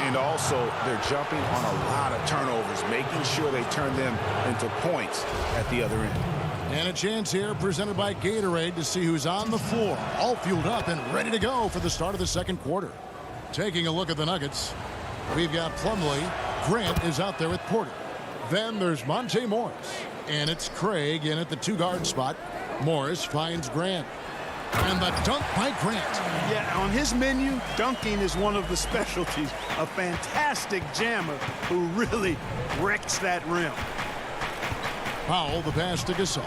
And also, they're jumping on a lot of turnovers, making sure they turn them into points at the other end. And a chance here presented by Gatorade to see who's on the floor, all fueled up and ready to go for the start of the second quarter. Taking a look at the Nuggets, we've got Plumlee. Grant is out there with Porter. Then there's Monte Morris. And it's Craig in at the 2-guard spot. Morris finds Grant. And the dunk by Grant. Yeah, on his menu, dunking is one of the specialties. A fantastic jammer who really wrecks that rim. Powell, the pass to Gasol.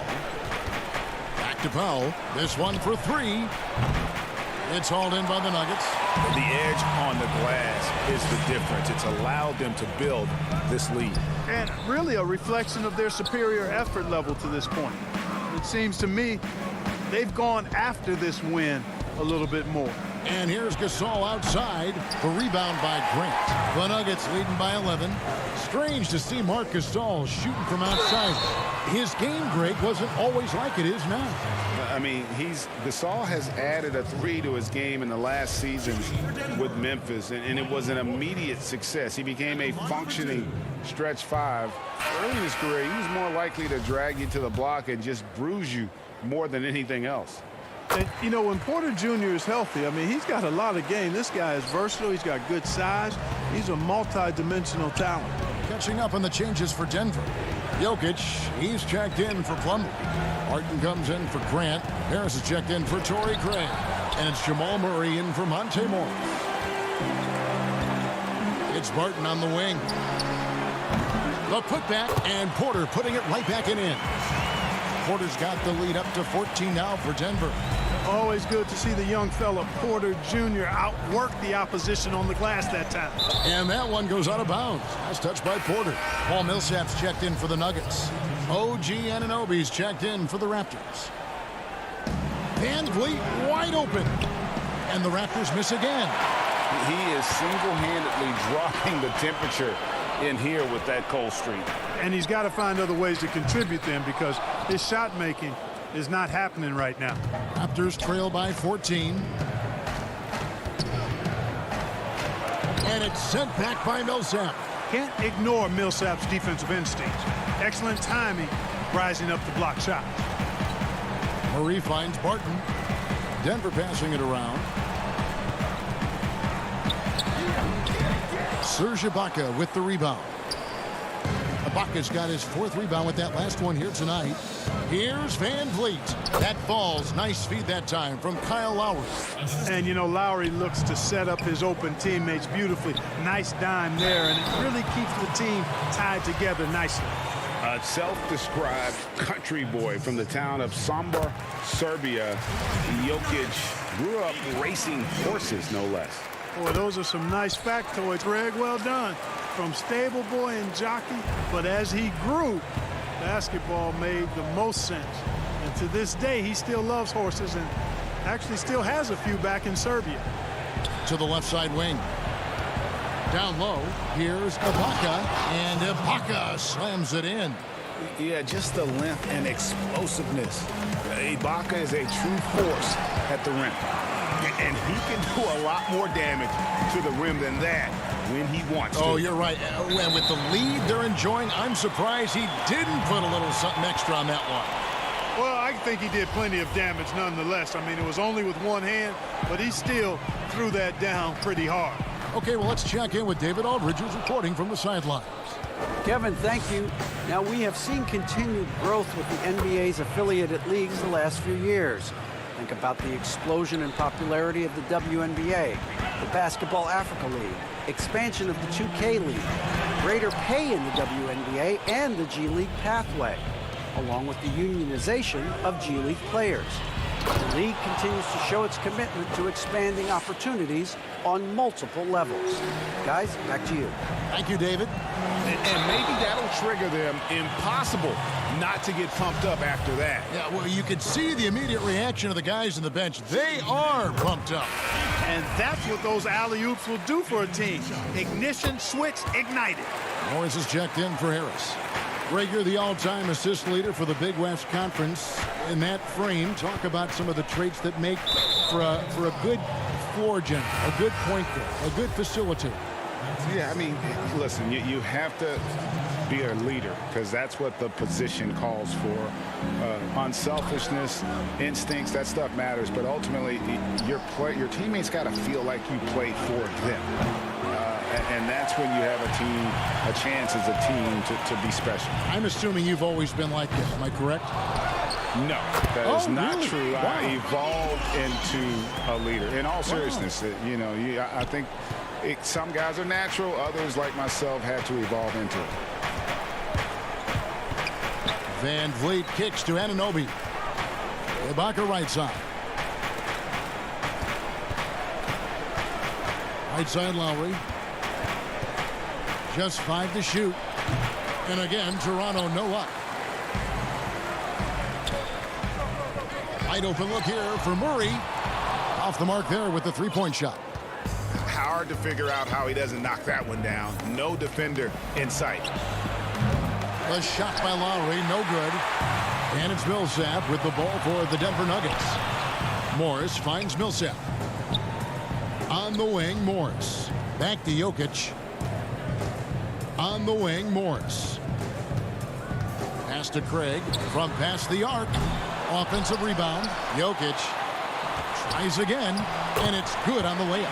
Back to Powell. This one for 3. It's hauled in by the Nuggets. The edge on the glass is the difference. It's allowed them to build this lead. And really a reflection of their superior effort level to this point. It seems to me they've gone after this win a little bit more. And here's Gasol outside. The rebound by Grant. The Nuggets leading by 11. Strange to see Marc Gasol shooting from outside. His game, Greg, wasn't always like it is now. I mean, Gasol has added a 3 to his game in the last season with Memphis, and it was an immediate success. He became a functioning stretch 5. Early in his career, he was more likely to drag you to the block and just bruise you more than anything else. And, you know, when Porter Jr. is healthy, I mean, he's got a lot of game. This guy is versatile. He's got good size. He's a multi-dimensional talent. Catching up on the changes for Denver. Jokic, he's checked in for Plumlee. Martin comes in for Grant. Harris is checked in for Torrey Craig. And it's Jamal Murray in for Monte Morris. It's Barton on the wing. The putback, and Porter putting it right back in. Porter's got the lead up to 14 now for Denver. Always good to see the young fella Porter Jr. outwork the opposition on the glass that time. And that one goes out of bounds. Nice touch by Porter. Paul Millsap's checked in for the Nuggets. OG Anunoby's checked in for the Raptors. Van Vliet wide open. And the Raptors miss again. He is single-handedly dropping the temperature in here with that cold streak. And he's got to find other ways to contribute them because his shot making is not happening right now. Raptors trail by 14. And it's sent back by Millsap. Can't ignore Millsap's defensive instincts. Excellent timing, rising up to block shots. Murray finds Barton. Denver passing it around. Serge Ibaka with the rebound. Ibaka's got his 4th rebound with that last one here tonight. Here's Van Vliet. That falls. Nice feed that time from Kyle Lowry. And, you know, Lowry looks to set up his open teammates beautifully. Nice dime there, and it really keeps the team tied together nicely. A self-described country boy from the town of Sombor, Serbia, Jokic grew up racing horses, no less. Boy, those are some nice factoids, Greg. Well done. From stable boy and jockey, but as he grew, basketball made the most sense. And to this day, he still loves horses and actually still has a few back in Serbia. To the left side wing. Down low, here's Ibaka, and Ibaka slams it in. Yeah, just the length and explosiveness. Ibaka is a true force at the rim. And he can do a lot more damage to the rim than that when he wants to. Oh, you're right. And with the lead they're enjoying, I'm surprised he didn't put a little something extra on that one. Well, I think he did plenty of damage nonetheless. I mean, it was only with one hand, but he still threw that down pretty hard. Okay, well, let's check in with David Aldridge, who's reporting from the sidelines. Kevin, thank you. Now, we have seen continued growth with the NBA's affiliated leagues the last few years. Think about the explosion in popularity of the WNBA, the Basketball Africa League, expansion of the 2K League, greater pay in the WNBA and the G League pathway, along with the unionization of G League players. The league continues to show its commitment to expanding opportunities on multiple levels. Guys, back to you. Thank you, David. And maybe that'll trigger them. Impossible not to get pumped up after that. Yeah, well, you could see the immediate reaction of the guys on the bench. They are pumped up. And that's what those alley-oops will do for a team. Ignition, switch, ignited. Morris is checked in for Harris. Greg, you're the all-time assist leader for the Big West Conference. In that frame, talk about some of the traits that make for a good floor general, a good point guard, a good facilitator. Yeah, I mean, listen, you have to be a leader because that's what the position calls for. Unselfishness, instincts, that stuff matters, but ultimately your teammates got to feel like you play for them. And that's when you have a chance as a team to be special. I'm assuming you've always been like this. Am I correct? No, that is not really? true. Wow. I evolved into a leader. In all seriousness, I think some guys are natural. Others, like myself, had to evolve into it. Van Vliet kicks to Anunoby. Ibaka right side. Right side Lowry. Just 5 to shoot. And again, Toronto no luck. Wide open look here for Murray. Off the mark there with the three-point shot. Hard to figure out how he doesn't knock that one down. No defender in sight. The shot by Lowry, no good. And it's Millsap with the ball for the Denver Nuggets. Morris finds Millsap. On the wing, Morris. Back to Jokic. On the wing, Morris. Pass to Craig from past the arc. Offensive rebound. Jokic tries again, and it's good on the layup.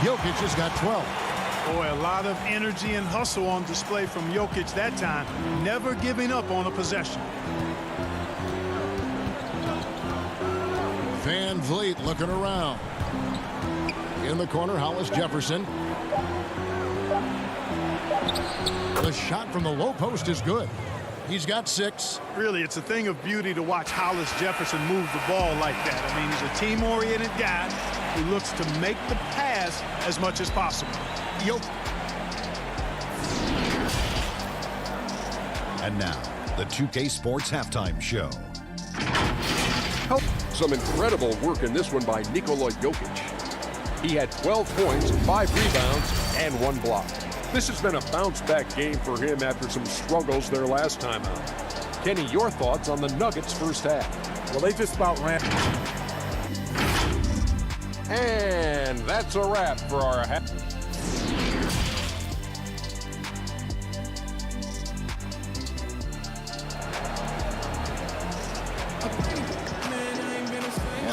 Jokic has got 12. Boy, a lot of energy and hustle on display from Jokic that time. Never giving up on a possession. Van Vliet looking around. In the corner, Hollis Jefferson. The shot from the low post is good. He's got 6. Really, it's a thing of beauty to watch Hollis Jefferson move the ball like that. I mean, he's a team-oriented guy who looks to make the pass as much as possible. And now, the 2K Sports Halftime Show. Some incredible work in this one by Nikola Jokic. He had 12 points, 5 rebounds, and 1 block. This has been a bounce-back game for him after some struggles their last time out. Kenny, your thoughts on the Nuggets' first half? Well, they just about ran. And that's a wrap for our half.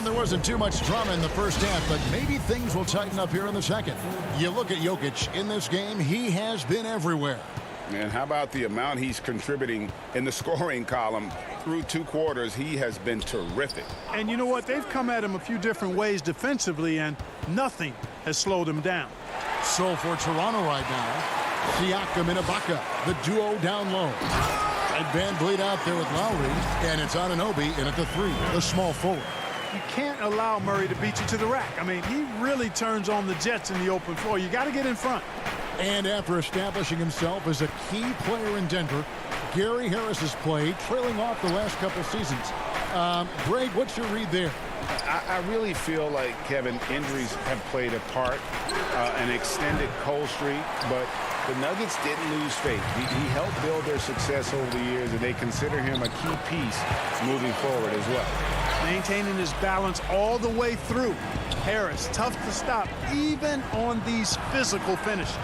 And there wasn't too much drama in the first half, but maybe things will tighten up here in the second. You look at Jokic in this game, he has been everywhere. And how about the amount he's contributing in the scoring column? Through 2 quarters, he has been terrific. And you know what? They've come at him a few different ways defensively, and nothing has slowed him down. So for Toronto right now, Siakam and Ibaka, the duo down low. And Van Vliet out there with Lowry, and it's Anunoby in at the 3, the small forward. You can't allow Murray to beat you to the rack. I mean, he really turns on the Jets in the open floor. You got to get in front. And after establishing himself as a key player in Denver, Gary Harris has played, trailing off the last couple seasons. Greg, what's your read there? I really feel like, Kevin, injuries have played a part, an extended cold streak, but the Nuggets didn't lose faith. He helped build their success over the years, and they consider him a key piece moving forward as well. Maintaining his balance all the way through. Harris, tough to stop, even on these physical finishes.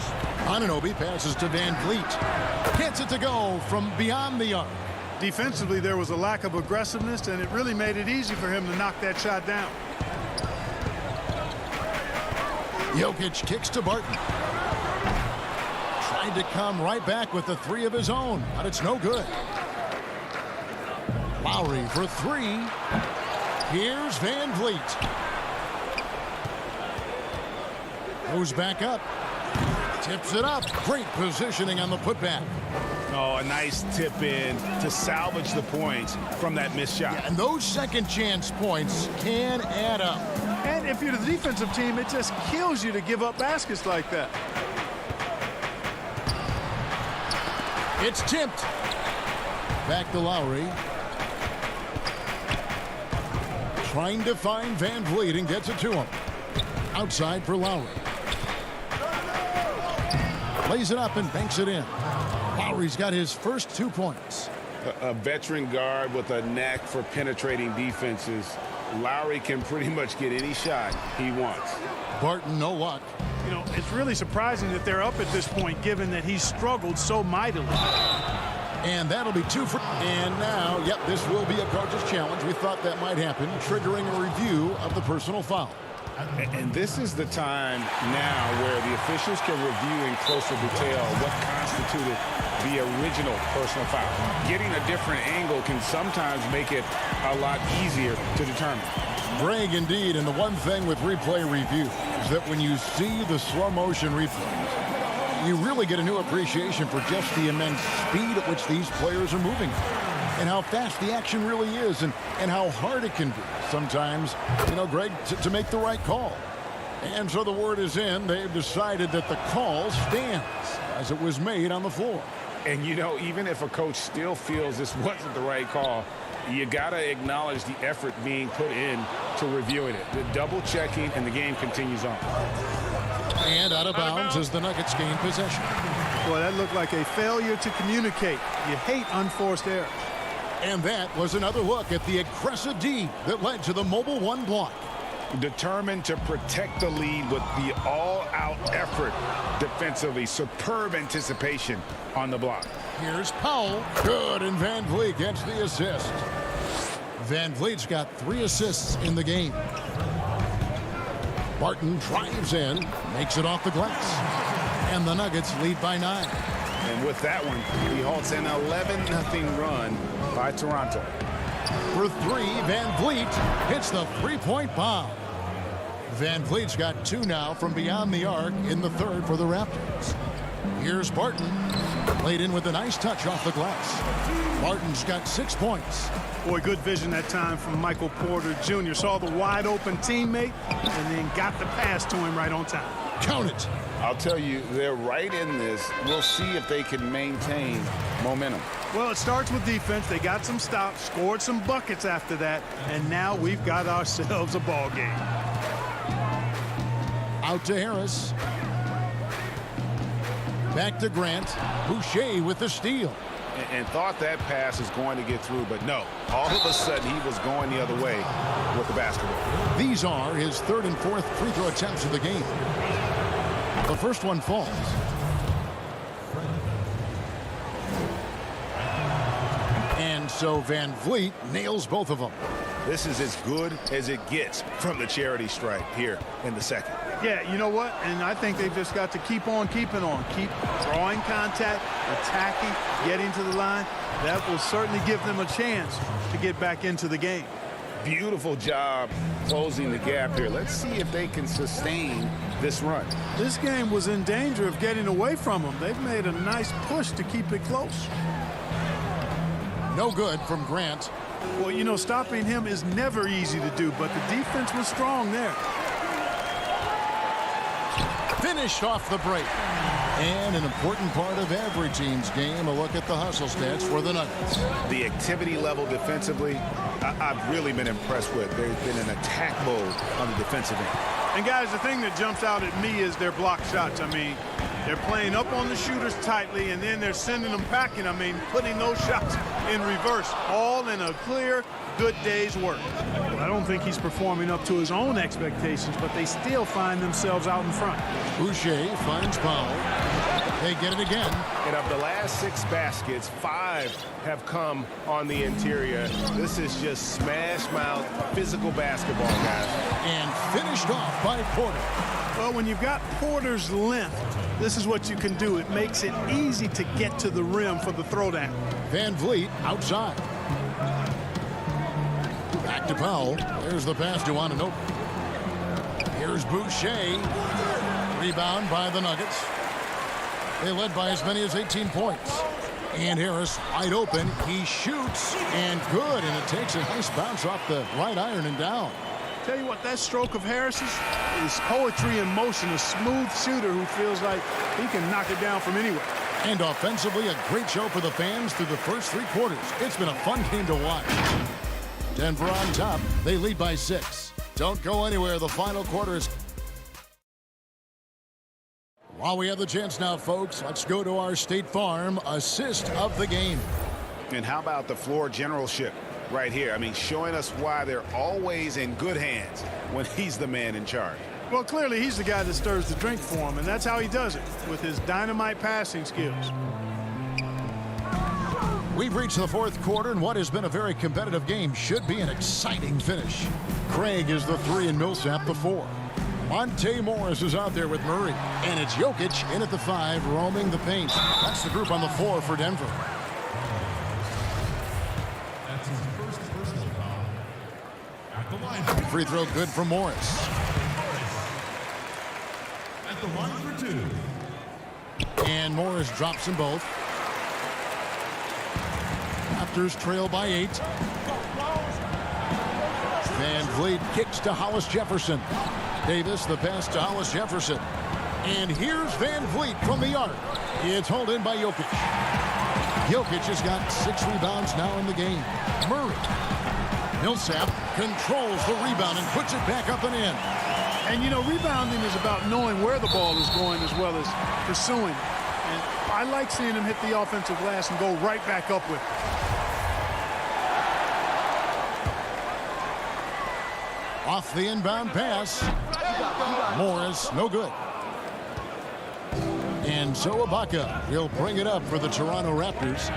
Anunoby passes to Van Vliet. Gets it to go from beyond the arc. Defensively, there was a lack of aggressiveness, and it really made it easy for him to knock that shot down. Jokic kicks to Barton. Tried to come right back with the 3 of his own, but it's no good. Lowry for 3. Here's Van Vliet. Goes back up. Tips it up. Great positioning on the putback. Oh, a nice tip in to salvage the points from that missed shot. Yeah, and those second chance points can add up. And if you're the defensive team, it just kills you to give up baskets like that. It's tipped. Back to Lowry. Trying to find Van Vliet and gets it to him. Outside for Lowry. Lays it up and banks it in. Lowry's got his first 2 points. A veteran guard with a knack for penetrating defenses. Lowry can pretty much get any shot he wants. Barton, no luck. You know, it's really surprising that they're up at this point, given that he's struggled so mightily. And that'll be 2 for... And now, yep, this will be a coach's challenge. We thought that might happen, triggering a review of the personal foul. And this is the time now where the officials can review in closer detail what constituted the original personal foul. Getting a different angle can sometimes make it a lot easier to determine. Greg, indeed, and the one thing with replay review is that when you see the slow motion replays, you really get a new appreciation for just the immense speed at which these players are moving and how fast the action really is and how hard it can be sometimes, you know, Greg, to make the right call. And so the word is in. They've decided that the call stands as it was made on the floor. And, you know, even if a coach still feels this wasn't the right call, you got to acknowledge the effort being put in to reviewing it. The double checking, and the game continues on. And out of bounds as the Nuggets gain possession. Boy, that looked like a failure to communicate. You hate unforced errors. And that was another look at the aggressive D that led to the mobile 1 block. Determined to protect the lead with the all-out effort defensively. Superb anticipation on the block. Here's Powell. Good, and Van Vliet gets the assist. Van Vliet's got 3 assists in the game. Barton drives in, makes it off the glass. And the Nuggets lead by 9. And with that one, he halts an 11-0 run by Toronto. For 3, Van Vliet hits the 3-point bomb. Van Vliet's got 2 now from beyond the arc in the 3rd for the Raptors. Here's Barton. Played in with a nice touch off the glass. Barton's got 6 points. Boy, good vision that time from Michael Porter Jr. Saw the wide open teammate and then got the pass to him right on time. Count it. I'll tell you, they're right in this. We'll see if they can maintain momentum. Well, it starts with defense. They got some stops, scored some buckets after that, and now we've got ourselves a ball game. Out to Harris. Back to Grant. Boucher with the steal. And thought that pass is going to get through, but no. All of a sudden, he was going the other way with the basketball. These are his 3rd and 4th free throw attempts of the game. The first one falls. And so Van Vliet nails both of them. This is as good as it gets from the charity stripe here in the second. Yeah, you know what? And I think they've just got to keep on keeping on. Keep drawing contact, attacking, getting to the line. That will certainly give them a chance to get back into the game. Beautiful job closing the gap here. Let's see if they can sustain this run. This game was in danger of getting away from them. They've made a nice push to keep it close. No good from Grant. Well, you know, stopping him is never easy to do, but the defense was strong there. Finished off the break. And an important part of every team's game, a look at the hustle stats for the Nuggets. The activity level defensively, I've really been impressed with. They've been in attack mode on the defensive end. And guys, the thing that jumps out at me is their block shots. I mean, they're playing up on the shooters tightly, and then they're sending them packing. I mean, putting those shots in reverse, all in a clear, good day's work. Well, I don't think he's performing up to his own expectations, but they still find themselves out in front. Boucher finds Powell. They get it again. And of the last 6 baskets, 5 have come on the interior. This is just smash mouth physical basketball, guys. And finished off by Porter. Well, when you've got Porter's length, this is what you can do. It makes it easy to get to the rim for the throwdown. Van Vliet outside. Back to Powell. There's the pass to Anunoby. Here's Boucher. Rebound by the Nuggets. They led by as many as 18 points. And Harris wide open. He shoots and good. And it takes a nice bounce off the right iron and down. Tell you what, that stroke of Harris's is poetry in motion. A smooth shooter who feels like he can knock it down from anywhere. And offensively, a great show for the fans through the first 3 quarters. It's been a fun game to watch. Denver on top. They lead by 6. Don't go anywhere. The final quarter is... While we have the chance now, folks, let's go to our State Farm assist of the game. And how about the floor generalship right here? I mean, showing us why they're always in good hands when he's the man in charge. Well, clearly he's the guy that stirs the drink for him, and that's how he does it, with his dynamite passing skills. We've reached the 4th quarter, and what has been a very competitive game should be an exciting finish. Craig is the 3 and Millsap the 4. Monte Morris is out there with Murray. And it's Jokic in at the 5, roaming the paint. That's the group on the floor for Denver. That's his first personal foul. At the line. Free throw good from Morris. At the line for 2. And Morris drops them both. Raptors trail by 8. Van Vliet kicks to Hollis Jefferson. Davis, the pass to Hollis Jefferson. And here's Van Vliet from the arc. It's hauled in by Jokic. Jokic has got 6 rebounds now in the game. Murray. Millsap controls the rebound and puts it back up and in. And, you know, rebounding is about knowing where the ball is going as well as pursuing. And I like seeing him hit the offensive glass and go right back up with it. Off the inbound pass. Morris, no good. And so Ibaka will bring it up for the Toronto Raptors,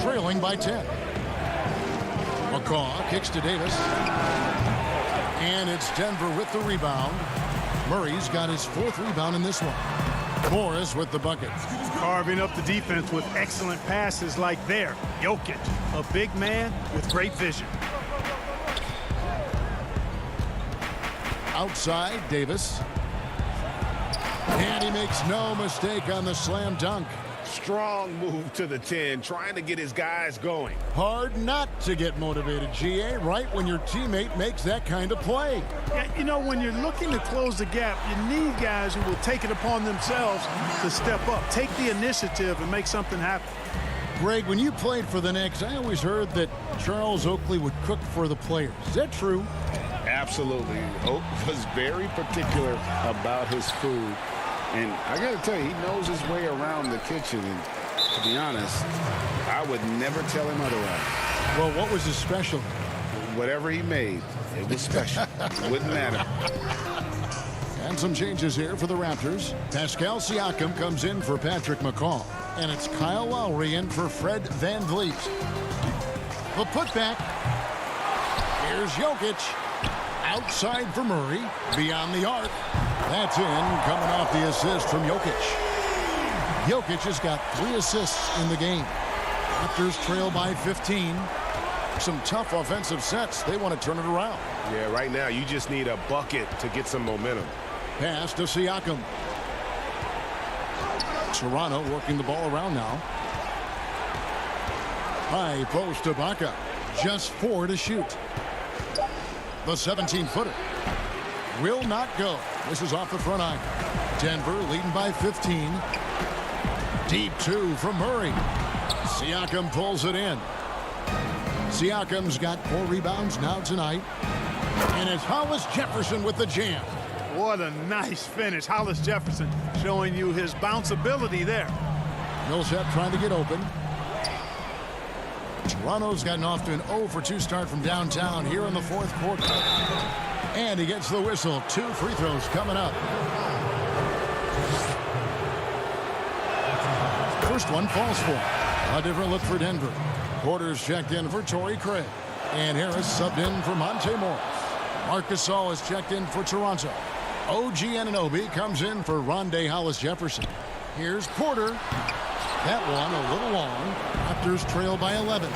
trailing by 10. McCaw kicks to Davis. And it's Denver with the rebound. Murray's got his 4th rebound in this one. Morris with the bucket. Carving up the defense with excellent passes like there. Jokic, a big man with great vision. Outside, Davis. And he makes no mistake on the slam dunk. Strong move to the 10, trying to get his guys going. Hard not to get motivated, GA, right when your teammate makes that kind of play. Yeah, you know, when you're looking to close the gap, you need guys who will take it upon themselves to step up, take the initiative, and make something happen. Greg, when you played for the Knicks, I always heard that Charles Oakley would cook for the players. Is that true? Absolutely. Oak was very particular about his food. And I got to tell you, he knows his way around the kitchen. And to be honest, I would never tell him otherwise. Well, what was his special? Whatever he made, it was special. It wouldn't matter. And some changes here for the Raptors. Pascal Siakam comes in for Patrick McCaw. And it's Kyle Lowry in for Fred VanVleet. The putback. Here's Jokic. Outside for Murray. Beyond the arc. That's in, coming off the assist from Jokic. Jokic has got 3 assists in the game. Raptors trail by 15. Some tough offensive sets. They want to turn it around. Yeah, right now you just need a bucket to get some momentum. Pass to Siakam. Toronto working the ball around now. High post to Ibaka. Just 4 to shoot. The 17-footer will not go. This is off the front iron. Denver leading by 15. Deep 2 from Murray. Siakam pulls it in. Siakam's got 4 rebounds now tonight. And it's Hollis Jefferson with the jam. What a nice finish. Hollis Jefferson showing you his bounceability there. Millsap trying to get open. Toronto's gotten off to an 0-for-2 start from downtown here in the 4th quarter. And he gets the whistle. 2 free throws coming up. First one falls for him. A different look for Denver. Porter's checked in for Torrey Craig. And Harris subbed in for Monte Morris. Marc Gasol is checked in for Toronto. OG Anunoby comes in for Rondé Hollis Jefferson. Here's Porter. That one a little long. Raptors trail by 11.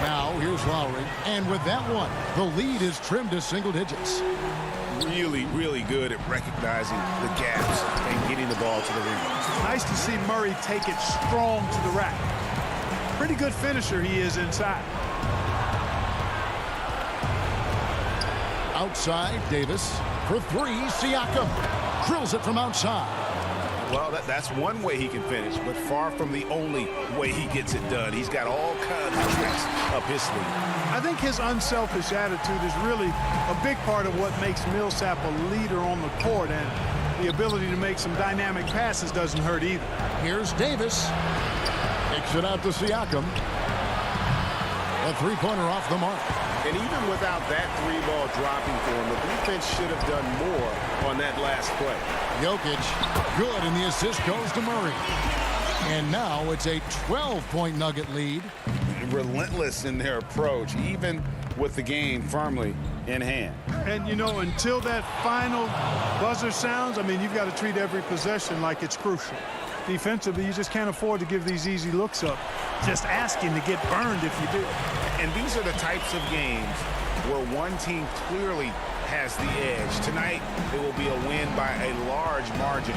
Now here's Lowry. And with that one, the lead is trimmed to single digits. Really, really good at recognizing the gaps and getting the ball to the rim. Nice to see Murray take it strong to the rack. Pretty good finisher he is inside. Outside, Davis. For 3, Siakam. Drills it from outside. Well, that's one way he can finish, but far from the only way he gets it done. He's got all kinds of tricks up his sleeve. I think his unselfish attitude is really a big part of what makes Millsap a leader on the court, and the ability to make some dynamic passes doesn't hurt either. Here's Davis. Takes it out to Siakam. A 3-pointer off the mark. And even without that 3-ball dropping for him, the defense should have done more on that last play. Jokic, good, and the assist goes to Murray. And now it's a 12-point Nugget lead. Relentless in their approach, even with the game firmly in hand. And, you know, until that final buzzer sounds, I mean, you've got to treat every possession like it's crucial. Defensively, you just can't afford to give these easy looks up. Just asking to get burned if you do. And these are the types of games where one team clearly has the edge. Tonight, it will be a win by a large margin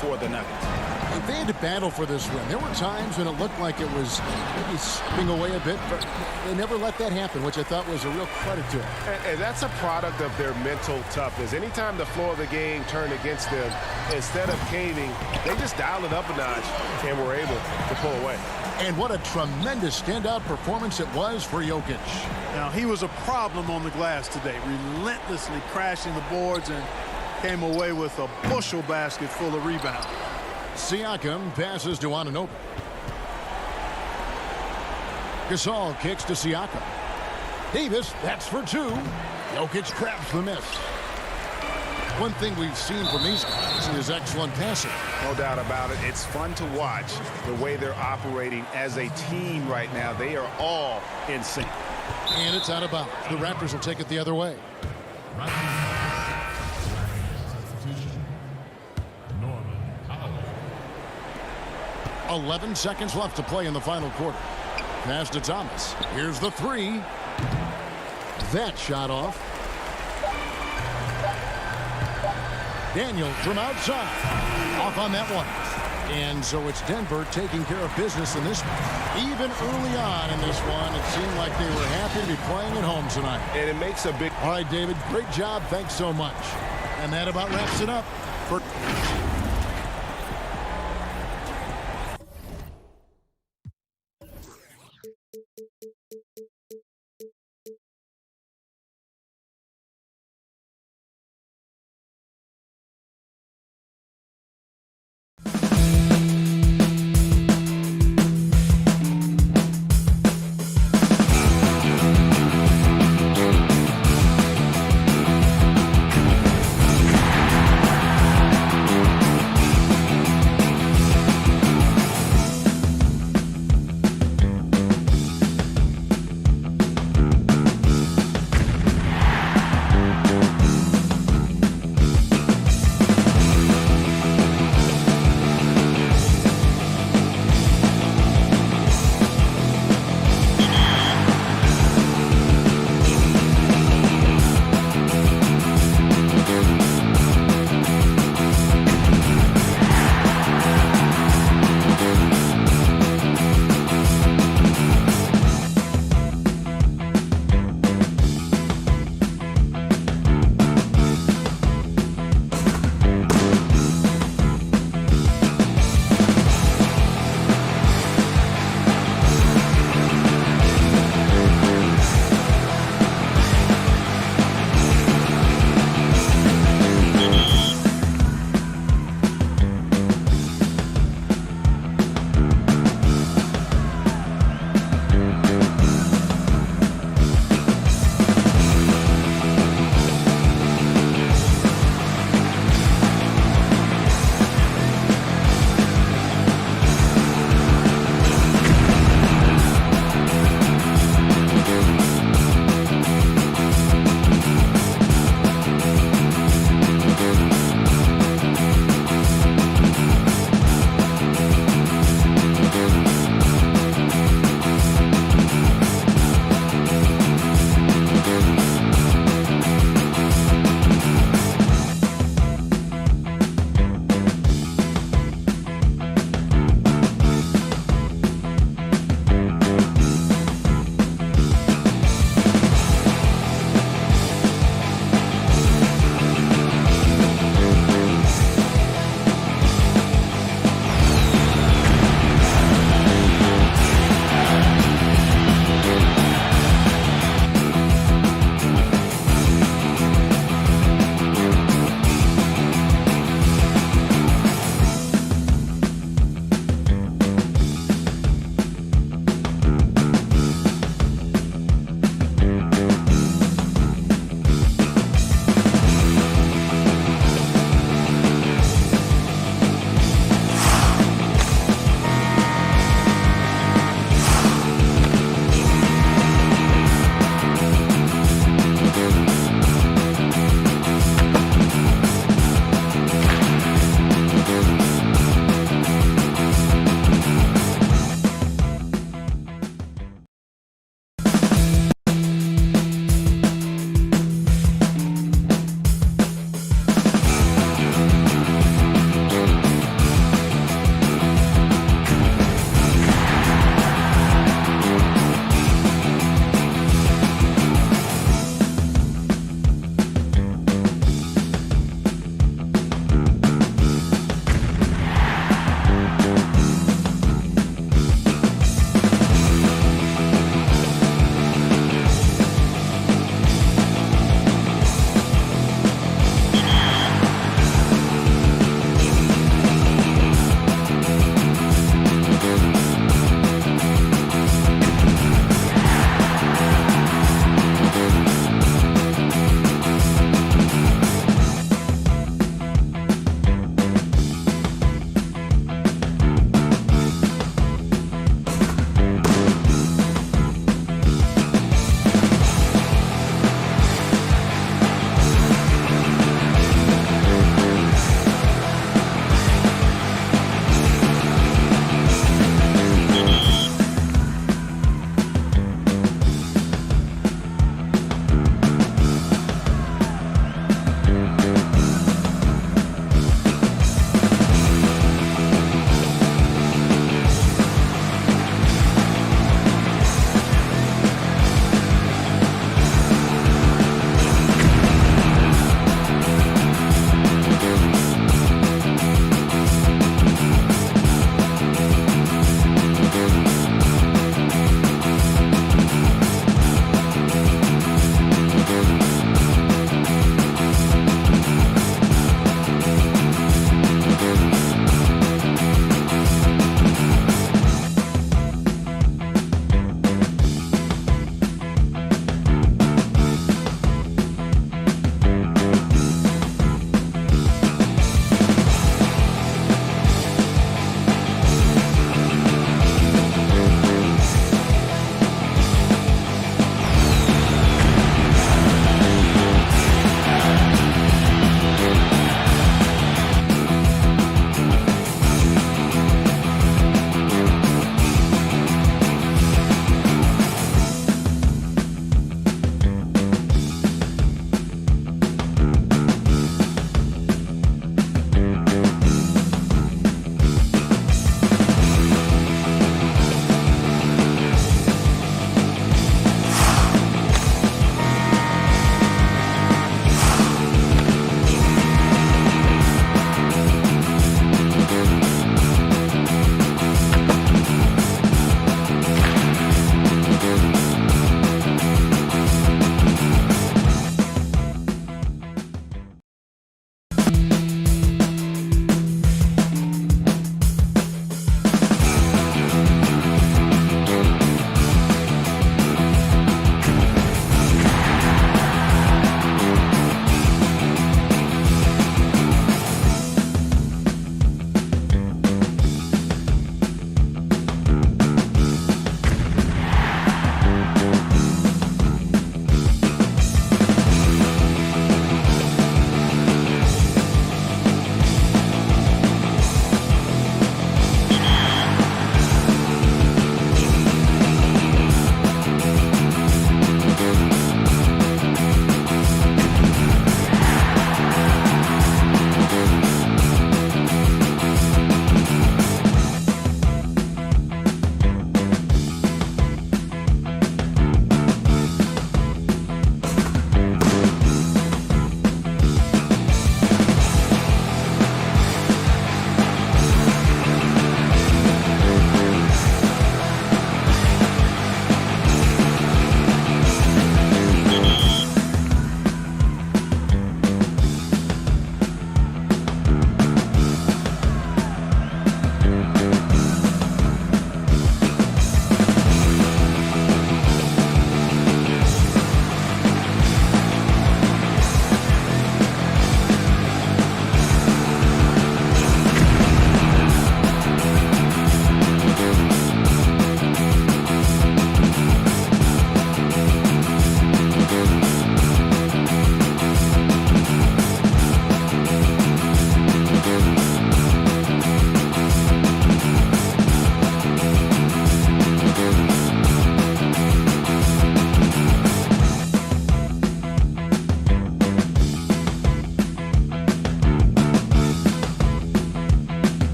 for the Nuggets. If they had to battle for this win, there were times when it looked like it was maybe slipping away a bit, but they never let that happen, which I thought was a real credit to them. And that's a product of their mental toughness. Anytime the flow of the game turned against them, instead of caving, they just dialed it up a notch and were able to pull away. And what a tremendous standout performance it was for Jokic. Now, he was a problem on the glass today, relentlessly crashing the boards and came away with a bushel basket full of rebounds. Siakam passes to Anunoby. Gasol kicks to Siakam. Davis, that's for 2. Jokic grabs the miss. One thing we've seen from these guys is excellent passing. No doubt about it. It's fun to watch the way they're operating as a team right now. They are all in sync. And it's out of bounds. The Raptors will take it the other way. 11 seconds left to play in the final quarter. Pass to Thomas. Here's the 3. That shot off. Daniel from outside. Off on that one. And so it's Denver taking care of business in this one. Even early on in this one, it seemed like they were happy to be playing at home tonight. And it makes a big... All right, David, great job. Thanks so much. And that about wraps it up for...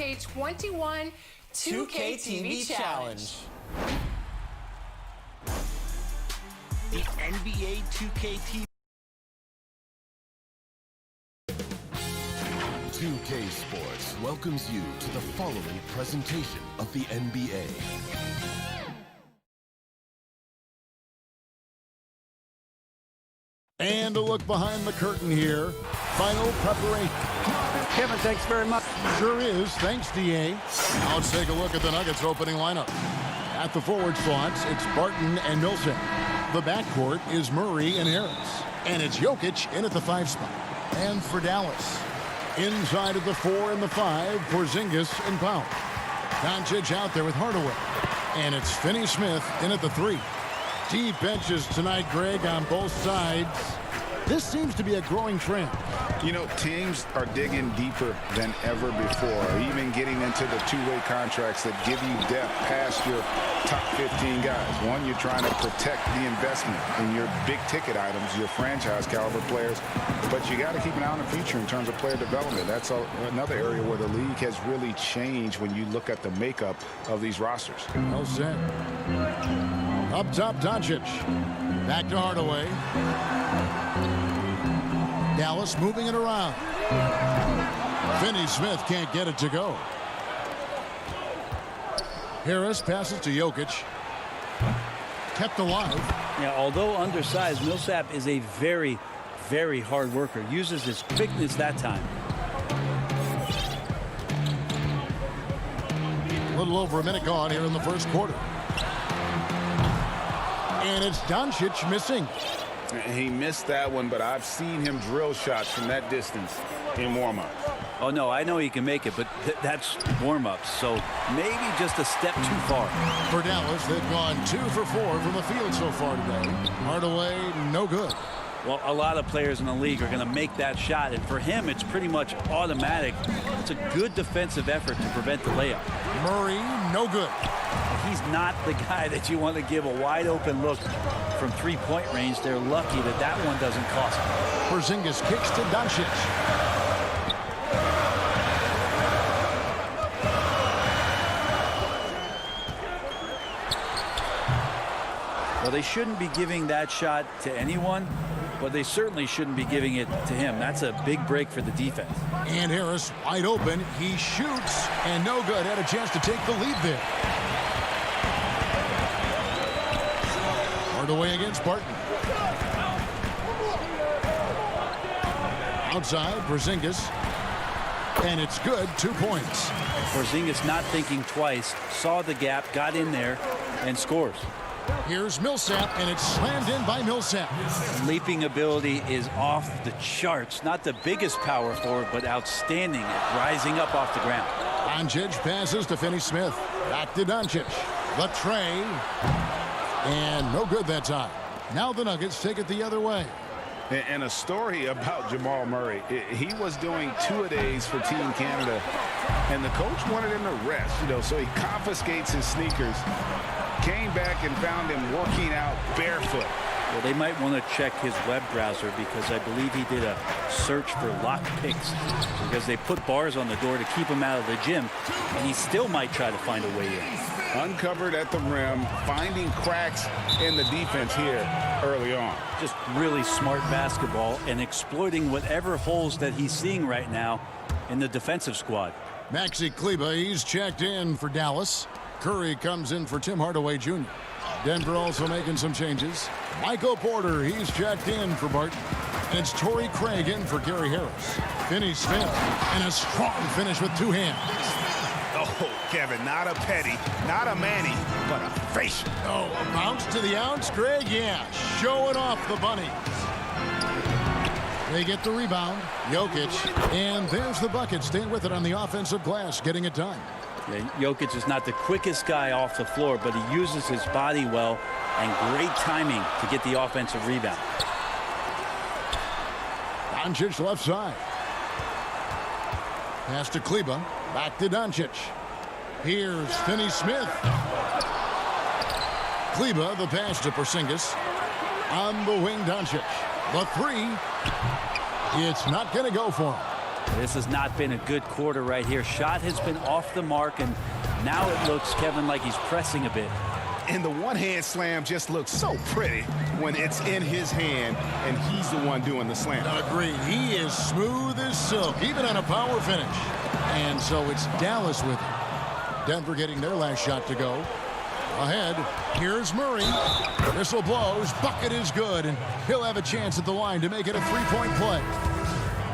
2K21 2K TV Challenge. The NBA 2K TV. 2K Sports welcomes you to the following presentation of the NBA. And a look behind the curtain here. Final preparation. Kevin, thanks very much. Sure is. Thanks, DA. Now let's take a look at the Nuggets opening lineup. At the forward spots, it's Barton and Millsap. The backcourt is Murray and Harris. And it's Jokic in at the 5 spot. And for Dallas, inside of the 4 and the 5, Porzingis and Powell. Doncic out there with Hardaway. And it's Finney-Smith in at the 3. Deep benches tonight, Greg, on both sides. This seems to be a growing trend. You know, teams are digging deeper than ever before, even getting into the two-way contracts that give you depth past your top 15 guys. One, you're trying to protect the investment in your big-ticket items, your franchise-caliber players, but you got to keep an eye on the future in terms of player development. That's another area where the league has really changed when you look at the makeup of these rosters. Well said. Up top, Doncic. Back to Hardaway. Dallas moving it around. Finney-Smith can't get it to go. Harris passes to Jokic. Kept alive. Yeah, although undersized, Millsap is a very, very hard worker. Uses his quickness that time. A little over a minute gone here in the first quarter. And it's Doncic missing. He missed that one, but I've seen him drill shots from that distance in warm-up. Oh, no, I know he can make it, but that's warm-ups, so maybe just a step too far. For Dallas, they've gone 2 for 4 from the field so far today. Hardaway, no good. Well, a lot of players in the league are going to make that shot, and for him, it's pretty much automatic. It's a good defensive effort to prevent the layup. Murray, no good. He's not the guy that you want to give a wide-open look from three-point range. They're lucky that that one doesn't cost them. Porzingis kicks to Doncic. Well, they shouldn't be giving that shot to anyone, but they certainly shouldn't be giving it to him. That's a big break for the defense. And Harris wide open. He shoots and no good. Had a chance to take the lead there. Hardaway against Barton. Outside, Porzingis. And it's good, 2 points. Porzingis not thinking twice, saw the gap, got in there, and scores. Here's Millsap, and it's slammed in by Millsap. Leaping ability is off the charts. Not the biggest power forward, but outstanding at rising up off the ground. Doncic passes to Finney-Smith. Back to Doncic. The tray. And no good that time. Now the Nuggets take it the other way. And a story about Jamal Murray. He was doing 2-a-days for Team Canada, and the coach wanted him to rest, so he confiscates his sneakers, came back and found him working out barefoot. Well, they might want to check his web browser because I believe he did a search for lock picks because they put bars on the door to keep him out of the gym, and he still might try to find a way in. Uncovered at the rim, finding cracks in the defense here early on. Just really smart basketball and exploiting whatever holes that he's seeing right now in the defensive squad. Maxi Kleber, he's checked in for Dallas. Curry comes in for Tim Hardaway Jr. Denver also making some changes. Michael Porter, he's checked in for Barton. And it's Torrey Craig in for Gary Harris. Finney-Smith, and a strong finish with 2 hands. Oh, Kevin, not a petty, not a Manny, but a facial. Oh, a bounce to the ounce, Greg? Yeah, showing off the bunnies. They get the rebound. Jokic, and there's the bucket. Staying with it on the offensive glass, getting it done. Yeah, Jokic is not the quickest guy off the floor, but he uses his body well and great timing to get the offensive rebound. Doncic left side. Pass to Kleber. Back to Doncic. Here's Finney-Smith. Kleber, the pass to Porzingis. On the wing, Doncic. The 3. It's not going to go for him. This has not been a good quarter right here. Shot has been off the mark, and now it looks, Kevin, like he's pressing a bit. And the one-hand slam just looks so pretty when it's in his hand and he's the one doing the slam. Agreed. He is smooth as silk, even on a power finish. And so it's Dallas with it. Denver getting their last shot to go. Ahead, here's Murray. Whistle blows, bucket is good, and he'll have a chance at the line to make it a three-point play.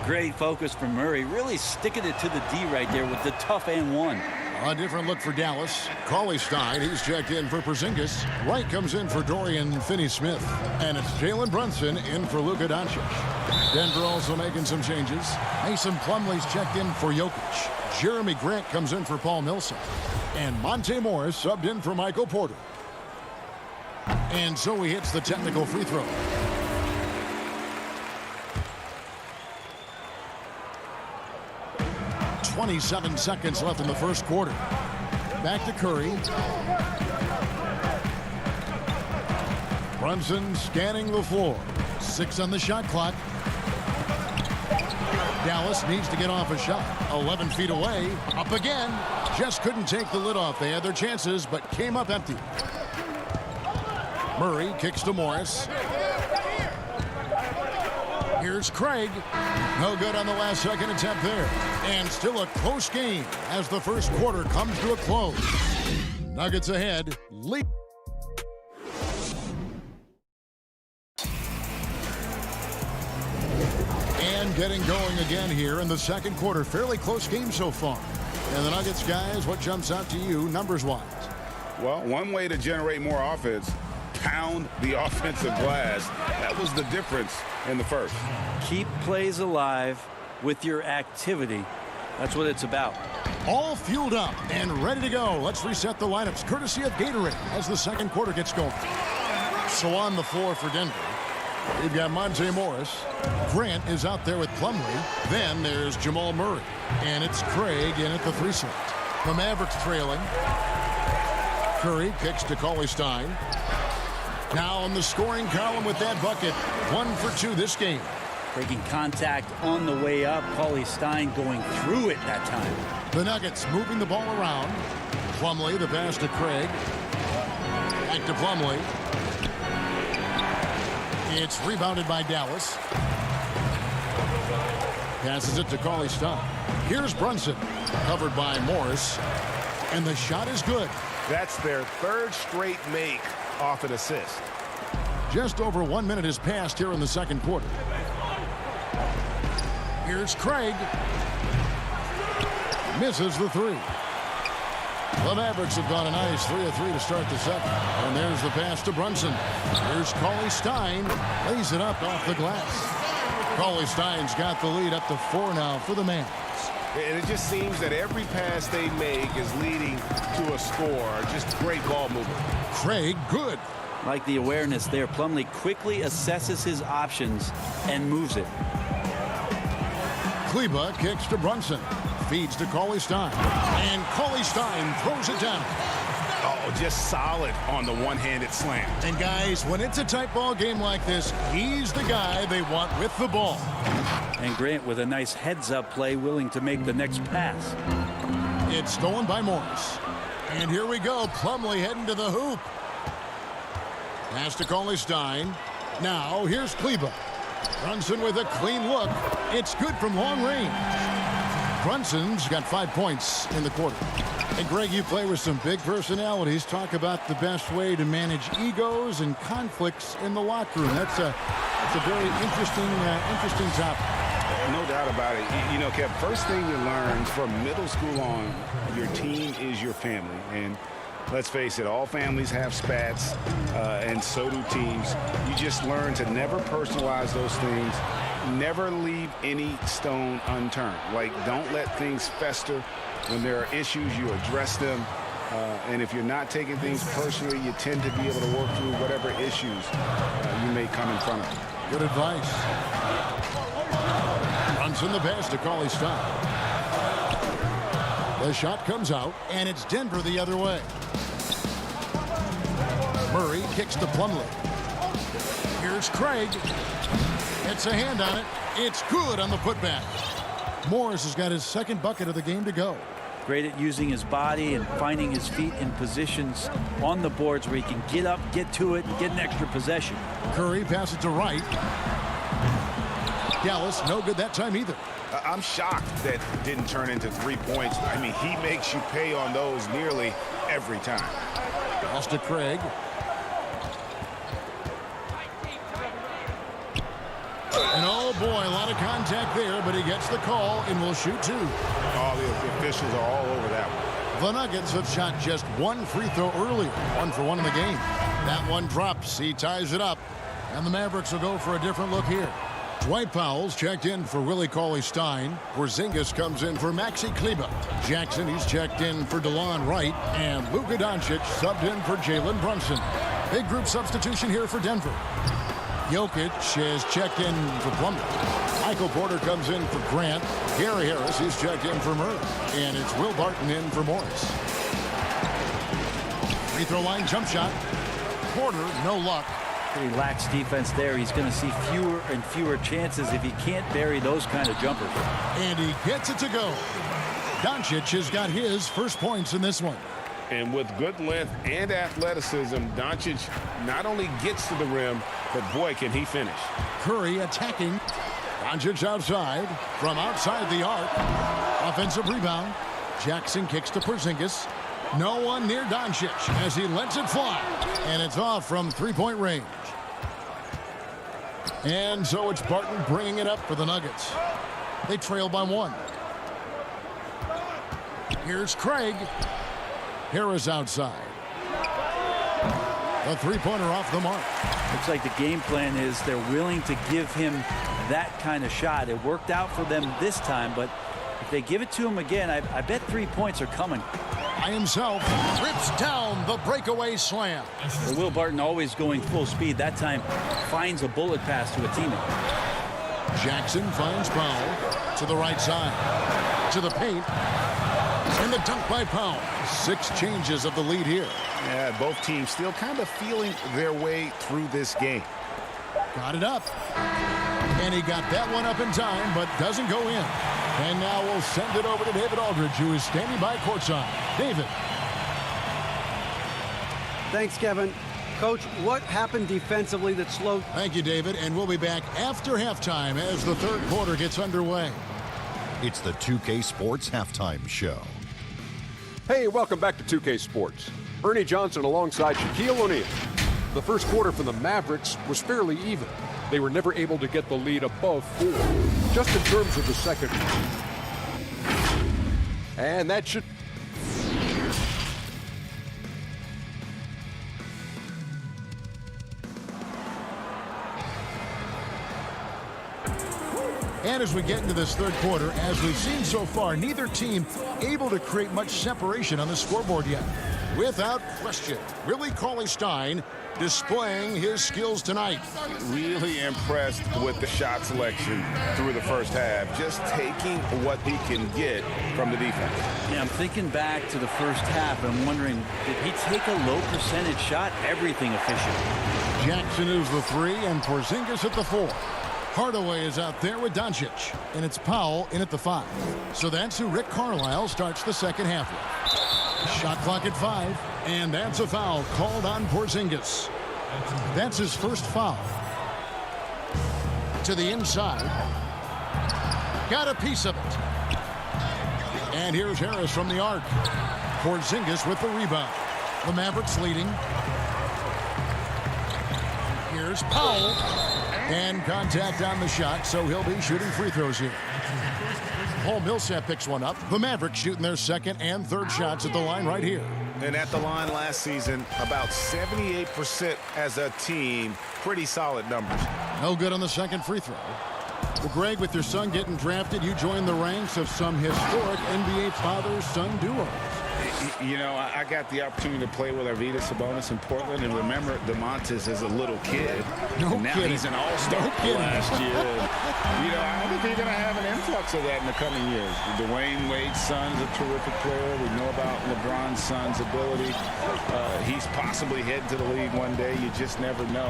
Great focus from Murray, really sticking it to the D right there with the tough and one. A different look for Dallas. CLA Stein, he's checked in for Porzingis. Wright comes in for Dorian Finney-Smith. And it's Jalen Brunson in for Luka Doncic. Denver also making some changes. Mason Plumlee's checked in for Jokic. Jeremy Grant comes in for Paul Millsap. And Monte Morris subbed in for Michael Porter. And so he hits the technical free throw. .27 seconds left in the first quarter. Back to Curry. Brunson scanning the floor. 6 on the shot clock. Dallas needs to get off a shot. 11 feet away. Up again. Just couldn't take the lid off. They had their chances, but came up empty. Murray kicks to Morris. Here's Craig. No good on the last second attempt there. And still a close game as the first quarter comes to a close. Nuggets ahead. Lead. And getting going again here in the second quarter. Fairly close game so far. And the Nuggets, guys, what jumps out to you numbers-wise? Well, one way to generate more offense, pound the offensive glass. That was the difference in the first. Keep plays alive with your activity. That's what it's about. All fueled up and ready to go. Let's reset the lineups courtesy of Gatorade as the second quarter gets going. So on the floor for Denver, we've got Monte Morris. Grant is out there with Plumlee. Then there's Jamal Murray. And it's Craig in at the 3 slot. The Mavericks trailing. Curry kicks to CLA Stein. Now on the scoring column with that bucket. 1 for 2 this game. Breaking contact on the way up. CLA Stein going through it that time. The Nuggets moving the ball around. Plumlee, the pass to Craig. Back to Plumlee. It's rebounded by Dallas. Passes it to CLA Stein. Here's Brunson. Covered by Morris. And the shot is good. That's their third straight make off an assist. Just over 1 minute has passed here in the second quarter. Here's Craig. Misses the 3. The Mavericks have gone a nice 3 of 3 to start the second. And there's the pass to Brunson. Here's CLA Stein. Lays it up off the glass. CLA Stein's got the lead up to 4 now for the Mavs. And it just seems that every pass they make is leading to a score. Just great ball movement. Craig, good. Like the awareness there. Plumlee quickly assesses his options and moves it. Kleba kicks to Brunson. Feeds to CLA Stein. And CLA Stein throws it down. Oh, just solid on the one-handed slam. And guys, when it's a tight ball game like this, he's the guy they want with the ball. And Grant with a nice heads-up play, willing to make the next pass. It's stolen by Morris. And here we go. Plumlee heading to the hoop. Pass to CLA Stein. Now here's Kleba. Brunson with a clean look. It's good from long range. Brunson's got 5 points in the quarter. And Greg, you play with some big personalities. Talk about the best way to manage egos and conflicts in the locker room. That's a very interesting topic. No doubt about it. You know, Kev, first thing you learn from middle school on, your team is your family. And let's face it, all families have spats, and so do teams. You just learn to never personalize those things. Never leave any stone unturned. Like, don't let things fester. When there are issues, you address them. And if you're not taking things personally, you tend to be able to work through whatever issues you may come in front of. Good advice. Brunson the pass to CLA Stein. The shot comes out, and it's Denver the other way. Murray kicks to Plumlee. Here's Craig. It's a hand on it. It's good on the putback. Morris has got his second bucket of the game to go. Great at using his body and finding his feet in positions on the boards where he can get up, get to it, and get an extra possession. Curry passes to Wright. Dallas, no good that time either. I'm shocked that didn't turn into 3 points. I mean, he makes you pay on those nearly every time. Pass to Craig. And oh boy, a lot of contact there, but he gets the call and will shoot 2. All the officials are all over that one. The Nuggets have shot just 1 free throw earlier, 1 for 1 in the game. That one drops, he ties it up, and the Mavericks will go for a different look here. Dwight Powell's checked in for Willie Cauley-Stein. Porzingis comes in for Maxi Kleber. Jackson, he's checked in for DeLon Wright. And Luka Doncic subbed in for Jalen Brunson. Big group substitution here for Denver. Jokic has checked in for Plumlee. Michael Porter comes in for Grant. Gary Harris, he's checked in for Murray. And it's Will Barton in for Morris. Free throw line jump shot. Porter, no luck. Pretty lax defense there. He's going to see fewer and fewer chances if he can't bury those kind of jumpers. And he gets it to go. Doncic has got his first points in this one. And with good length and athleticism, Doncic not only gets to the rim, but boy, can he finish. Curry attacking. Doncic outside. From outside the arc. Offensive rebound. Jackson kicks to Porzingis. No one near Doncic as he lets it fly. And it's off from 3-point range. And so it's Barton bringing it up for the Nuggets. They trail by 1. Here's Craig. Harris outside. A 3-pointer off the mark. Looks like the game plan is they're willing to give him that kind of shot. It worked out for them this time, but if they give it to him again, I bet 3 points are coming. By himself, rips down the breakaway slam. Well, Will Barton always going full speed. That time finds a bullet pass to a teammate. Jackson finds Powell to the right side. To the paint. And the dunk by Powell. 6 changes of the lead here. Yeah, both teams still kind of feeling their way through this game. Got it up. And he got that one up in time, but doesn't go in. And now we'll send it over to David Aldridge, who is standing by courtside. David. Thanks, Kevin. Coach, what happened defensively that slowed? Thank you, David. And we'll be back after halftime as the third quarter gets underway. It's the 2K Sports Halftime Show. Hey, welcome back to 2K Sports. Ernie Johnson alongside Shaquille O'Neal. The first quarter for the Mavericks was fairly even. They were never able to get the lead above 4. Just in terms of the second. And that should... And as we get into this third quarter, as we've seen so far, neither team able to create much separation on the scoreboard yet. Without question, Willie Cauley-Stein displaying his skills tonight. Really impressed with the shot selection through the first half. Just taking what he can get from the defense. Yeah, I'm thinking back to the first half. I'm wondering, did he take a low percentage shot? Everything efficient. Jackson is the 3 and Porzingis at the 4. Hardaway is out there with Doncic, and it's Powell in at the 5. So that's who Rick Carlisle starts the second half with. Shot clock at 5, and that's a foul called on Porzingis. That's his first foul. To the inside. Got a piece of it. And here's Harris from the arc. Porzingis with the rebound. The Mavericks leading. Here's Powell. And contact on the shot, so he'll be shooting free throws here. Paul Millsap picks one up. The Mavericks shooting their second and third shots at the line right here. And at the line last season, about 78% as a team. Pretty solid numbers. No good on the second free throw. Well, Greg, with your son getting drafted, you joined the ranks of some historic NBA father-son duos. You know, I got the opportunity to play with Arvydas Sabonis in Portland, and remember DeMontis as a little kid. No now kidding. He's an all-star last year. You know, I think they're going to have an influx of that in the coming years. Dwayne Wade's son is a terrific player. We know about LeBron's son's ability. He's possibly heading to the league one day. You just never know.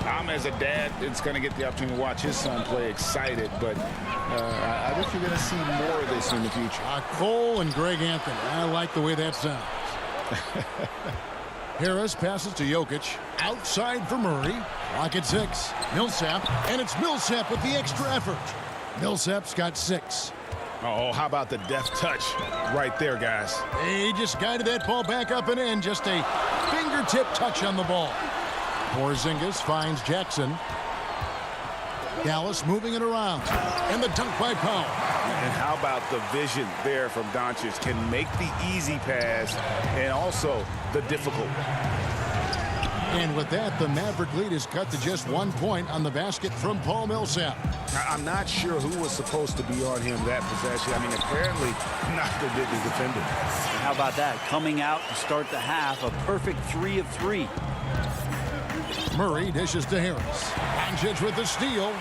I'm, as a dad, it's going to get the opportunity to watch his son play excited, but I think you're going to see more of this in the future. Cole and Greg Anthony. I like the way that sounds. Harris passes to Jokic. Outside for Murray. Clock at 6. Millsap. And it's Millsap with the extra effort. Millsap's got 6. Oh, how about the deft touch right there, guys? He just guided that ball back up and in. Just a fingertip touch on the ball. Porzingis finds Jackson. Dallas moving it around. And the dunk by Powell. And how about the vision there from Doncic? Can make the easy pass and also the difficult. And with that, the Maverick lead is cut to just 1 point on the basket from Paul Millsap. I'm not sure who was supposed to be on him that possession. I mean, apparently not the biggest defender. And how about that? Coming out to start the half, a perfect 3 of 3. Murray dishes to Harris. Doncic with the steal.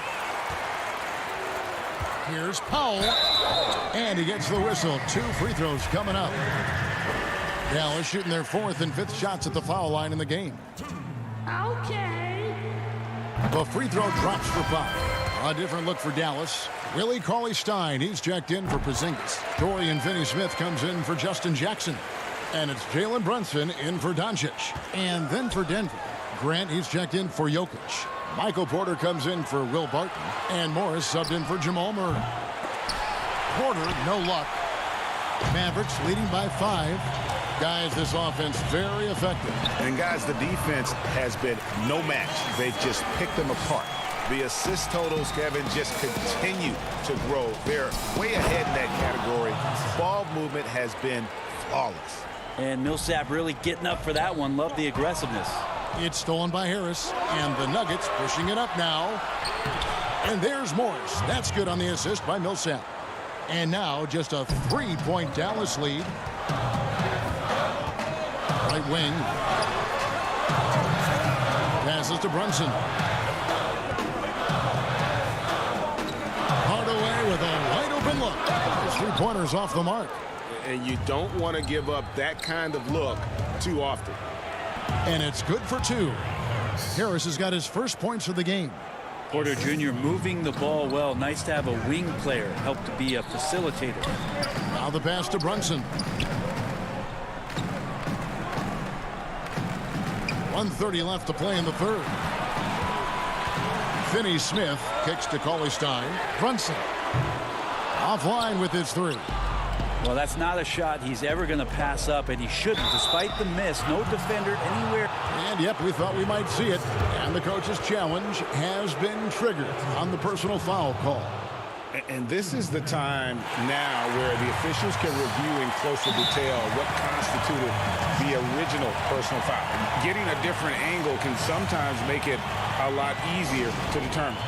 Here's Powell. And he gets the whistle. 2 free throws coming up. Dallas shooting their 4th and 5th shots at the foul line in the game. Okay. The free throw drops for Powell. A different look for Dallas. Willie Cauley-Stein, he's checked in for Porzingis. Dorian Finney-Smith comes in for Justin Jackson. And it's Jalen Brunson in for Doncic. And then for Denver, Grant, he's checked in for Jokic. Michael Porter comes in for Will Barton. And Morris subbed in for Jamal Murray. Porter, no luck. Mavericks leading by 5. Guys, this offense very effective. And guys, the defense has been no match. They've just picked them apart. The assist totals, Kevin, just continue to grow. They're way ahead in that category. Ball movement has been flawless. And Millsap really getting up for that one. Love the aggressiveness. It's stolen by Harris. And the Nuggets pushing it up now. And there's Morris. That's good on the assist by Millsap. And now just a 3-point Dallas lead. Right wing. Passes to Brunson. Hardaway with a wide open look. His 3-pointers off the mark. And you don't want to give up that kind of look too often. And it's good for 2. Harris has got his first points of the game. Porter Jr. moving the ball well. Nice to have a wing player help to be a facilitator. Now the pass to Brunson. 1:30 left to play in the 3rd. Finney-Smith kicks to Cauley-Stein. Brunson offline with his 3. Well, that's not a shot he's ever going to pass up, and he shouldn't. Despite the miss, no defender anywhere. And yep, we thought we might see it. And the coach's challenge has been triggered on the personal foul call. And this is the time now where the officials can review in closer detail what constituted the original personal foul. Getting a different angle can sometimes make it a lot easier to determine.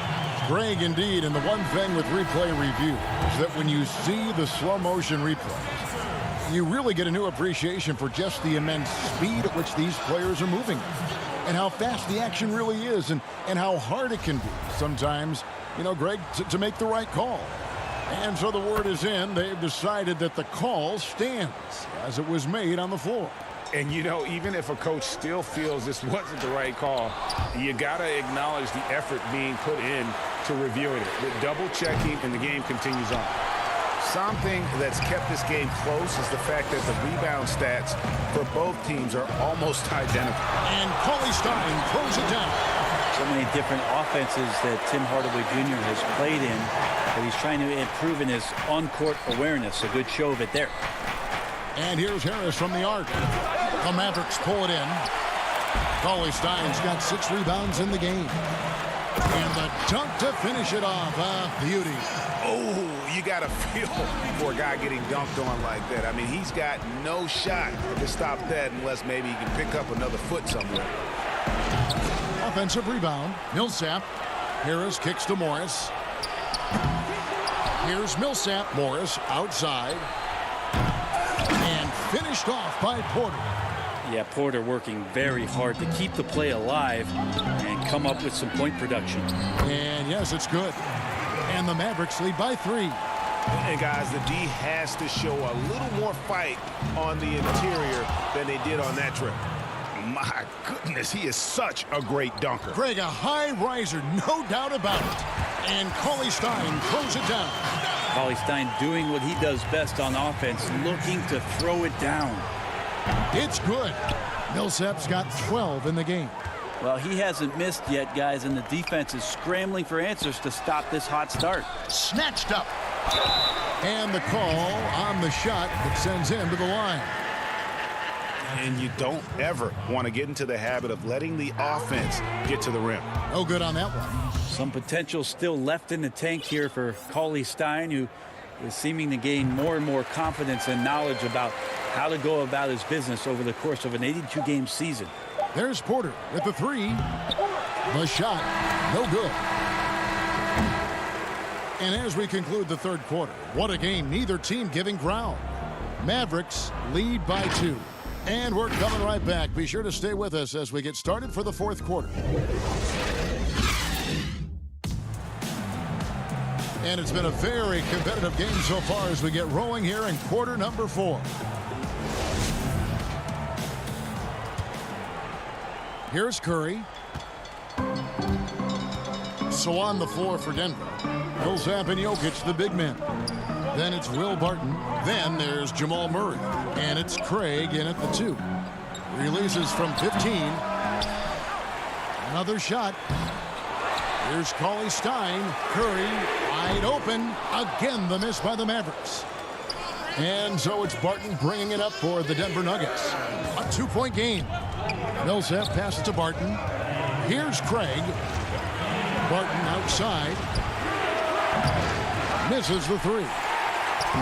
Greg, indeed, and the one thing with replay review is that when you see the slow motion replays, you really get a new appreciation for just the immense speed at which these players are moving and how fast the action really is and how hard it can be sometimes, you know, Greg, to make the right call. And so the word is in. They've decided that the call stands as it was made on the floor. And, you know, even if a coach still feels this wasn't the right call, you got to acknowledge the effort being put in to reviewing it. With double checking, and the game continues on. Something that's kept this game close is the fact that the rebound stats for both teams are almost identical. And Cauley-Stein throws it down. So many different offenses that Tim Hardaway Jr. has played in that he's trying to improve in his on-court awareness. A good show of it there. And here's Harris from the arc. The Mavericks pull it in. Cauley-Stein's got 6 rebounds in the game. And the dunk to finish it off. Beauty. Oh, you got to feel for a guy getting dunked on like that. I mean, he's got no shot to stop that unless maybe he can pick up another foot somewhere. Offensive rebound. Millsap. Harris kicks to Morris. Here's Millsap. Morris outside. And finished off by Porter. Yeah, Porter working very hard to keep the play alive and come up with some point production. And yes, it's good. And the Mavericks lead by 3. And guys, the D has to show a little more fight on the interior than they did on that trip. my goodness, he is such a great dunker. Greg, a high riser, no doubt about it. And Cauley Stein throws it down. Cauley Stein doing what he does best on offense, looking to throw it down. It's good. Millsap's got 12 in the game. Well, he hasn't missed yet, guys, and the defense is scrambling for answers to stop this hot start. Snatched up. And the call on the shot that sends him to the line. And you don't ever want to get into the habit of letting the offense get to the rim. No good on that one. Some potential still left in the tank here for Cauley Stein, who is seeming to gain more and more confidence and knowledge about how to go about his business over the course of an 82-game season. There's Porter with the three. The shot, no good. And as we conclude the third quarter, what a game, neither team giving ground. Mavericks lead by 2. And we're coming right back. Be sure to stay with us as we get started for the fourth quarter. And it's been a very competitive game so far as we get rolling here in quarter number 4. Here's Curry. So on the floor for Denver, Millsap and Jokic, the big men. Then it's Will Barton. Then there's Jamal Murray. And it's Craig in at the 2. Releases from 15. Another shot. Here's Cauley Stein. Curry wide open. Again, the miss by the Mavericks. And so it's Barton bringing it up for the Denver Nuggets. A 2-point game. Millsap passes to Barton. Here's Craig. Barton outside. Misses the 3.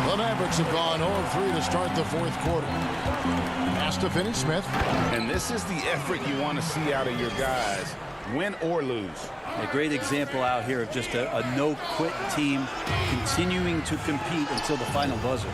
The Mavericks have gone 0-3 to start the fourth quarter. Pass to Finney-Smith. And this is the effort you want to see out of your guys, win or lose. A great example out here of just a no-quit team continuing to compete until the final buzzer.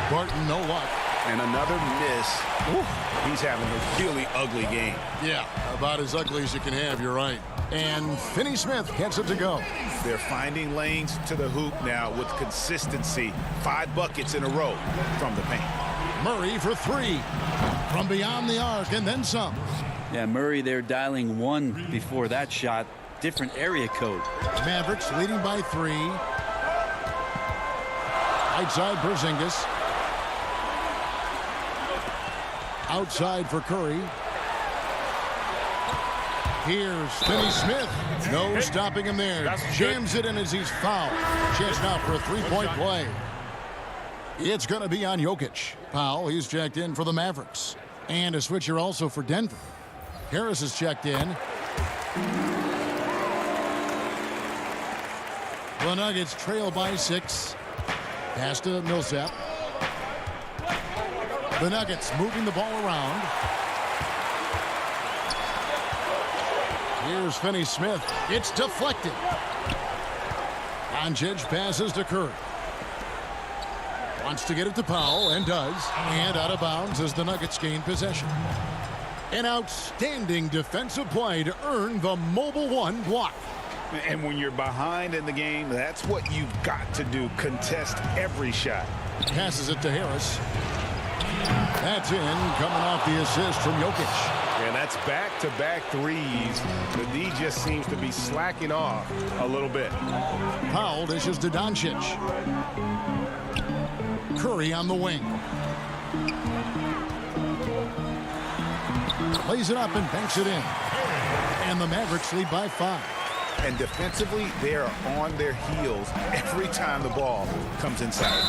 Barton, no luck. And another miss. Ooh, he's having a really ugly game. Yeah, about as ugly as you can have, you're right. And Finney-Smith gets it to go. They're finding lanes to the hoop now with consistency. 5 buckets in a row from the paint. Murray for 3 from beyond the arc and then some. Yeah, Murray there dialing 1 before that shot. Different area code. Mavericks leading by 3. Outside Porzingis. Outside for Curry. Here's Finney-Smith. No stopping him there. Jams it in as he's fouled. Chance now for a 3-point play. It's going to be on Jokic. Powell, he's checked in for the Mavericks. And a switcher also for Denver. Harris is checked in. The Nuggets trail by 6. Pass to Millsap. The Nuggets moving the ball around. Here's Finney-Smith. It's deflected. Doncic passes to Curry. Wants to get it to Powell and does. And out of bounds as the Nuggets gain possession. An outstanding defensive play to earn the Mobile One block. And when you're behind in the game, that's what you've got to do. Contest every shot. Passes it to Harris. That's in, coming off the assist from Jokic. And that's back-to-back threes. The D just seems to be slacking off a little bit. Powell dishes to Doncic. Curry on the wing. Lays it up and banks it in. And the Mavericks lead by 5. And defensively, they are on their heels every time the ball comes inside.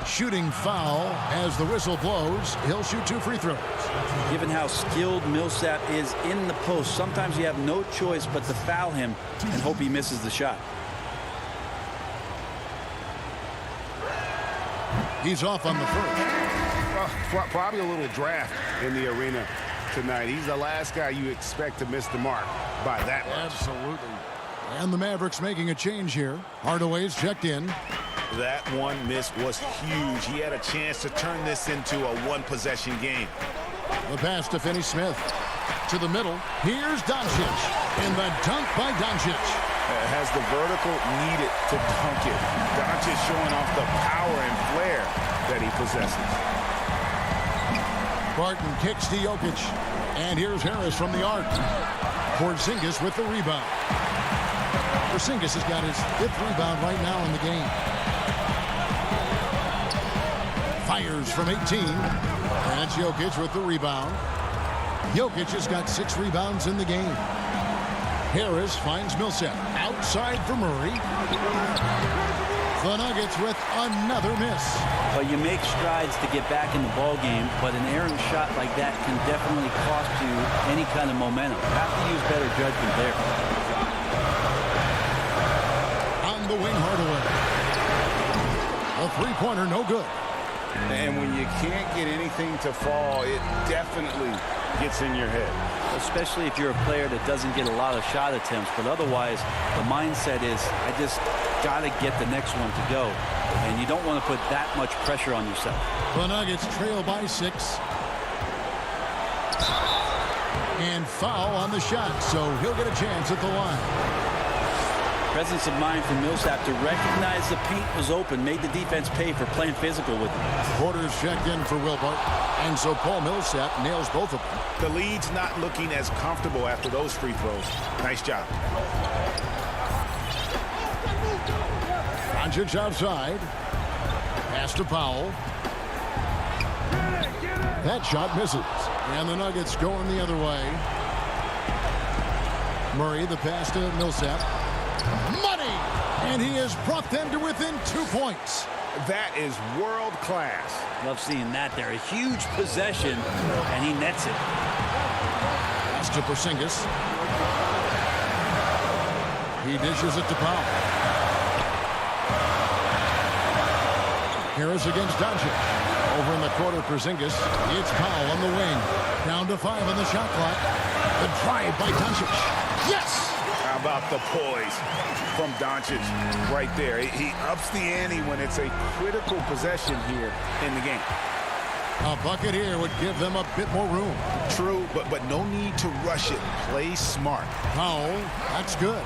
Shooting foul as the whistle blows. He'll shoot 2 free throws. Given how skilled Millsap is in the post, sometimes you have no choice but to foul him and hope he misses the shot. He's off on the first. Probably a little draft in the arena tonight. He's the last guy you expect to miss the mark by that much. Absolutely. And the Mavericks making a change here. Hardaway's checked in. That one miss was huge. He had a chance to turn this into a one-possession game. The pass to Finney-Smith. To the middle. Here's Doncic. And the dunk by Doncic. Has the vertical needed to dunk it. Doncic showing off the power and flair that he possesses. Barton kicks to Jokic. And here's Harris from the arc. Porzingis with the rebound. Porzingis has got his 5th rebound right now in the game. Fires from 18. That's Jokic with the rebound. Jokic has got 6 rebounds in the game. Harris finds Millsap. Outside for Murray. The Nuggets with another miss. Well, you make strides to get back in the ball game, but an errant shot like that can definitely cost you any kind of momentum. You have to use better judgment there. On the wing, Hardaway. A three-pointer, no good. And when you can't get anything to fall, it definitely gets in your head. Especially if you're a player that doesn't get a lot of shot attempts, but otherwise the mindset is, I just got to get the next one to go. And you don't want to put that much pressure on yourself. The Nuggets trail by 6. And foul on the shot, so he'll get a chance at the line. Presence of mind for Millsap to recognize the paint was open, made the defense pay for playing physical with him. Porter's checked in for Wilbert, and so Paul Millsap nails both of them. The lead's not looking as comfortable after those free throws. Nice job. Doncic outside. Pass to Powell. That shot misses. And the Nuggets going the other way. Murray, the pass to Millsap. Money! And he has brought them to within 2 points. That is world class. Love seeing that there. A huge possession, and he nets it. Pass to Porzingis. He dishes it to Powell. Harris against Doncic. Over in the corner, Porzingis. It's Powell on the wing. Down to 5 on the shot clock. The drive by Doncic. Yes! How about the poise from Doncic right there? He ups the ante when it's a critical possession here in the game. A bucket here would give them a bit more room. True, but no need to rush it. Play smart. Powell, that's good.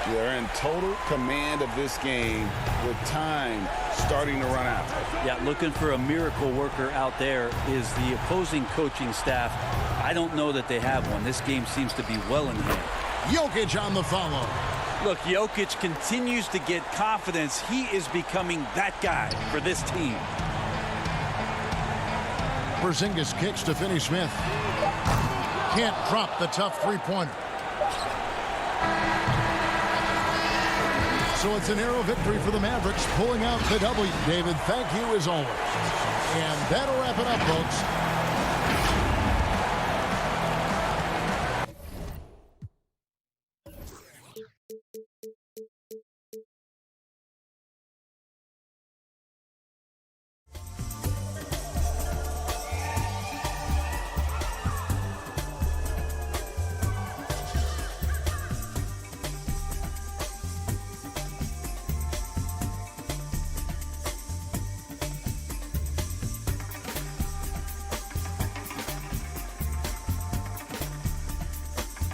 They're in total command of this game with time starting to run out. Yeah, looking for a miracle worker out there is the opposing coaching staff. I don't know that they have one. This game seems to be well in hand. Jokic on the follow. Look, Jokic continues to get confidence. He is becoming that guy for this team. Porzingis kicks to Finney Smith. Can't drop the tough three-pointer. So it's a narrow victory for the Mavericks, pulling out the W. David, thank you as always. And that'll wrap it up, folks.